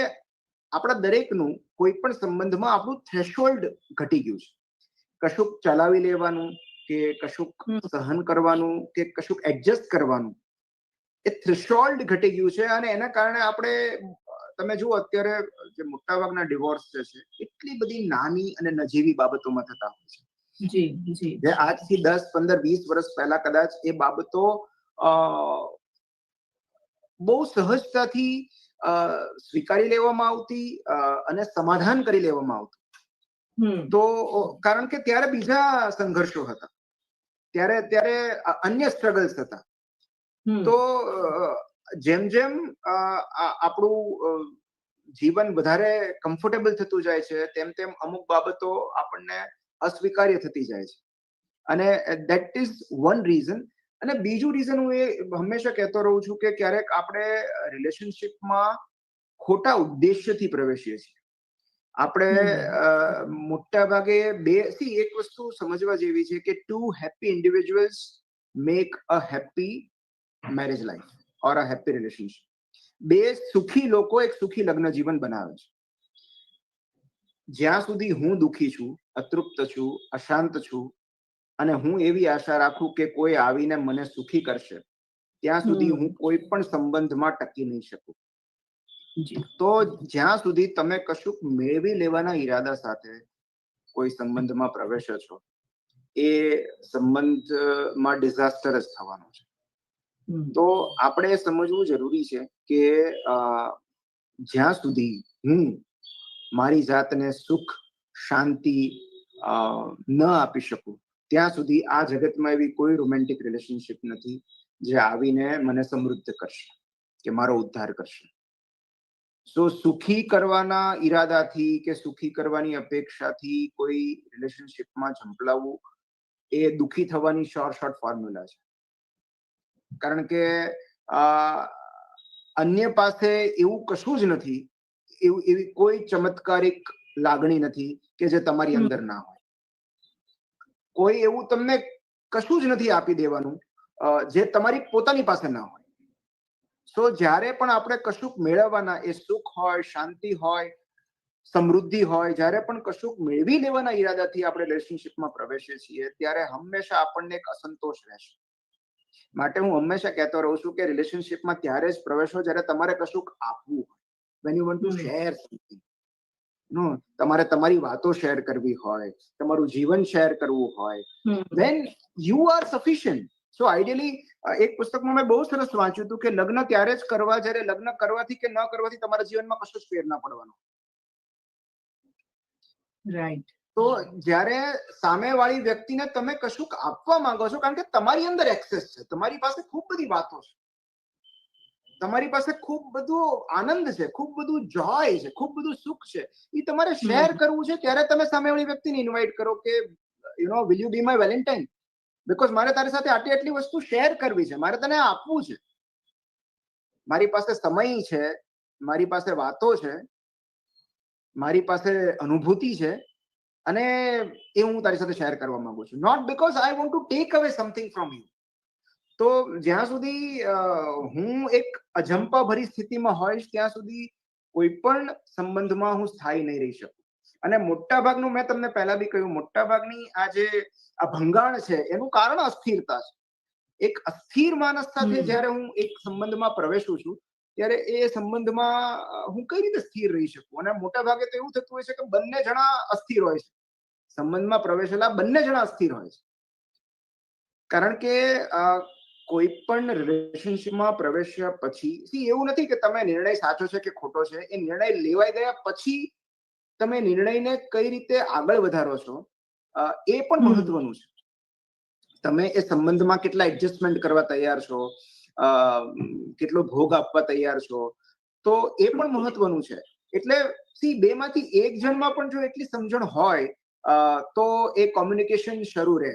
આપણા દરેકનું કોઈ પણ સંબંધમાં આપણું થ્રેશોલ્ડ ઘટી ગયું છે. કશુંક ચલાવી લેવાનું કે કશુંક સહન કરવાનું કે કશુંક એડજસ્ટ કરવાનું, એ થ્રેશોલ્ડ ઘટી ગયું છે. અને એના કારણે આપણે, તમે જુઓ અત્યારે જે મોટાભાગના ડિવોર્સ છે એટલી બધી નાની અને નજીવી બાબતોમાં થતા હોય છે. જે આજથી 10, 15, 20 વર્ષ પહેલા કદાચ એ બાબતો બહુ સહજતાથી સ્વીકારી લેવામાં આવતી અને સમાધાન કરી લેવામાં આવતું. તો કારણ કે ત્યારે બીજા સંઘર્ષો હતા, ત્યારે અન્ય સ્ટ્રગલ્સ હતા. તો જેમ જેમ આપણું જીવન વધારે કમ્ફર્ટેબલ થતું જાય છે, તેમ તેમ અમુક બાબતો આપણને અસ્વીકાર્ય થતી જાય છે. અને દેટ ઇઝ વન રીઝન. અને બીજું રીઝન હું એ હંમેશા કહેતો રહું છું કે ક્યારેક આપણે રિલેશનશિપમાં ખોટા ઉદ્દેશ્યથી પ્રવેશીએ છીએ. આપણે મોટા ભાગે એક વસ્તુ સમજવા જેવી છે કે 2 happy individuals make a happy marriage life or a happy relationship. 2 સુખી લોકો એક સુખી લગ્ન જીવન બનાવે છે. જ્યાં સુધી હું દુઃખી છું, અતૃપ્ત છું, અશાંત છું અને હું એવી આશા રાખું કે કોઈ આવીને મને સુખી કરશે, ત્યાં સુધી હું કોઈ પણ સંબંધમાં ટકી નહીં શકું. તો જ્યાં સુધી તમે કશુંક મેળવી લેવાના ઈરાદા સાથે કોઈ સંબંધમાં પ્રવેશો છો, એ સંબંધમાં ડિઝાસ્ટર જ થવાનો છે. તો આપણે સમજવું જરૂરી છે કે જ્યાં સુધી હું મારી જાતને સુખ, શાંતિ ન આપી શકું, ત્યાં સુધી આ જગતમાં એવી કોઈ રોમેન્ટિક રિલેશનશિપ નથી જે આવીને મને સમૃદ્ધ કરશે કે મારો ઉદ્ધાર કરશે. સો સુખી કરવાના ઈરાદાથી કે સુખી કરવાની અપેક્ષાથી કોઈ રિલેશનશિપમાં ઝંપલાવવું એ દુખી થવાની શોર્ટ ફોર્મ્યુલા છે. કારણ કે અન્ય પાસે એવું કશું જ નથી, એવી કોઈ ચમત્કારિક લાગણી નથી કે જે તમારી અંદર ના હોય. કોઈ એવું તમને કશું જ નથી આપી દેવાનું જે તમારી પોતાની પાસે ના હોય. સો જ્યારે પણ આપણે કશુંક મેળવવાના, એ સુખ હોય, શાંતિ હોય, સમૃદ્ધિ હોય, જ્યારે પણ કશુંક મેળવી લેવાના ઈરાદાથી આપણે રિલેશનશિપમાં પ્રવેશીએ છીએ ત્યારે હંમેશા આપણને એક અસંતોષ રહેશે. માટે હું હંમેશા કહેતો રહું છું કે રિલેશનશિપમાં ત્યારે જ પ્રવેશો જ્યારે તમારે કશુંક આપવું હોય. When you want to share something, no, તમારે તમારી વાતો શેર કરવી હોય, તમારું જીવન શેર કરવું હોય, when you are sufficient. So ideally એક પુસ્તકમાં મેં બહુ સરસ વાંચ્યું હતું કે લગ્ન ત્યારે જ કરવા જ્યારે લગ્ન કરવાથી કે ન કરવાથી તમારા જીવનમાં કશો જ ફેર ના પડવાનો. રાઈટ. તો જ્યારે સામેવાળી વ્યક્તિને તમે કશુંક આપવા માંગો છો, કારણ કે તમારી અંદર એક્સેસ છે, તમારી પાસે ખૂબ બધી વાતો છે, તમારી પાસે ખૂબ બધું આનંદ છે, ખૂબ બધું જોય છે, ખૂબ બધું સુખ છે, એ તમારે શેર કરવું છે, ત્યારે તમે સામેવાળી વ્યક્તિને ઇન્વાઇટ કરો કે will you B my Valentine, because મારે તારી સાથે આટલી વસ્તુ શેર કરવી છે, મારે તને આપવું છે. મારી પાસે સમય છે, મારી પાસે વાતો છે, મારી પાસે અનુભૂતિ છે, અને એ હું તારી સાથે શેર કરવા માંગુ છું. Not because I want to take away something from you. તો જ્યાં સુધી હું એક અજંપા ભરી સ્થિતિમાં હોઈશ ત્યાં સુધી કોઈ પણ સંબંધમાં હું સ્થાયી નહીં રહી શકું. અને મોટા ભાગનું, મેં તમને પહેલા બી કહ્યું, મોટા ભાગની આ ભંગાણ છે એનું કારણ અસ્થિરતા છે. એક અસ્થિર માણસ સાથે જ્યારે હું એક સંબંધમાં પ્રવેશું છું ત્યારે એ સંબંધમાં હું કઈ રીતે સ્થિર રહી શકું? અને મોટા ભાગે તો એવું થતું હોય છે કે બંને જણા અસ્થિર હોય છે, સંબંધમાં પ્રવેશેલા બંને જણા અસ્થિર હોય છે. કારણ કે કોઈ પણ રિલેશનશિપમાં પ્રવેશ્યા પછી એવું નથી કે તમે નિર્ણય સાચો છે કે ખોટો છે, એ નિર્ણય લેવાઈ ગયા પછી તમે નિર્ણયને કઈ રીતે આગળ વધારો છો એ પણ મહત્વનું છે. તમે એ સંબંધમાં કેટલા એડજસ્ટમેન્ટ કરવા તૈયાર છો, કેટલો ભોગ આપવા તૈયાર છો, તો એ પણ મહત્વનું છે. એટલે બે માંથી એક જણમાં પણ જો એટલી સમજણ હોય તો એ કોમ્યુનિકેશન શરૂ રહે,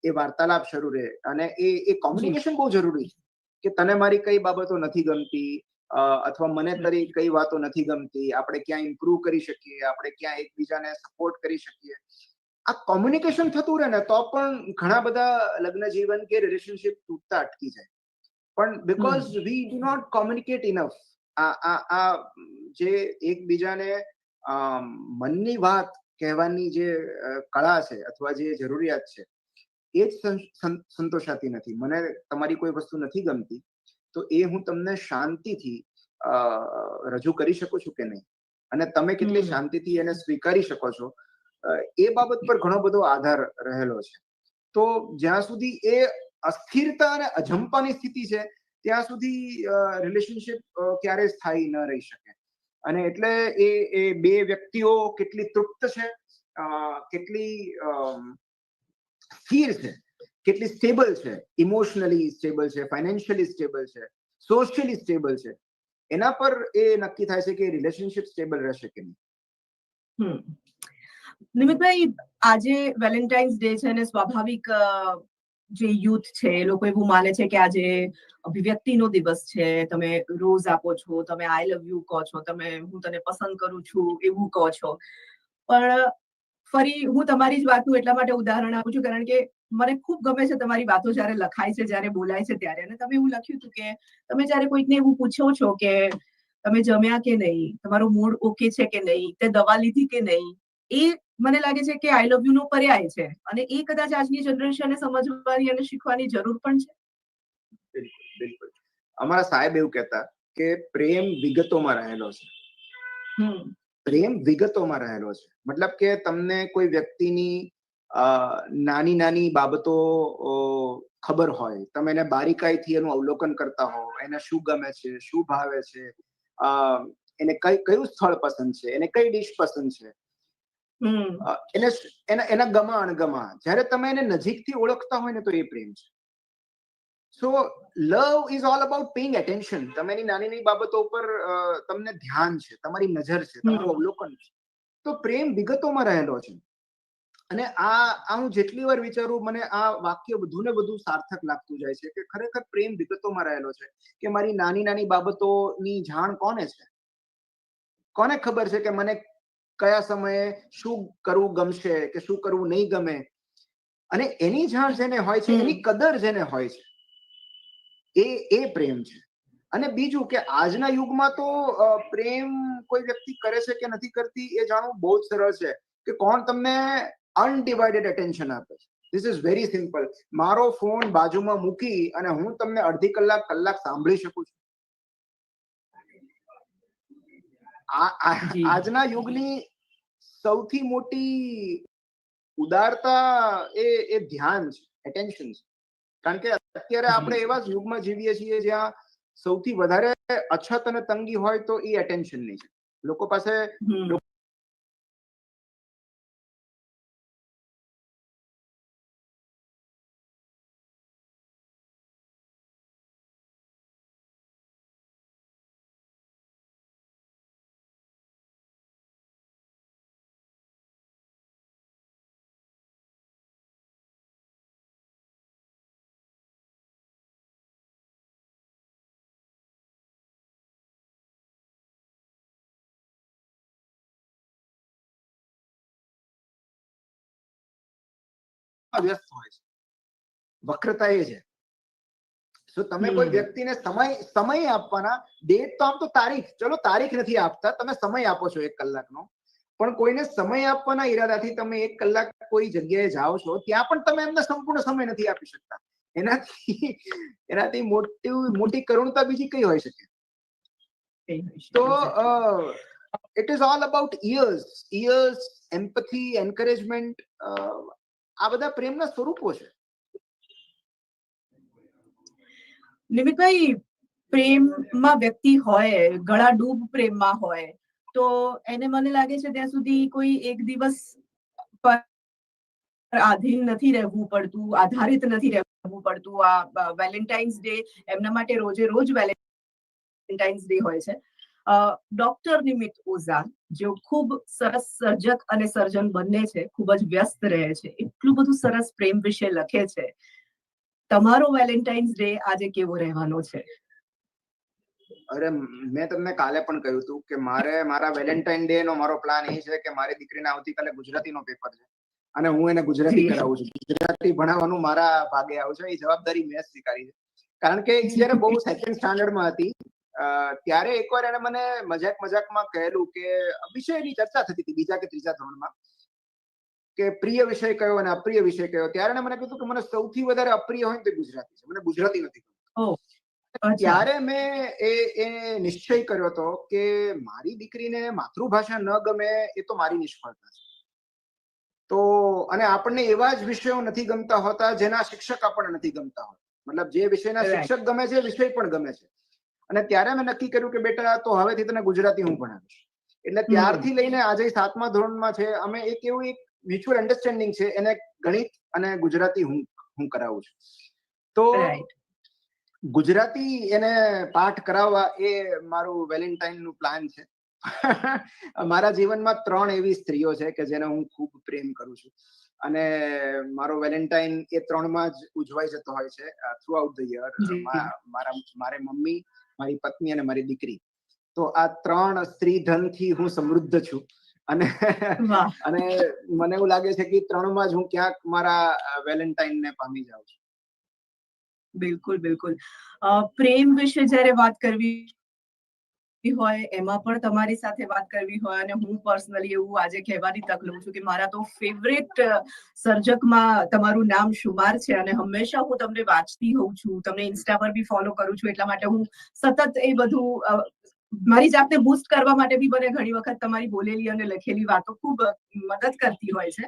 એ વાર્તાલાપ શરૂ રહે. અને એ કોમ્યુનિકેશન બહુ જરૂરી છે કે તને મારી કઈ બાબતો નથી ગમતી અથવા મને તારી કઈ વાતો નથી ગમતી, આપણે ક્યાં ઇમ્પ્રુવ કરી શકીએ, આપણે ક્યાં એકબીજાને સપોર્ટ કરી શકીએ. આ કોમ્યુનિકેશન થતું રહે ને તો પણ ઘણા બધા લગ્ન જીવન કે રિલેશનશિપ તૂટતા અટકી જાય. પણ because we do not communicate enough, આ જે એકબીજાને મનની વાત કહેવાની જે કળા છે અથવા જે જરૂરિયાત છે એ જ સંતોષાતી નથી. મને તમારી કોઈ વસ્તુ નથી ગમતી તો એ હું તમને શાંતિથી રજૂ કરી શકું છું કે નહીં, અને તમે કેટલી શાંતિથી એને સ્વીકારી શકો છો, એ બાબત પર ઘણો બધો આધાર રહેલો છે. તો જ્યાં સુધી એ અસ્થિરતા અને અજંપાની સ્થિતિ છે ત્યાં સુધી રિલેશનશિપ ક્યારેય સ્થાયી ન રહી શકે. અને એટલે એ બે વ્યક્તિઓ કેટલી તૃપ્ત છે, કેટલી સ્થિર છે, કેટલી સ્ટેબલ છે, ઇમોશનલી સ્ટેબલ છે, ફાઇનાન્શિયલી સ્ટેબલ છે, સોશિયલી સ્ટેબલ છે, એના પર એ નક્કી થાય છે કે રિલેશનશિપ સ્ટેબલ રહેશે કે નહીં. નિમિતભાઈ, આજે વેલેન્ટાઇન્સ ડે છે અને સ્વાભાવિક જે યુથ છે એ લોકો એવું માને છે કે આજે અભિવ્યક્તિનો દિવસ છે, તમે રોઝ આપો છો, તમે આઈ લવ યુ કહો છો, તમે હું તને પસંદ કરું છું એવું કહો છો. પણ ફરી હું તમારી જ વાતનું એટલા માટે ઉદાહરણ આપું છું કારણ કે મને ખૂબ ગમે છે તમારી વાતો જ્યારે લખાય છે, જ્યારે બોલાય છે ત્યારે. અને તમે એવું લખ્યું હતું કે તમે જ્યારે કોઈકને એવું પૂછો છો કે તમે જમ્યા કે નહીં, તમારું મૂડ ઓકે છે કે નહીં, તે દવા લીધી કે નહીં, એ મને લાગે છે કે આઈ લવ યુ નો પર્યાય છે. અને એ કદાચ આજની જનરેશનને સમજવાની અને શીખવાની જરૂર પણ છે. બિલકુલ, બિલકુલ. અમારા સાહેબ એવું કહેતા કે પ્રેમ વિગતોમાં રહેલો છે. પ્રેમ વિગતોમાં રહેલો છે. મતલબ કે તમને કોઈ વ્યક્તિની નાની નાની બાબતો ખબર હોય, તમે એને બારીકાઈથી એનું અવલોકન કરતા હો, એને શું ગમે છે, શું ભાવે છે, એને કયું સ્થળ પસંદ છે, એને કઈ ડીશ પસંદ છે, એના ગમા અણગમા, જ્યારે તમે એને નજીકથી ઓળખતા હોય ને તો એ પ્રેમ છે. So love is all about paying attention. તમારી નાની બાબતો ઉપર તમને ધ્યાન છે, તમારી નજર છે, તમારું અવલોકન છે. તો પ્રેમ વિગતોમાં રહેલો છે. અને આ હું જેટલી વાર વિચારું મને આ વાક્ય વધુ ને વધુ સાર્થક લાગતું જાય છે કે ખરેખર પ્રેમ વિગતોમાં રહેલો છે. કે મારી નાની બાબતોની જાણ કોને છે? કોને ખબર છે કે મને કયા સમયે શું કરવું ગમશે કે શું કરવું નહીં ગમે? અને એની જાણ જેને હોય છે, એની કદર જેને હોય છે, એ પ્રેમ છે. અને બીજું કે આજના યુગમાં તો પ્રેમ કોઈ વ્યક્તિ કરે છે કે નથી કરતી એ જાણવું બહુ જ સરળ છે કે કોણ તમને અનડિવાઇડેડ એટેન્શન આપે છે. This is very simple. મારો ફોન બાજુમાં મૂકી અને હું તમને અડધી કલાક સાંભળી શકું છું. આજના યુગની સૌથી મોટી ઉદારતા એ ધ્યાન છે, એટેન્શન છે. કારણ કે અત્યારે આપણે એવા જ યુગમાં જીવીએ છીએ જ્યાં સૌથી વધારે અછત અને તંગી હોય તો એ એટેન્શનની છે. લોકો પાસે વ્યસ્ત હોય છે. વક્રતા એ છે. તો તમે કોઈ વ્યક્તિને સમય આપવાના, ડેટ તો આમ તો તારીખ, ચલો તારીખ નથી આપતા, તમે સમય આપો છો 1 કલાકનો, પણ કોઈને સમય આપવાના ઈરાદાથી તમે 1 કલાક કોઈ જગ્યાએ જાઓ છો, ત્યાં પણ તમે એમને સંપૂર્ણ સમય નથી આપી શકતા. એનાથી મોટી કરુણતા બીજી કઈ હોઈ શકે? તો it is all about ears, empathy, encouragement. આ બધા પ્રેમના સ્વરૂપો છે. નિમિતભાઈ, પ્રેમમાં વ્યક્તિ હોય, ગળા ડૂબ પ્રેમમાં હોય, તો એને મને લાગે છે ત્યાં સુધી કોઈ એક દિવસ પર આધીન નથી રહેવું પડતું, આધારિત નથી રહેવું પડતું. આ વેલેન્ટાઇન્સ ડે એમના માટે રોજ વેલેન્ટાઇન્સ ડે હોય છે. ડોક્ટર નિમિત ઓઝા, જેઓ ખૂબ સરસ સર્જક અને સર્જન બંને છે, ખૂબ જ વ્યસ્ત રહે છે, એટલું બધું સરસ પ્રેમ વિશે લખે છે. તમારો વેલેન્ટાઇન્સ ડે આજે કેવો રહેવાનો છે? અરે, મેં તમને કાલે પણ કહ્યું હતું કે મારા વેલેન્ટાઇન ડે નો મારો પ્લાન એ છે કે મારી દીકરીને આવતીકાલે ગુજરાતીનો પેપર છે અને હું એને ગુજરાતી કરાવું છું. ગુજરાતી ભણાવવાનું મારા ભાગે આવશે. એ જવાબદારી મેં સ્વીકારી છે. કારણ કે જયારે બહુ સેકન્ડ સ્ટાન્ડર્ડમાં હતી ત્યારે એકવાર એને મને મજાકમાં કહેલું કે વિષયની ચર્ચા થતી હતી 2જા કે 3જા ધોરણમાં, કે પ્રિય વિષય કયો અને અપ્રિય વિષય કયો. ત્યારે એને મને કીધું કે મને સૌથી વધારે અપ્રિય હોય તો ગુજરાતી છે, મને ગુજરાતી નથી ગમતું. ત્યારે મેં એ નિશ્ચય કર્યો હતો કે મારી દીકરીને માતૃભાષા ન ગમે એ તો મારી નિષ્ફળતા છે. તો અને આપણને એવા જ વિષયો નથી ગમતા હોતા જેના શિક્ષક આપણને નથી ગમતા હોતા. મતલબ જે વિષયના શિક્ષક ગમે છે, વિષય પણ ગમે છે. અને ત્યારે મેં નક્કી કર્યું કે બેટા તો હવેથી તને ગુજરાતી હું ભણાવીશ. એટલે ત્યારથી લઈને આજે 7મા ધોરણમાં છે, અમે એક મ્યુચ્યુઅલ અન્ડરસ્ટેન્ડિંગ છે, એને ગણિત અને ગુજરાતી હું કરાવું છું. તો ગુજરાતી એને પાઠ કરાવવા એ મારું વેલેન્ટાઇન નું પ્લાન છે. મારા જીવનમાં 3 એવી સ્ત્રીઓ છે કે જેને હું ખૂબ પ્રેમ કરું છું અને મારો વેલેન્ટાઇન એ 3માં જ ઉજવાઈ જતો હોય છે થ્રુ આઉટ ધ યર. મારે મમ્મી, મારી પત્ની અને મારી દીકરી. તો આ 3 સ્ત્રી ધનથી હું સમૃદ્ધ છું અને મને એવું લાગે છે કે 3માં જ હું ક્યાંક મારા વેલેન્ટાઇન ને પામી જાઉં છું. બિલકુલ. પ્રેમ વિશે જ્યારે વાત કરવી હોય, એમાં પણ તમારી સાથે વાત કરવી હોય, અને હું પર્સનલી એવું આજે કહેવાની તક લઉં છું કે મારા તો ફેવરેટ સર્જકમાં તમારું નામ શુમાર છે અને હંમેશા હું તમને વાંચતી હોઉં છું, તમને ઇન્સ્ટા પર બી ફોલો કરું છું. એટલા માટે હું સતત એ બધું મારી જાતને બૂસ્ટ કરવા માટે બી મને ઘણી વખત તમારી બોલેલી અને લખેલી વાતો ખૂબ મદદ કરતી હોય છે.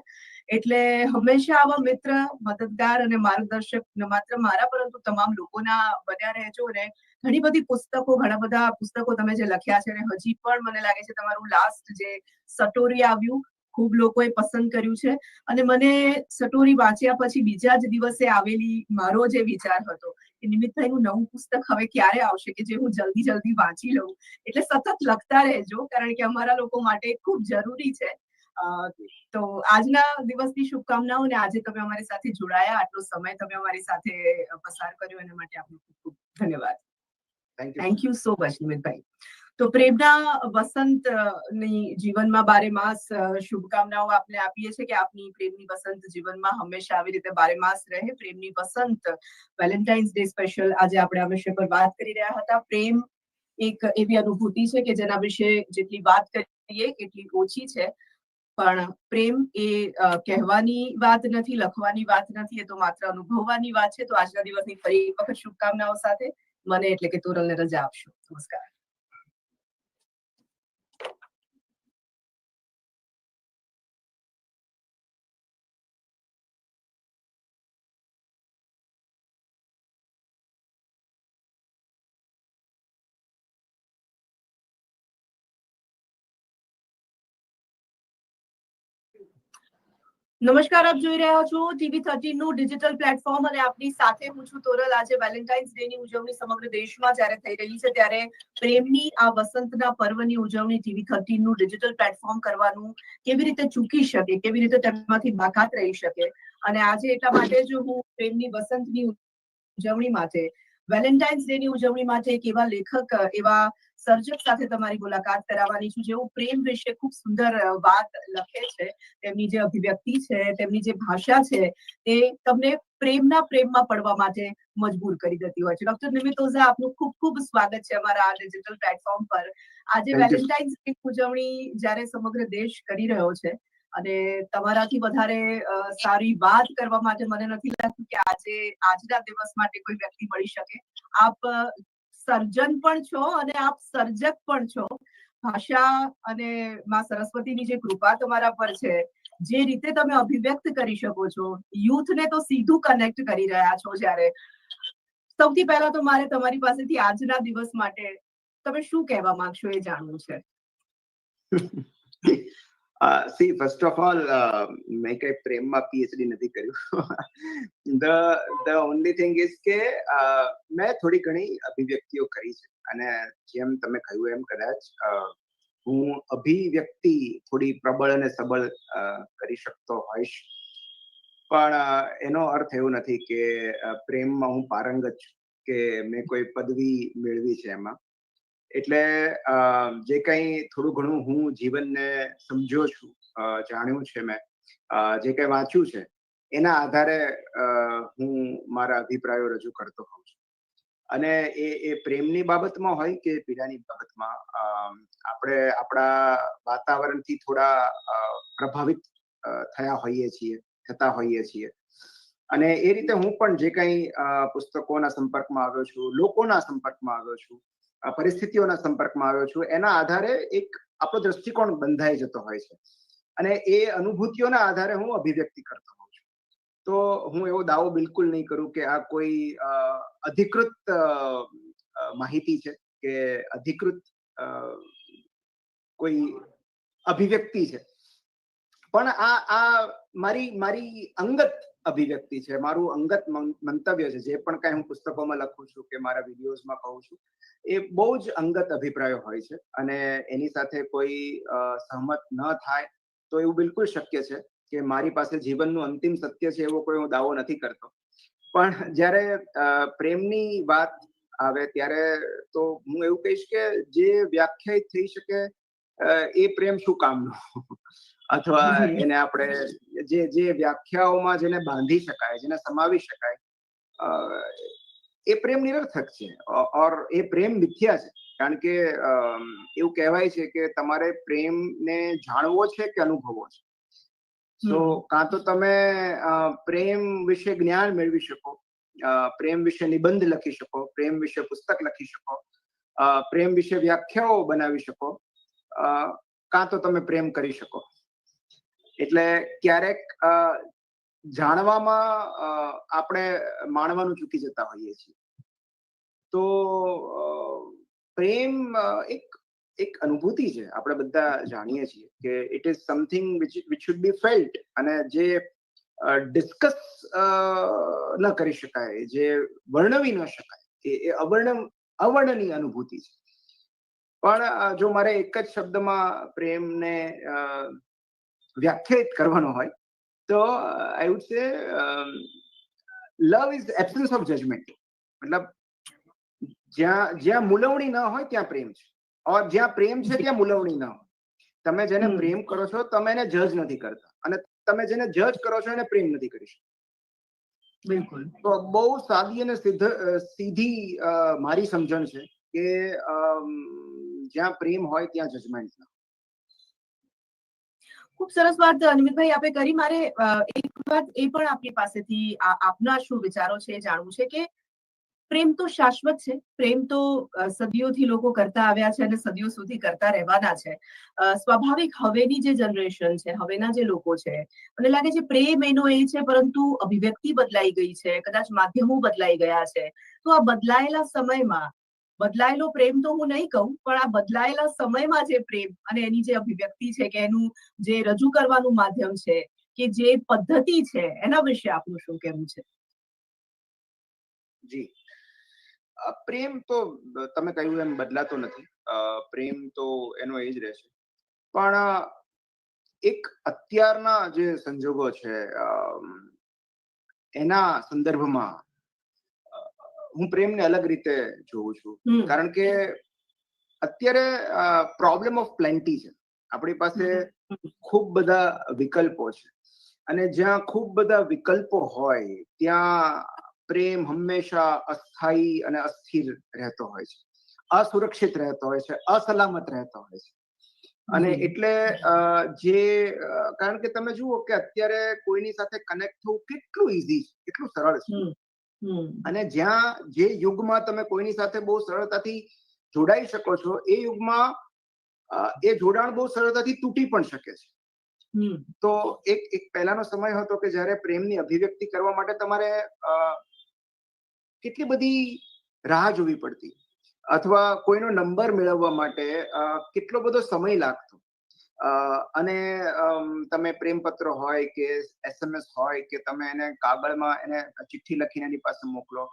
એટલે હંમેશા આવા મિત્ર, મદદગાર અને માર્ગદર્શક ન માત્ર મારા પરંતુ તમામ લોકોના બન્યા રહેજો. અને ઘણી બધી પુસ્તકો, ઘણા બધા પુસ્તકો તમે જે લખ્યા છે, અને હજી પણ મને લાગે છે તમારું લાસ્ટ જે સટોરી આવ્યું ખૂબ લોકોએ પસંદ કર્યું છે. અને મને સટોરી વાંચ્યા પછી બીજા જ દિવસે આવેલી મારો જે વિચાર હતો કે નિમિતભાઈનું નવું પુસ્તક હવે ક્યારે આવશે કે જે હું જલ્દી વાંચી લઉં. એટલે સતત લખતા રહેજો, કારણ કે અમારા લોકો માટે ખૂબ જરૂરી છે. તો આજના દિવસની શુભકામનાઓ, અને આજે તમે અમારી સાથે જોડાયા, આટલો સમય તમે અમારી સાથે પસાર કર્યો એના માટે આપનો ખૂબ ખૂબ ધન્યવાદ. થેન્ક યુ સો મચ નિમિતભાઈ. તો પ્રેમના વસંતની જીવનમાં બારે માસ શુભકામનાઓ આપને આપીએ છીએ કે આપની પ્રેમની વસંત જીવનમાં હંમેશા આવી રીતે બારે માસ રહે. પ્રેમની વસંત વેલેન્ટાઇન્સ ડે સ્પેશિયલ આજે આપણે આ વિષય પર વાત કરી રહ્યા હતા. પ્રેમ એક એવી અનુભૂતિ છે કે જેના વિશે જેટલી વાત કરીએ એટલી ઓછી છે. પણ પ્રેમ એ કહેવાની વાત નથી, લખવાની વાત નથી, એ તો માત્ર અનુભવવાની વાત છે. તો આજના દિવસની ફરી એક વખત શુભકામનાઓ સાથે મને એટલે કે તોરલને રજા આપશો. નમસ્કાર. નમસ્કાર, આપ જોઈ રહ્યા છો TV13 નું ડિજિટલ પ્લેટફોર્મ, અને આપની સાથે હું છું તોરલ. આજે વેલેન્ટાઇન્સ ડે ની ઉજવણી સમગ્ર દેશમાં જ્યારે થઈ રહી છે, ત્યારે પ્રેમની આ વસંતના પર્વની ઉજવણી TV13 નું ડિજિટલ પ્લેટફોર્મ કરવાનું કેવી રીતે ચૂકી શકે, કેવી રીતે તેમાંથી બાકાત રહી શકે. અને આજે એટલા માટે જ હું પ્રેમની વસંતની ઉજવણી માટે, વેલેન્ટાઇન્સ ડે ની ઉજવણી માટે એક એવા લેખક, એવા સર્જક સાથે તમારી મુલાકાત કરાવવાની છું, જેઓ પ્રેમ વિશે ખૂબ સુંદર વાત લખે છે. તેમની જે અભિવ્યક્તિ છે, તેમની જે ભાષા છે, તે તમને પ્રેમમાં પડવા માટે મજબૂર કરી દેતી હોય છે. ડોક્ટર નિમિત ઓઝા, આપનું ખૂબ ખૂબ સ્વાગત છે અમારા આ ડિજિટલ પ્લેટફોર્મ પર. આજે વેલેન્ટાઇન્સ ડે ઉજવણી જ્યારે સમગ્ર દેશ કરી રહ્યો છે, અને તમારાથી વધારે સારી વાત કરવા માટે મને નથી લાગતું કે આજના દિવસ માટે કોઈ વ્યક્તિ મળી શકે. આપ સર્જન પણ છો અને આપ સર્જક પણ છો. ભાષા અને માં સરસ્વતીની જે કૃપા તમારા પર છે, જે રીતે તમે અભિવ્યક્ત કરી શકો છો, યુથને તો સીધું કનેક્ટ કરી રહ્યા છો. જ્યારે સૌથી પહેલા તો મારે તમારી પાસેથી આજના દિવસ માટે તમે શું કહેવા માંગશો એ જાણવું છે. See, first of all, મેં કઈ પ્રેમમાં PhD નથી કર્યું. The only thing is કે મેં થોડી ઘણી અભિવ્યક્તિઓ કરી છે, અને જેમ તમે કહ્યું એમ કદાચ હું અભિવ્યક્તિ થોડી પ્રબળ અને સબળ કરી શકતો હોઈશ, પણ એનો અર્થ એવો નથી કે પ્રેમમાં હું પારંગત છું કે મેં કોઈ પદવી મેળવી છે એમાં. એટલે જે કંઈ થોડું ઘણું હું જીવનને સમજ્યો છું, જાણ્યું છે, મેં જે કંઈ વાંચ્યું છે, એના આધારે હું મારા અભિપ્રાયો રજૂ કરતો હોઉં છું. અને એ પ્રેમની બાબતમાં હોય કે પીડાની બાબતમાં આપણે આપણા વાતાવરણથી થોડા પ્રભાવિત થતા હોઈએ છીએ. અને એ રીતે હું પણ જે કંઈ પુસ્તકોના સંપર્કમાં આવ્યો છું, લોકોના સંપર્કમાં આવ્યો છું, પરિસ્થિતિઓના સંપર્કમાં આવ્યો છું, એના આધારે એક આપણો દ્રષ્ટિકોણ બંધાઈ જતો હોય છે, અને એ અનુભૂતિઓના આધારે હું અભિવ્યક્તિ કરતો હોઉં છું. તો હું એવો દાવો બિલકુલ નહીં કરું કે આ કોઈ અધિકૃત માહિતી છે કે અધિકૃત કોઈ અભિવ્યક્તિ છે, પણ આ મારી અંગત અભિવ્યક્તિ છે, મારું અંગત મંતવ્ય છે. જે પણ કઈ હું પુસ્તકોમાં લખું છું કે મારા વિડીયોઝમાં કહું છું, એ બહુ જ અંગત અભિપ્રાયો હોય છે, અને એની સાથે કોઈ સહમત ન થાય તો એવું બિલકુલ શક્ય છે કે મારી પાસે જીવનનું અંતિમ સત્ય છે એવો કોઈ હું દાવો નથી કરતો. પણ જ્યારે પ્રેમની વાત આવે ત્યારે તો હું એવું કહીશ કે જે વ્યાખ્યાયિત થઈ શકે એ પ્રેમ શું કામનો, અથવા એને આપણે જે વ્યાખ્યાઓમાં જેને બાંધી શકાય, જેને સમાવી શકાય, એ પ્રેમ નિરર્થક છે, ઓર એ પ્રેમ મિથ્યા છે. કારણ કે એવું કહેવાય છે કે તમારે પ્રેમને જાણવો છે કે અનુભવવો છે. તો કાં તો તમે પ્રેમ વિશે જ્ઞાન મેળવી શકો, પ્રેમ વિશે નિબંધ લખી શકો, પ્રેમ વિશે પુસ્તક લખી શકો, પ્રેમ વિશે વ્યાખ્યાઓ બનાવી શકો, કાં તો તમે પ્રેમ કરી શકો. એટલે ક્યારેક જાણવામાં આપણે માણવાનું ચૂકી જતા હોઈએ છીએ. તો પ્રેમ એક અનુભૂતિ છે, આપણે બધા જાણીએ છીએ કે it is something which should be felt. અને જે ડિસ્કસ ન કરી શકાય, જે વર્ણવી ન શકાય, એ અવર્ણનીય અનુભૂતિ છે. પણ જો મારે એક જ શબ્દમાં પ્રેમને વ્યાખ્યાયિત કરવાનો હોય તો I would say love is absence of judgment. મતલબ જ્યાં મુલવણી ન હોય ત્યાં પ્રેમ છે, ઓર જ્યાં પ્રેમ છે ત્યાં મુલવણી ન હોય. તમે જેને પ્રેમ કરો છો તમે એને જજ નથી કરતા, અને તમે જેને જજ કરો છો એને પ્રેમ નથી કરી શકતા. બિલકુલ. તો બહુ સાદી અને સીધી મારી સમજણ છે કે જ્યાં પ્રેમ હોય ત્યાં જજમેન્ટ ના. ખૂબ સરસ વાત નિમિતભાઈ આપે કરી. મારે એક વાત એ પણ આપની પાસેથી આપના શું વિચારો છે એ જાણવું છે કે પ્રેમ તો શાશ્વત છે, પ્રેમ તો સદીઓથી લોકો કરતા આવ્યા છે અને સદીઓ સુધી કરતા રહેવાના છે. સ્વાભાવિક હવેની જે જનરેશન છે, હવેના જે લોકો છે, મને લાગે છે પ્રેમ એનો એ છે, પરંતુ અભિવ્યક્તિ બદલાઈ ગઈ છે, કદાચ માધ્યમો બદલાઈ ગયા છે. તો આ બદલાયેલા સમયમાં બદલાયેલો પ્રેમ તો હું નહીં કહું, પણ આ બદલાયેલા સમયમાં જે પ્રેમ અને એની જે અભિવ્યક્તિ છે કે એનું જે રજૂ કરવાનું માધ્યમ છે કે જે પદ્ધતિ છે, એના વિશે આપનું શું કહેવું છે? જી, પ્રેમ તો તમે કહ્યું એમ બદલાતો નથી. પ્રેમ તો એનો એ જ રહેશે. પણ એક અત્યારના જે સંજોગો છે એના સંદર્ભમાં હું પ્રેમને અલગ રીતે જોઉં છું. કારણ કે અત્યારે પ્રોબ્લેમ ઓફ પ્લેન્ટી છે. આપણી પાસે ખૂબ બધા વિકલ્પો છે, અને જ્યાં ખૂબ બધા વિકલ્પો હોય ત્યાં પ્રેમ હંમેશા અસ્થાયી અને અસ્થિર રહેતો હોય છે, અસુરક્ષિત રહેતો હોય છે, અસલામત રહેતો હોય છે. અને એટલે કારણ કે તમે જુઓ કે અત્યારે કોઈની સાથે કનેક્ટ થવું કેટલું ઈઝી છે, કેટલું સરળ છે. અને જ્યાં જે યુગમાં તમે કોઈની સાથે બહુ સરળતાથી જોડાઈ શકો છો, એ યુગમાં એ જોડાણ બહુ સરળતાથી તૂટી પણ શકે છે. તો એક પહેલાનો સમય હતો કે જ્યારે પ્રેમની અભિવ્યક્તિ કરવા માટે તમારે કેટલી બધી રાહ જોવી પડતી, અથવા કોઈનો નંબર મેળવવા માટે કેટલો બધો સમય લાગતો. અને તમે પ્રેમપત્ર હોય કે SMS હોય કે તમે એને કાગળમાં એને ચિઠ્ઠી લખીને એની પાસે મોકલો,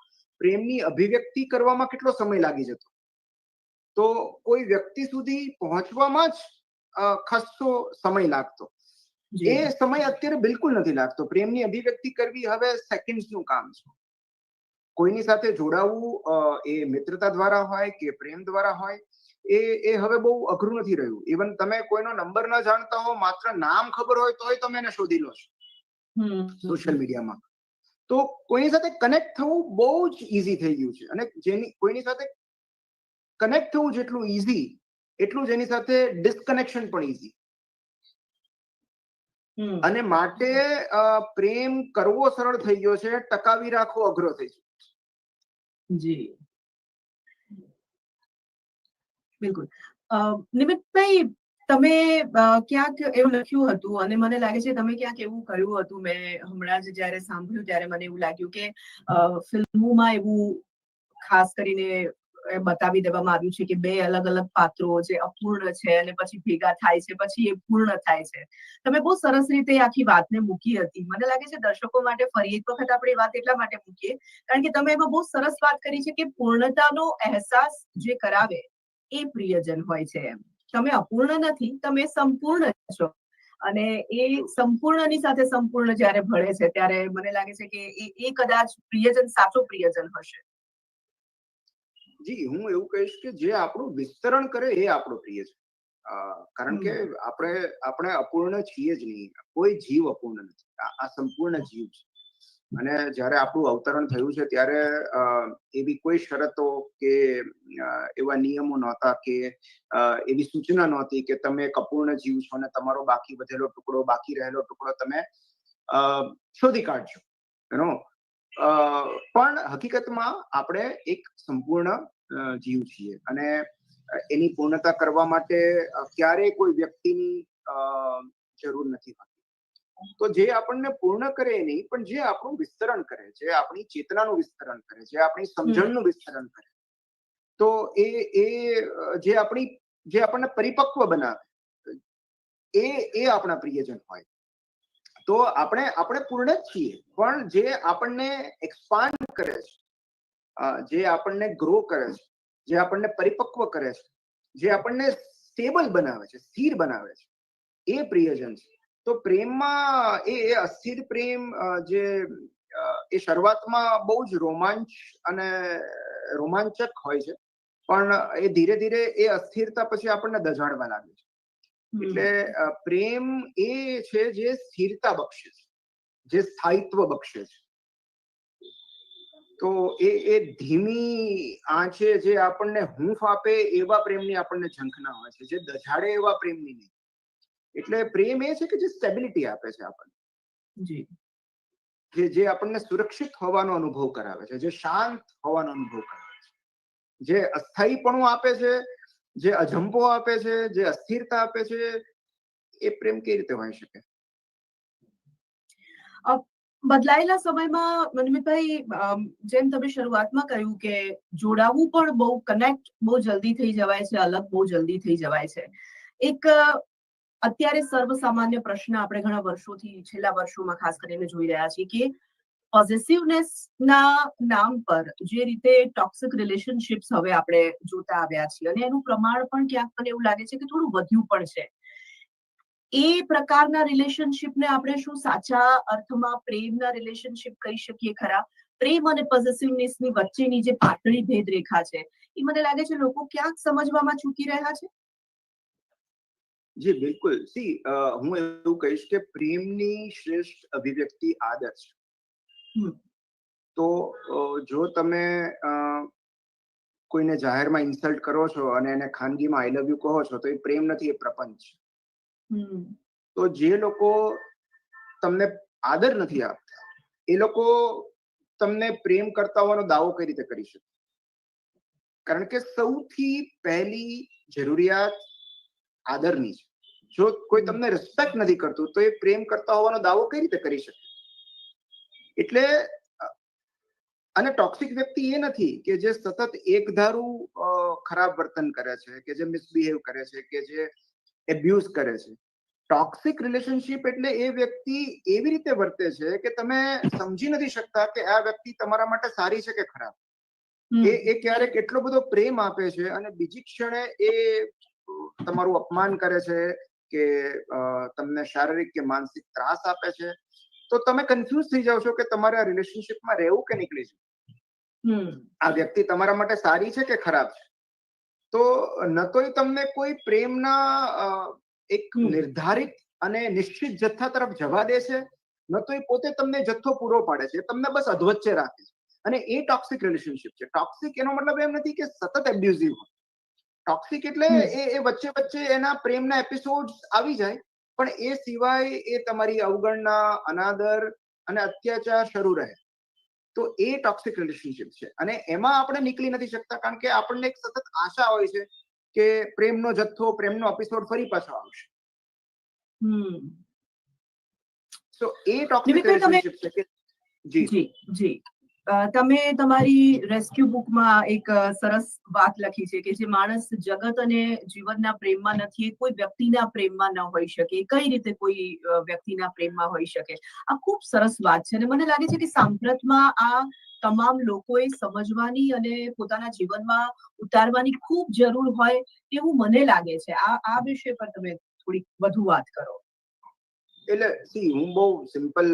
પ્રેમની અભિવ્યક્તિ કરવામાં કેટલો સમય લાગી જતો. તો કોઈ વ્યક્તિ સુધી પહોંચવામાં જ ખાસો સમય લાગતો. એ સમય અત્યારે બિલકુલ નથી લાગતો. પ્રેમની અભિવ્યક્તિ કરવી હવે સેકન્ડ્સનું કામ છે. કોઈની સાથે જોડાવું, એ મિત્રતા દ્વારા હોય કે પ્રેમ દ્વારા હોય, એ હવે બહુ અઘરું નથી રહ્યું. ઇવન તમે કોઈનો નંબર ન જાણતા હો, માત્ર નામ ખબર હોય તોય તમે એને શોધી લો છો સોશિયલ મીડિયામાં. તો કોઈની સાથે કનેક્ટ થવું બહુ જ ઈઝી થઈ ગયું છે. અને કોઈની સાથે કનેક્ટ થવું જેટલું ઈઝી, એટલું જ એની સાથે ડિસ્કનેક્શન પણ ઈઝી. અને માટે પ્રેમ કરવો સરળ થઈ ગયો છે, ટકાવી રાખવો અઘરો થઈ ગયો. જી બિલકુલ. નિમિતભાઈ, તમે ક્યાંક એવું લખ્યું હતું અને મને લાગે છે તમે ક્યાંક એવું કહ્યું હતું, મેં હમણાં જ જ્યારે સાંભળ્યું ત્યારે મને એવું લાગ્યું કે ફિલ્મોમાં એવું ખાસ કરીને બતાવી દેવામાં આવ્યું છે કે બે અલગ અલગ પાત્રો જે અપૂર્ણ છે અને પછી ભેગા થાય છે, પછી એ પૂર્ણ થાય છે. તમે બહુ સરસ રીતે આખી વાતને મૂકી હતી. મને લાગે છે દર્શકો માટે ફરી એક વખત આપણે વાત એટલા માટે મૂકીએ કારણ કે તમે એમાં બહુ સરસ વાત કરી છે કે પૂર્ણતાનો અહેસાસ જે કરાવે એ પ્રિયજન હોય છે. એમ તમે અપૂર્ણ નથી, તમે સંપૂર્ણ છો, અને એ સંપૂર્ણની સાથે સંપૂર્ણ જ્યારે ભળે છે ત્યારે મને લાગે છે કે એ કદાચ પ્રિયજન સાચો પ્રિયજન હશે. જી, હું એવું કહીશ કે જે આપણું વિસ્તરણ કરે એ આપણો પ્રિય છે. કારણ કે આપણે અપૂર્ણ છીએ જ નહીં. કોઈ જીવ અપૂર્ણ નથી. આ સંપૂર્ણ જીવ છે. અને જ્યારે આપણું અવતરણ થયું છે ત્યારે એવી કોઈ શરતો કે એવા નિયમો નહોતા કે એવી સૂચના નહોતી કે તમે એક અપૂર્ણ જીવ છો અને તમારો બાકી વધેલો ટુકડો, બાકી રહેલો ટુકડો તમે શોધી કાઢજો. પણ હકીકતમાં આપણે એક સંપૂર્ણ જીવ છીએ, અને એની પૂર્ણતા કરવા માટે ક્યારેય કોઈ વ્યક્તિની જરૂર નથી હોતી. તો જે આપણને પૂર્ણ કરે નહીં, પણ જે આપણું વિસ્તરણ કરે, જે આપણી ચેતનાનું વિસ્તરણ કરે, જે આપણી સમજણનું વિસ્તરણ કરે, તો જે આપણને પરિપક્વ બનાવે, એ આપણા પ્રિયજન હોય. તો આપણે પૂર્ણ જ છીએ, પણ જે આપણને એક્સપાન્ડ કરે છે, જે આપણને ગ્રો કરે છે, જે આપણને પરિપક્વ કરે છે, જે આપણને સ્ટેબલ બનાવે છે, સ્થિર બનાવે છે, એ પ્રિયજન છે. તો પ્રેમમાં એ અસ્થિર પ્રેમ જે એ શરૂઆતમાં બહુ જ રોમાંચક હોય છે, પણ એ ધીરે ધીરે એ અસ્થિરતા પછી આપણને દઝાડવા લાગે છે. એટલે પ્રેમ એ છે જે સ્થિરતા બક્ષે છે, જે સ્થાયિત્વ બક્ષે છે. તો એ ધીમી આંચે જે આપણને હૂંફ આપે એવા પ્રેમની આપણને ઝંખના હોય છે, જે દઝાડે એવા પ્રેમની નહીં. એટલે પ્રેમ એ છે કે જે સ્ટેબિલિટી આપે છે આપણને, જે આપણને સુરક્ષિત હોવાનો અનુભવ કરાવે છે, જે શાંત હોવાનો અનુભવ કરાવે છે, જે અસ્થાયીપણું આપે છે, જે અજંપો આપે છે, જે અસ્થિરતા આપે છે. એ પ્રેમ કેવી રીતે હોઈ શકે? બદલાયેલા સમયમાં મનમિતભાઈ, જેમ તમે શરૂઆતમાં કહ્યું કે જોડાવું પણ કનેક્ટ બહુ જલ્દી થઈ જવાય છે, અલગ બહુ જલ્દી થઈ જવાય છે. એક અત્યારે સર્વસામાન્ય પ્રશ્ન આપણે ઘણા વર્ષોથી, છેલ્લા વર્ષોમાં ખાસ કરીને જોઈ રહ્યા છીએ કે પોઝેસિવનેસ ના નામ પર જે રીતે ટોક્સિક રિલેશનશિપ્સ હવે આપણે જોતા આવ્યા છીએ, અને એનું પ્રમાણ પણ ક્યાંક મને એવું લાગે છે કે થોડું વધ્યું પણ છે. એ પ્રકારના રિલેશનશિપને આપણે શું સાચા અર્થમાં પ્રેમના રિલેશનશિપ કહી શકીએ ખરા? પ્રેમ અને પોઝેસિવનેસની વચ્ચેની જે પાતળી ભેદરેખા છે, એ મને લાગે છે લોકો ક્યાંક સમજવામાં ચૂકી રહ્યા છે. જી બિલકુલ. હું એવું કહીશ કે પ્રેમની શ્રેષ્ઠ અભિવ્યક્તિ આદર છે. તો જો તમે કોઈને જાહેરમાં ઇન્સલ્ટ કરો છો અને એને ખાનગીમાં આઈ લવ યુ કહો છો, તો એ પ્રેમ નથી, એ પ્રપંચ છે. તો જે લોકો તમને આદર નથી આપતા, એ લોકો તમને પ્રેમ કરતા હોવાનો દાવો કઈ રીતે કરી શકે? કારણ કે સૌથી પહેલી જરૂરિયાત આદરની છે. જો કોઈ તમને રિસ્પેક્ટ નથી કરતું, તો એ પ્રેમ કરતા હોવાનો દાવો કઈ રીતે કરી શકે? એટલે અને ટોક્સિક વ્યક્તિ એ નથી કે જે સતત એકધારું ખરાબ વર્તન કરે છે, કે જે મિસબિહેવ કરે છે, કે જે એબ્યુઝ કરે છે. ટોક્સિક રિલેશનશિપ એટલે એ વ્યક્તિ એવી રીતે વર્તે છે કે તમે સમજી નથી શકતા કે આ વ્યક્તિ તમારા માટે સારી છે કે ખરાબ. એ ક્યારેક એટલો બધો પ્રેમ આપે છે અને બીજી ક્ષણે એ તમારું અપમાન કરે છે, કે તમને શારીરિક કે માનસિક ત્રાસ આપે છે. તો તમે કન્ફ્યુઝ થઈ જાવ છો કે તમારે આ રિલેશનશિપમાં રહેવું કે નીકળી જવું. આ વ્યક્તિ તમારા માટે સારી છે કે ખરાબ છે? તો ન તો તમને કોઈ પ્રેમના એક નિર્ધારિત અને નિશ્ચિત જથ્થા તરફ જવા દે છે, ન તો એ પોતે તમને જથ્થો પૂરો પાડે છે, તમને બસ અધવચ્ચે રાખે છે. અને એ ટોક્સિક રિલેશનશિપ છે. ટોક્સિક એનો મતલબ એમ નથી કે સતત એબ્યુઝિવ હોય. ટોક્સિક એટલે એ વચ્ચે વચ્ચે એના પ્રેમના એપિસોડ આવી જાય, પણ એ સિવાય એ તમારી અવગણના, અનાદર અને અત્યાચાર શરૂ રહે. તો એ ટોક્સિક રિલેશનશિપ છે. અને એમાં આપણે નીકળી નથી શકતા, કારણ કે આપણને એક સતત આશા હોય છે કે પ્રેમનો જથ્થો, પ્રેમનો એપિસોડ ફરી પાછો આવશે. તો એ ટોક્સિક રિલેશનશિપ છે કે જી તમે તમારી રેસ્ક્યુ બુકમાં એક સરસ વાત લખી છે કે જે માણસ જગત અને જીવનના પ્રેમમાં નથી, કોઈ વ્યક્તિના પ્રેમમાં ન હોઈ શકે. કઈ રીતે કોઈ વ્યક્તિના પ્રેમમાં હોઈ શકે? આ ખૂબ સરસ વાત છે અને મને લાગે છે કે સાંપ્રતમાં આ તમામ લોકોએ સમજવાની અને પોતાના જીવનમાં ઉતારવાની ખૂબ જરૂર હોય એવું મને લાગે છે. આ વિષય પર તમે થોડી વધુ વાત કરો. એટલે હું બહુ સિમ્પલ,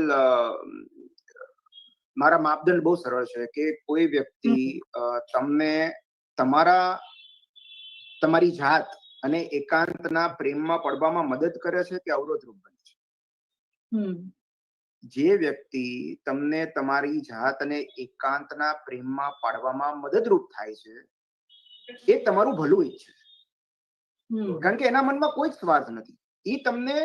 મારા માપદંડ બહુ સરળ છે કે કોઈ વ્યક્તિ તમને તમારી જાત અને એકાંતના પ્રેમમાં પડવામાં મદદ કરે છે કે અવરોધરૂપ બને છે? જે વ્યક્તિ તમને તમારી જાત અને એકાંતના પ્રેમમાં પાડવામાં મદદરૂપ થાય છે, એ તમારું ભલું ઈચ્છે છે. કારણ કે એના મનમાં કોઈ જ સ્વાર્થ નથી. એ તમને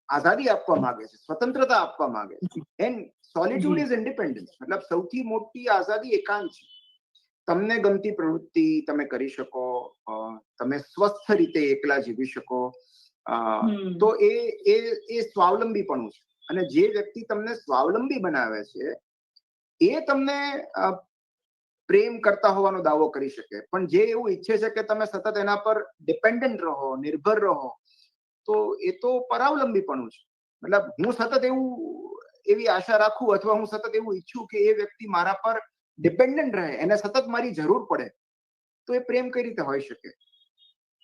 આઝાદી આપવા માંગે છે, સ્વતંત્રતા આપવા માંગે છે. And solitude is independence. મતલબ સૌથી મોટી આઝાદી એકાંત છે. તમને ગમતી પ્રવૃત્તિ તમે કરી શકો, તમે સ્વસ્થ રીતે એકલા જીવી શકો. તો એ સ્વાવલંબીપણું છે. અને જે વ્યક્તિ તમને સ્વાવલંબી બનાવે છે, એ તમને પ્રેમ કરતા હોવાનો દાવો કરી શકે. પણ જે એવું ઈચ્છે છે કે તમે સતત એના પર ડિપેન્ડન્ટ રહો, નિર્ભર રહો, તો એ તો પરાવલંબીપણું છે. મતલબ હું સતત એવી આશા રાખું અથવા હું સતત એવું ઈચ્છું કે એ વ્યક્તિ મારા પર ડિપેન્ડન્ટ રહે, એને સતત મારી જરૂર પડે, તો એ પ્રેમ કઈ રીતે હોઈ શકે?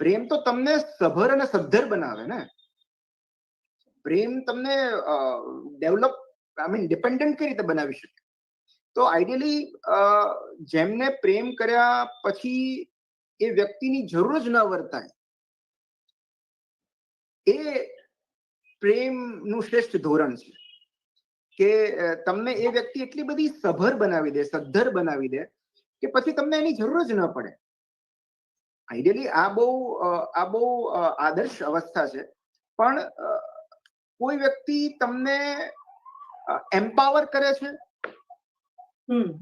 પ્રેમ તો તમને સભર અને સદ્ધર બનાવે ને. પ્રેમ તમને ડેવલપ ડિપેન્ડન્ટ કઈ રીતે બનાવી શકે? તો આઈડિયલી જેમને પ્રેમ કર્યા પછી એ વ્યક્તિની જરૂર જ ન વર્તાય, એ પ્રેમનું શ્રેષ્ઠ ધોરણ છે. કે તમને એ વ્યક્તિ એટલી બધી સભર બનાવી દે, સદ્ધર બનાવી દે કે પછી તમને એની જરૂર જ ન પડે. આઈડિયલી આ બહુ આદર્શ અવસ્થા છે. પણ કોઈ વ્યક્તિ તમને એમ્પાવર કરે છે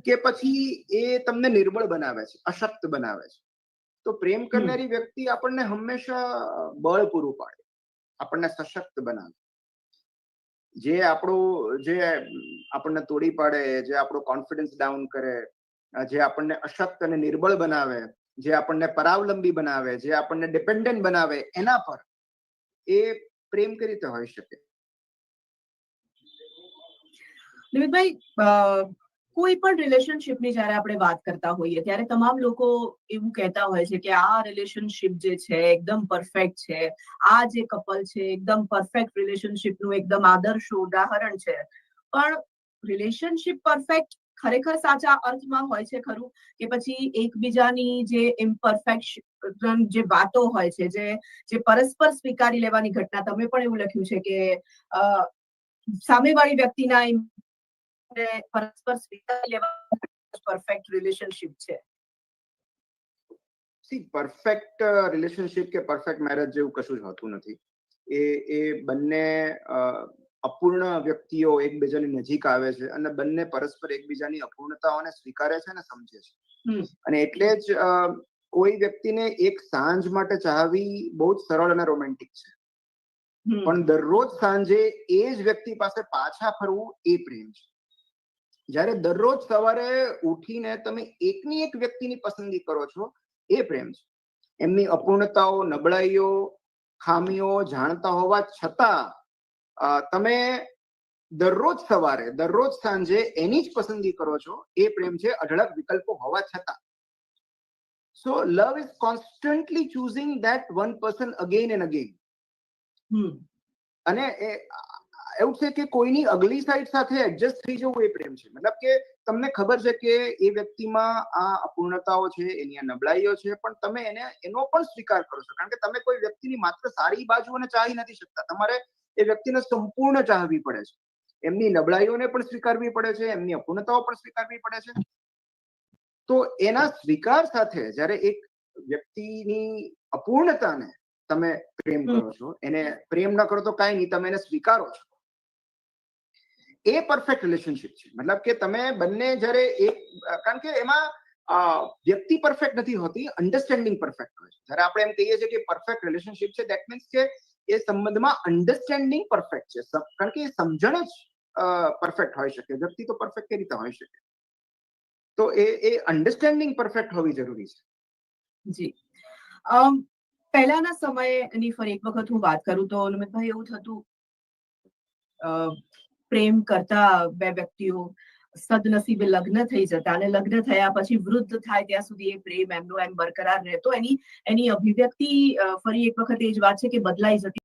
કે પછી એ તમને નિર્બળ બનાવે છે, અશક્ત બનાવે છે. તો પ્રેમ કરનારી વ્યક્તિ આપણને હંમેશા બળ પૂરું પાડે, આપણને સશક્ત બનાવે. જે આપણને તોડી પાડે, જે આપણો કોન્ફિડન્સ ડાઉન કરે, જે આપણને અશક્ત અને નિર્બળ બનાવે, જે આપણને પરાવલંબી બનાવે, જે આપણને ડિપેન્ડન્ટ બનાવે, એના પર એ પ્રેમ કઈ રીતે હોઈ શકે? નિમિતભાઈ, કોઈ પણ રિલેશનશિપની જ્યારે આપણે વાત કરતા હોઈએ ત્યારે તમામ લોકો એવું કહેતા હોય છે કે આ રિલેશનશિપ જે છે એકદમ પરફેક્ટ છે, આ જે કપલ છે એકદમ પરફેક્ટ રિલેશનશિપનું એકદમ આદર્શ ઉદાહરણ છે. પણ રિલેશનશિપ પરફેક્ટ ખરેખર સાચા અર્થમાં હોય છે ખરું, કે પછી એકબીજાની જે ઇમ્પરફેક્શન જે વાતો હોય છે, જે પરસ્પર સ્વીકારી લેવાની ઘટના, તમે પણ એવું લખ્યું છે કે સામેવાળી વ્યક્તિના પરસ્પર સ્વીકારી લેવા પરફેક્ટ રિલેશનશિપ છે. પરફેક્ટ રિલેશનશિપ કે પરફેક્ટ મેરેજ જેવું કશું જ હોતું નથી. એ બંને અપૂર્ણ વ્યક્તિઓ એકબીજાની નજીક આવે છે અને બંને પરસ્પર એકબીજાની અપૂર્ણતાઓને સ્વીકારે છે અને સમજે છે. અને એટલે જ કોઈ વ્યક્તિને એક સાંજ માટે ચાહવી બહુ જ સરળ અને રોમેન્ટિક છે, પણ દરરોજ સાંજે એ જ વ્યક્તિ પાસે પાછા ફરવું એ પ્રેમ છે. જ્યારે દરરોજ સવારે ઉઠીને તમે એકની એક વ્યક્તિની પસંદગી કરો છો, એ પ્રેમ છે. એમની અપૂર્ણતાઓ, નબળાઈઓ, ખામીઓ જાણતા હોવા છતાં તમે દરરોજ સવારે, દરરોજ સાંજે એની જ પસંદગી કરો છો, એ પ્રેમ છે, અઢળક વિકલ્પો હોવા છતાં. So love is constantly choosing that one person again and again. અને એવું છે કે કોઈની અગલી સાઈડ સાથે એડજસ્ટ થઈ જવું એ પ્રેમ છે. મતલબ કે તમને ખબર છે કે એ વ્યક્તિમાં આ અપૂર્ણતાઓ છે, એની આ નબળાઈઓ છે, પણ તમે એનો પણ સ્વીકાર કરો છો. કારણ કે તમે કોઈ વ્યક્તિની માત્ર સારી બાજુઓને ચાહી નથી શકતા, તમારે એ વ્યક્તિને સંપૂર્ણ ચાહવી પડે છે. એમની નબળાઈઓને પણ સ્વીકારવી પડે છે, એમની અપૂર્ણતાઓ પણ સ્વીકારવી પડે છે. તો એના સ્વીકાર સાથે જ્યારે એક વ્યક્તિની અપૂર્ણતાને તમે પ્રેમ કરો છો, એને પ્રેમ ન કરો તો કાંઈ નહીં, તમે એને સ્વીકારો છો, એ પરફેક્ટ રિલેશનશિપ છે. મતલબ કે તમે બંને જ્યારે કારણ કે એમાં વ્યક્તિ પરફેક્ટ નથી હોતી, અન્ડરસ્ટેન્ડિંગ પરફેક્ટ હોય છે. જ્યારે આપણે એમ કહીએ છીએ કે પરફેક્ટ રિલેશનશિપ છે, દેટ મીન્સ કે એ સંબંધમાં અન્ડરસ્ટેન્ડિંગ પરફેક્ટ છે. કારણ કે એ સમજણ જ પરફેક્ટ હોઈ શકે, વ્યક્તિ તો પરફેક્ટ કઈ રીતે હોઈ શકે? તો એ અન્ડરસ્ટેન્ડિંગ પરફેક્ટ હોવી જરૂરી છે. જી. પહેલાના સમયની ફરી એક વખત હું વાત કરું તો નિમિતભાઈ એવું થતું, પ્રેમ કરતા બે વ્યક્તિઓ સદનસીબે લગ્ન થઈ જતા અને લગ્ન થયા પછી વૃદ્ધ થાય ત્યાં સુધી એ પ્રેમ એમનો એમ બરકરાર રહેતો. એની અભિવ્યક્તિ ફરી એક વખત એ જ વાત છે કે બદલાઈ જતી